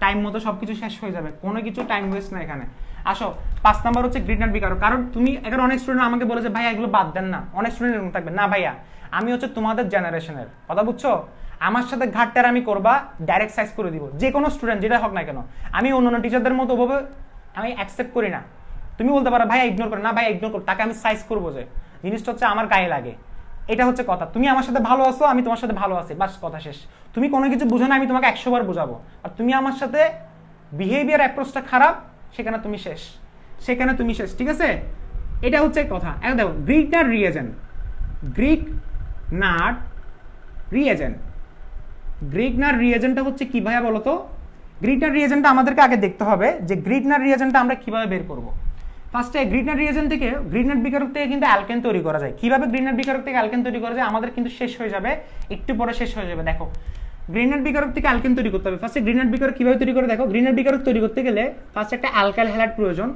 Speaker 1: টাইম মতো সবকিছু শেষ হয়ে যাবে, কোনো কিছু টাইম ওয়েস্ট না এখানে। আসো 5 নাম্বার হচ্ছে গ্রিডনাট বিকারক। কারণ তুমি এখন অনেক স্টুডেন্ট আমাকে বলে যে ভাইয়া এগুলো বাদ দেন না, অনেক স্টুডেন্ট এরকম থাকবে না। ভাইয়া আমি হচ্ছে তোমাদের জেনারেশনের কথা বুঝছো, আমার সাথে ঘাটটার আমি করবা, ডাইরেক্ট সাইজ করে দিব যে কোনো স্টুডেন্ট যেটা হোক না কেন। আমি অন্যান্য টিচারদের মতো ওভাবে আমি অ্যাকসেপ্ট করি না। তুমি বলতে পারো ভাইয়া ইগনোর করে না, ভাইয়া ইগনোর কর, তাকে আমি সাইজ করবো যে জিনিসটা হচ্ছে আমার গায়ে লাগে, এটা হচ্ছে কথা। তুমি আমার সাথে ভালো আছো, আমি তোমার সাথে ভালো আছি, বাস কথা শেষ। তুমি কোনো কিছু বুঝো না, আমি তোমাকে 100 বার বোঝাবো, আর তুমি আমার সাথে বিহেভিয়ার অ্যাপ্রোচটা খারাপ, সেখানে তুমি শেষ, ঠিক আছে? এটা হচ্ছে কথা। এখন দেখো গ্রিগনাট রিয়েজেন্ট, গ্রিগনাট রিয়েজেন্টটা হচ্ছে কি ভাইয়া বলো তো? গ্রিগনাট রিয়েজেন্টটা আমাদেরকে আগে দেখতে হবে যে গ্রিগনাট রিয়েজেন্টটা আমরা কিভাবে বের করব। ফার্স্টে গ্রিগনাট রিয়েজেন্ট থেকে, গ্রিগনাট বিকারক থেকে কিন্তু অ্যালকেন তৈরি করা যায়। কিভাবে গ্রিগনাট বিকারক থেকে অ্যালকেন তৈরি করা যায় আমাদের কিন্তু শেষ হয়ে যাবে, একটু পরে শেষ হয়ে যাবে। দেখো গ্রিগনাট বিকারক থেকে অ্যালকেন তৈরি করতে হবে। ফার্স্টে গ্রিগনাট বিকারক কিভাবে তৈরি করে দেখো। গ্রিগনাট বিকারক তৈরি করতে গেলে ফার্স্টে একটা অ্যালকাইল হ্যালাইড প্রয়োজন,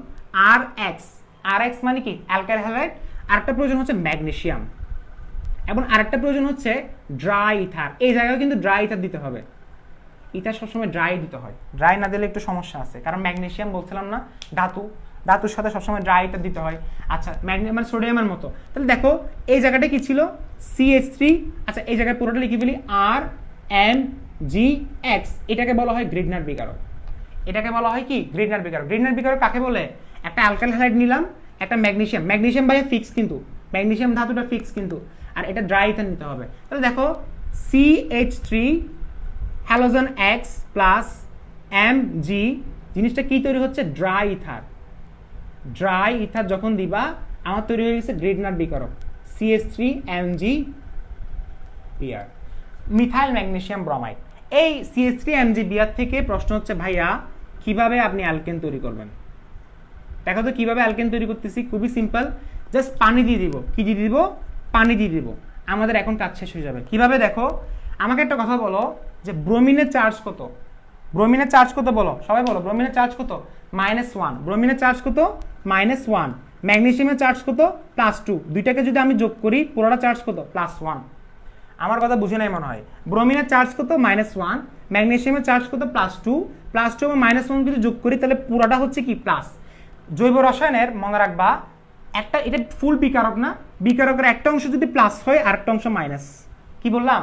Speaker 1: RX মানে কি অ্যালকাইল হ্যালাইড। আরেকটা প্রয়োজন হচ্ছে ম্যাগনেসিয়াম, এবং আরেকটা প্রয়োজন হচ্ছে ড্রাই ইথার। এই জায়গায় কিন্তু ড্রাই ইথার দিতে হবে, ইথার সবসময় ড্রাই দিতে হয়, ড্রাই না দিলে একটু সমস্যা আছে, কারণ ম্যাগনেসিয়াম বলছিলাম না ধাতু, ধাতুর সাথে সবসময় ড্রাই ইথার দিতে হয়। আচ্ছা মানে সোডিয়ামের মতো, তাহলে দেখো এই জায়গাটা কি ছিল CH3, আচ্ছা এই জায়গায় পুরোটা লিখে ফেলি RMGX, এটাকে বলা হয় গ্রিডনার বিকারক। এটাকে বলা হয় কি গ্রিডনার বিকারক। গ্রিডনার বিকারক কাকে বলে? একটা অ্যালকাইল হ্যালাইড নিলাম, একটা ম্যাগনেসিয়াম, ম্যাগনেসিয়াম বাইরে ফিক্স কিন্তু, ম্যাগনেসিয়াম ধাতুটা ফিক্স কিন্তু, আর এটা ড্রাই ইথার নিতে হবে। তাহলে দেখো CH3 halogen X plus Mg, জিনিসটা কি তৈরি হচ্ছে? Dry ether. ড্রাই ইথার যখন দিবা আমার তৈরি হয়ে গেছে গ্রিডনার বিকারক CH3Mg(Br), মিথাইল ম্যাগনেসিয়াম ব্রোমাইড। এই CH3Mg(Br) থেকে প্রশ্ন হচ্ছে ভাইয়া কিভাবে আপনি অ্যালকেন তৈরি করবেন? দেখো তো কিভাবে অ্যালকেন তৈরি করতেছি, খুবই সিম্পল, জাস্ট পানি দিয়ে দিব। কি দিয়ে দিব? পানি দিয়ে দিব। আমাদের এখন কাজ শেষ হয়ে যাবে। কিভাবে দেখো, আমাকে একটা কথা বলো যে ব্রোমিনের চার্জ কত? ব্রোমিনের চার্জ কত বলো, সবাই বলো। ব্রোমিনের চার্জ কত? -1। ব্রোমিনের চার্জ কত? -1। ম্যাগনেসিয়ামের চার্জ কত? +2। দুইটাকে যদি আমি যোগ করি পুরোটা চার্জ কত? +1। আমার কথা বুঝে নাই মনে হয়। ব্রোমিনের চার্জ কত? -1। ম্যাগনেসিয়ামের চার্জ কত? +2। +2 এবং -1 যদি যোগ করি তাহলে পুরোটা হচ্ছে কি? প্লাস। জৈব রসায়নের মনে রাখবা একটা, এটা ফুল বিকারক না, বিকারকের একটা অংশ যদি প্লাস হয় আর একটা অংশ মাইনাস। কি বললাম?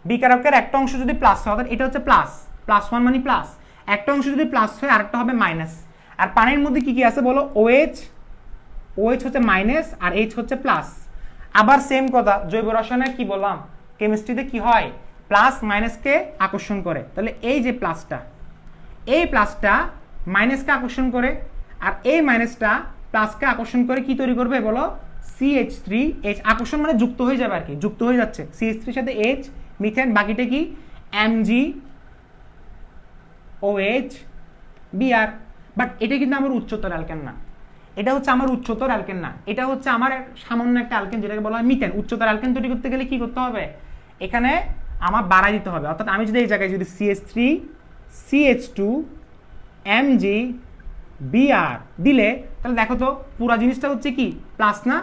Speaker 1: বিকারকের একটা অংশ যদি প্লাস হয়, এটা হচ্ছে প্লাস, +1 মানে প্লাস, একটা অংশ যদি প্লাস হয় আর একটা হবে মাইনাস। আর পানির মধ্যে কি কি আছে বলো? OH, OH হচ্ছে মাইনাস আর H হচ্ছে প্লাস। আবার সেম কথা জৈব রসায়নে কি বললাম, কেমিস্ট্রিতে কি হয়? প্লাস মাইনাসকে আকর্ষণ করে। তাহলে এই যে প্লাসটা, এই প্লাসটা মাইনাসকে আকর্ষণ করে, আর এই মাইনাসটা প্লাসকে আকর্ষণ করে কি তৈরি করবে বলো? CH3H। আকর্ষণ মানে যুক্ত হয়ে যাবে আর কি, যুক্ত হয়ে যাচ্ছে CH3 সাথে H, মিথেন, বাকিটা কি? MgOH(Br). বাট এটা কিন্তু আমার উচ্চতর অ্যালকেন না, এটা হচ্ছে আমার উচ্চতর অ্যালকেন না, এটা হচ্ছে আমার সামান্য একটা অ্যালকেন যেটাকে বলা হয় মিথেন। উচ্চতর অ্যালকেন তৈরি করতে গেলে কি করতে হবে? এখানে আমার বাড়াই দিতে হবে। অর্থাৎ আমি যদি এই জায়গায় যদি CH3 CH2 Mg(Br) দিলে তাহলে দেখো তো পুরা জিনিসটা হচ্ছে কি? প্লাস না?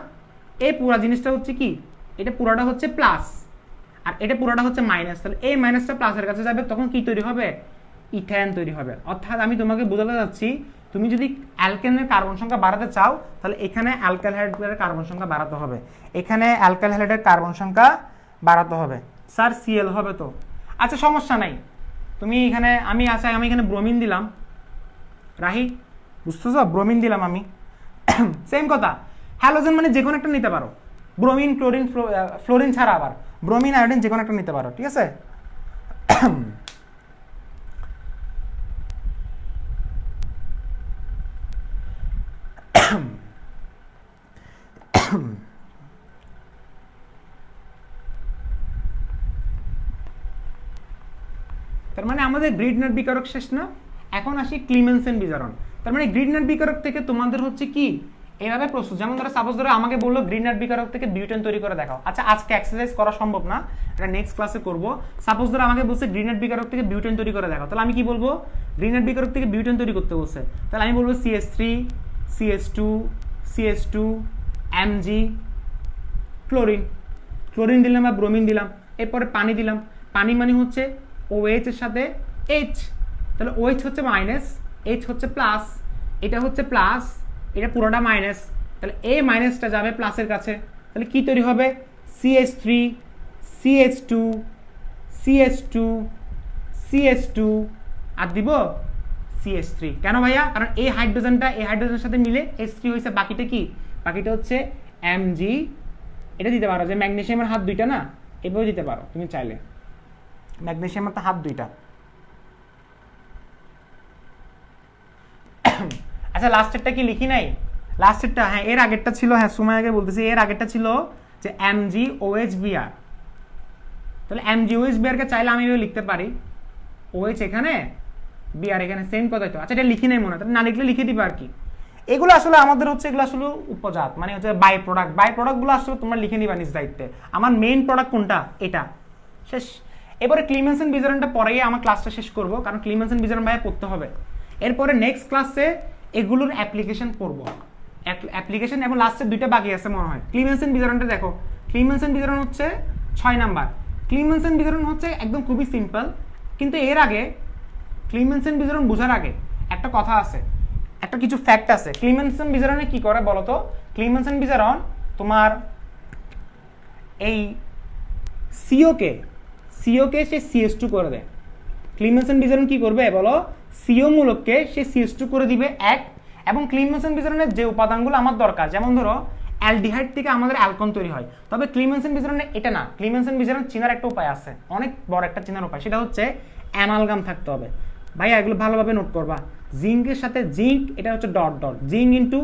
Speaker 1: এই পুরা জিনিসটা হচ্ছে কি? এটা পুরাটা হচ্ছে প্লাস আর এটা পুরাটা হচ্ছে মাইনাস। তাহলে এই মাইনাসটা প্লাসের কাছে যাবে, তখন কি তৈরি হবে? ইথেন তৈরি হবে। অর্থাৎ আমি তোমাকে বোঝাতে যাচ্ছি, তুমি যদি অ্যালকেনের কার্বন সংখ্যা বাড়াতে চাও তাহলে এখানে অ্যালকাইল হাইড্রোজেনের কার্বন সংখ্যা বাড়াতে হবে, এখানে অ্যালকাইল হাইড্রোজেনের কার্বন সংখ্যা বাড়াতে হবে। স্যার Cl হবে তো? আচ্ছা সমস্যা নাই, তুমি এখানে আমি এখানে ব্রোমিন দিলাম, রাহি বুঝতেছ? ব্রোমিন দিলাম আমি। সেম কথা, হ্যালোজেন মানে যে কোনো একটা নিতে পারো, ব্রোমিন, ক্লোরিন, ফ্লোরিন ছাড়া আবার ব্রোমিন, আয়োডিন যে কোনো একটা নিতে পারো, ঠিক আছে? তার মানে আমাদের গ্রিডনার বিকারক শেষ না, এখন আসি ক্লিমেনসেন বিজারণ। তার মানে গ্রিডনার বিকারক থেকে তোমাদের হচ্ছে কি এভাবে প্রস্তুত, যেমন ধরো সাপোজ ধরো আমাকে বললো গ্রিডনার বিকারক থেকে বিউটেন তৈরি করে দেখাও। আচ্ছা আজকে এক্সারসাইজ করা সম্ভব না, এটা নেক্সট ক্লাসে করব। সাপোজ ধরো আমাকে বলছে গ্রিডনার বিকারক থেকে বিউটেন তৈরি করে দেখাও, তাহলে আমি কি বলবো? গ্রিডনার বিকারক থেকে বিউটেন তৈরি করতে বলছে, তাহলে আমি বলবো CH3 CH2 Mg, chlorine, chlorine দিলাম বা ব্রোমিন দিলাম, এরপরে পানি দিলাম। পানি মানে হচ্ছে OH এর সাথে H, তাহলে OH হচ্ছে মাইনাস, H হচ্ছে প্লাস, এটা হচ্ছে প্লাস, এটা পুরোটা মাইনাস, তাহলে এই মাইনাসটা যাবে প্লাসের কাছে, তাহলে কি তৈরি হবে? CH3 CH2 আর দিব CH3। কেন ভাইয়া? কারণ এই হাইড্রোজেনটা এই হাইড্রোজেনের সাথে মিলে H3 হয়েছে, বাকিটা কি? বাকিটা হচ্ছে Mg। এটা দিতে পারো যে ম্যাগনেসিয়ামের হাত দুইটা না, এভাবে দিতে পারো তুমি চাইলে, ম্যাগনেসিয়ামের তো হাত দুইটা। আচ্ছা লাস্টেরটা কি লিখি নাই? লাস্টেরটা, হ্যাঁ এর আগেরটা ছিল, হ্যাঁ সময় আগে বলতেছি, এর আগেরটা ছিল যে MgOH(Br). তাহলে MgOH(Br) কে চাইলে আমি এভাবে লিখতে পারি, OH এখানে, Br এখানে, সেম কথাই তো। আচ্ছা এটা লিখি নাই মনে, তাহলে না লিখলে লিখে দিবে আর কি। এগুলো আসলে আমাদের হচ্ছে, এগুলো আসলে উপজাত, মানে হচ্ছে বাই প্রোডাক্টগুলো আসলে তোমরা লিখে নিবা নিজ দায়িত্বে। আমার মেইন প্রোডাক্ট কোনটা? এটা শেষ। এবারে ক্লিমেনসেন বিজারণটা পরেই আমার ক্লাসটা শেষ করব, কারণ ক্লিমেনসেন বিজারণ ভাইয়া পড়তে হবে। এরপরে নেক্সট ক্লাসে এগুলোর অ্যাপ্লিকেশন করব, অ্যাপ্লিকেশন, এবং লাস্টের দুইটা বাকি আছে মনে হয়। ক্লিমেনসেন বিজারণটা দেখো, ক্লিমেনসেন বিজারণ হচ্ছে 6 নাম্বার। ক্লিমেনসেন বিজারণ হচ্ছে একদম খুবই সিম্পল, কিন্তু এর আগে ক্লিমেনসেন বিজারণ বোঝার আগে একটা কথা আছে। একটা কিছু ফ্যাক্ট আছে। ক্লিমেনসন বিজারণে কি করে বলো তো? ক্লিমেনসন বিজারণ তোমার এই সিওকে সে CS2 করে দেয়। ক্লিমেনসন বিজারণ কি করবে বলো? সিও মূলককে সে CS2 করে দিবে এক। এবং ক্লিমেনসন বিজারণের যে উপাদানগুলো আমার দরকার, যেমন ধরো অ্যালডিহাইড থেকে আমাদের অ্যালকন তৈরি হয়, তবে ক্লিমেনসন বিজারণে এটা না। ক্লিমেনসন বিজারণ চেনার একটা উপায় আছে, অনেক বড় একটা চেনার উপায়, সেটা হচ্ছে অ্যামালগাম থাকতে হবে। ভাইয়া এগুলো ভালোভাবে নোট করবা। জিঙ্কের সাথে জিঙ্ক, এটা হচ্ছে dot dot, zinc into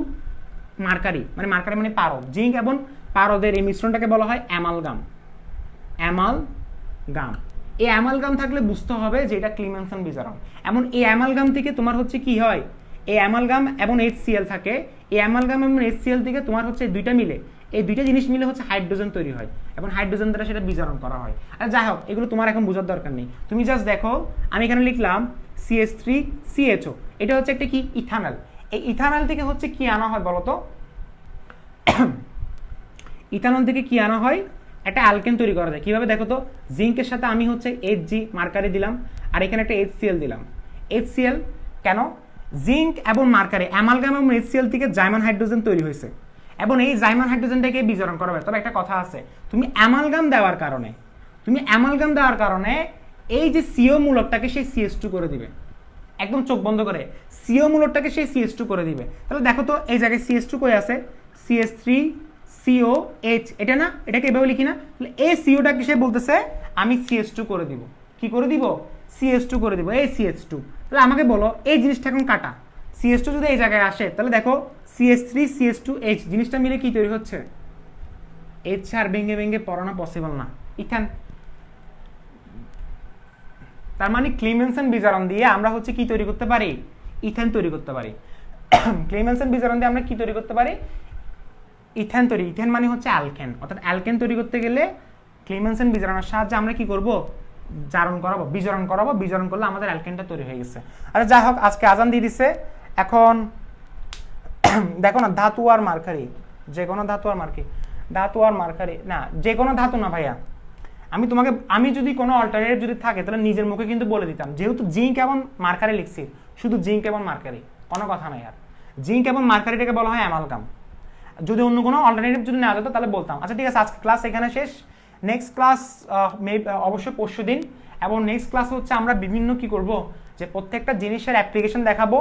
Speaker 1: mercury, মানে মার্কারি মানে পারদ, জিঙ্ক এবং পারদের এই মিশ্রণটাকে বলা হয় অ্যামালগাম। অ্যামালগাম, এই অ্যামালগাম থাকলে বুঝতে হবে যে এটা ক্লিমেনসন বিজারণ। এমন এই অ্যামালগাম থেকে তোমার হচ্ছে কি হয়, এই অ্যামালগাম এবং HCl থাকে, এই অ্যামালগাম এবং HCl থেকে তোমার হচ্ছে দুইটা মিলে, এই দুইটা জিনিস মিলে হচ্ছে হাইড্রোজেন তৈরি হয় এবং হাইড্রোজেন দ্বারা সেটা বিজারণ করা হয়। আর যাই হোক, এগুলো তোমার এখন বোঝার দরকার নেই। তুমি জাস্ট দেখো, আমি এখানে লিখলাম CH3CHO, এটা হচ্ছে একটা কি ইথানল। এই ইথানল থেকে হচ্ছে কি আনা হয় বলতো? ইথানল থেকে কি আনা হয়? একটা অ্যালকেন তৈরি করা যায়। কিভাবে দেখো তো? জিঙ্কের সাথে আমি হচ্ছে Hg মার্কারি দিলাম, আর এখানে একটা HCl দিলাম। HCl কেন? জিঙ্ক এবং মার্কারি অ্যামালগাম এবং HCl থেকে জাইমান হাইড্রোজেন তৈরি হয়েছে এবং এই জাইমান হাইড্রোজেনটাকে বিজারণ করা হবে। তবে একটা কথা আছে, তুমি অ্যামালগাম দেওয়ার কারণে এই যে সিও মূলকটাকে সেই CS2 করে দিবে, একদম চোখ বন্ধ করে সিও মূলকটাকে সেই CS2 করে দিবে। তাহলে দেখো তো এই জায়গায় CS2 কই আছে? CH3COH, এটা না? এটাকে এভাবে লিখি না? তাহলে এই সিওটাকে সে বলতেছে আমি CS2 করে দিব। কি করে দিব? CS2 করে দিব, এই CH2। তাহলে আমাকে বলো, এই জিনিসটা এখন কাটা, CS2 যদি এই জায়গায় আসে, তাহলে দেখো CH3CH2H জিনিসটা মিলে কি তৈরি হচ্ছে? H আর ভেঙে ভেঙে পড়ানো পসিবল না, ইথান। তার মানে ক্লিমেনসন বিজারণ দিয়ে আমরা হচ্ছে কি তৈরি করতে পারি? ইথেন তৈরি করতে পারি। ক্লিমেনসন বিজারণ দিয়ে আমরা কি তৈরি করতে পারি? ইথেন তৈরি। ইথেন মানে হচ্ছে অ্যালকেন, অর্থাৎ অ্যালকেন তৈরি করতে গেলে ক্লিমেনসন বিজারণের সাহায্যে আমরা কি করব? বিজারণ করাবো। বিজারণ করলে আমাদের অ্যালকেনটা তৈরি হয়ে গেছে। আচ্ছা যাই হোক, আজকে আজান দিয়ে দিচ্ছে। এখন দেখো না, ধাতু আর মার্কারি, যে কোনো ধাতু আর মার্কারি না, যে কোনো ধাতু না ভাইয়া। আমি যদি কোনো অল্টারনেটিভ যদি থাকে তাহলে নিজের মুখে কিন্তু বলে দিতাম, যেহেতু জিঙ্ক এবং মার্কারি লিখছি, শুধু জিঙ্ক এবং মার্কারি, কোনো কথা নাই আর। জিঙ্ক এবং মার্কারিটাকে বলা হয় অ্যামালগাম। যদি অন্য কোনো অল্টারনেটিভ যদি না যেত তাহলে বলতাম। আচ্ছা ঠিক আছে, আজকে ক্লাস এখানে শেষ। নেক্সট ক্লাস অবশ্যই পরশু দিন, এবং নেক্সট ক্লাস হচ্ছে আমরা বিভিন্ন কি করব, যে প্রত্যেকটা জিনিসের অ্যাপ্লিকেশন দেখাবো,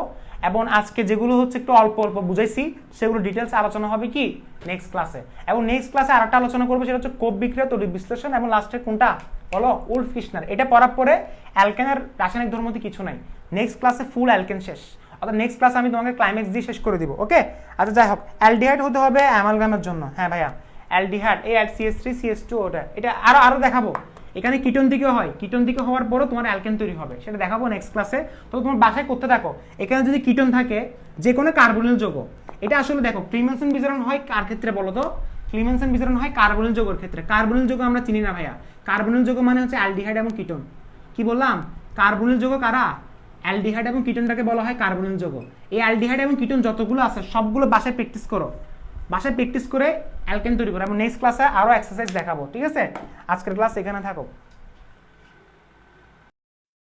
Speaker 1: এবং আজকে যেগুলো হচ্ছে একটু অল্প অল্প বুঝাইছি সেগুলো ডিটেলস আলোচনা হবে কি নেক্সট ক্লাসে। এবং নেক্সট ক্লাসে আরেকটা আলোচনা করবো, সেটা হচ্ছে কোপ বিক্রিয়া, তড়িৎ বিশ্লেষণ, এবং লাস্টে কোনটা বলো? উলফ কিশনার। এটা পড়ার পরে অ্যালকেনের রাসায়নিক ধর্মতে কিছু নাই। নেক্সট ক্লাসে ফুল অ্যালকেন শেষ, অর্থাৎ নেক্সট ক্লাসে আমি তোমাকে ক্লাইম্যাক্স দিয়ে শেষ করে দিব। ওকে? আচ্ছা যাই হোক, অ্যালডিহাইড হতে হবে অ্যামালগামের জন্য। হ্যাঁ ভাইয়া, অ্যালডিহাইড, এই CH3CH2, ওটা এটা আরো দেখাবো। এখানে কিটোন দিকেও হয়, কিটোন দিকে হওয়ার পরও তোমার অ্যালকেন তৈরি হবে, সেটা দেখাবো নেক্সট ক্লাসে। তো তোমার বাসায় করতে থাকো। এখানে যদি কিটোন থাকে, যে কোনো কার্বনিল যৌগ, এটা আসলে দেখো ক্লিমেনসন বিজারণ হয় কার ক্ষেত্রে বলো তো? ক্লিমেনসন বিজারণ হয় কার্বনিল যৌগের ক্ষেত্রে। কার্বনিল যৌগ আমরা চিনি না ভাইয়া। কার্বনিল যৌগ মানে হচ্ছে অ্যালডিহাইড এবং কিটোন। কি বললাম? কার্বনিল যৌগ কারা? অ্যালডিহাইড এবং কিটোনটাকে বলা হয় কার্বনিল যৌগ। এই অ্যালডিহাইড এবং কিটোন যতগুলো আছে সবগুলো বাসায় প্র্যাকটিস করো, বাসায় প্র্যাকটিস করে অ্যালকেন তৈরি করো। এবং নেক্সট ক্লাসে আরো এক্সারসাইজ দেখাবো। ঠিক আছে? আজকের ক্লাস এখানে থাকো।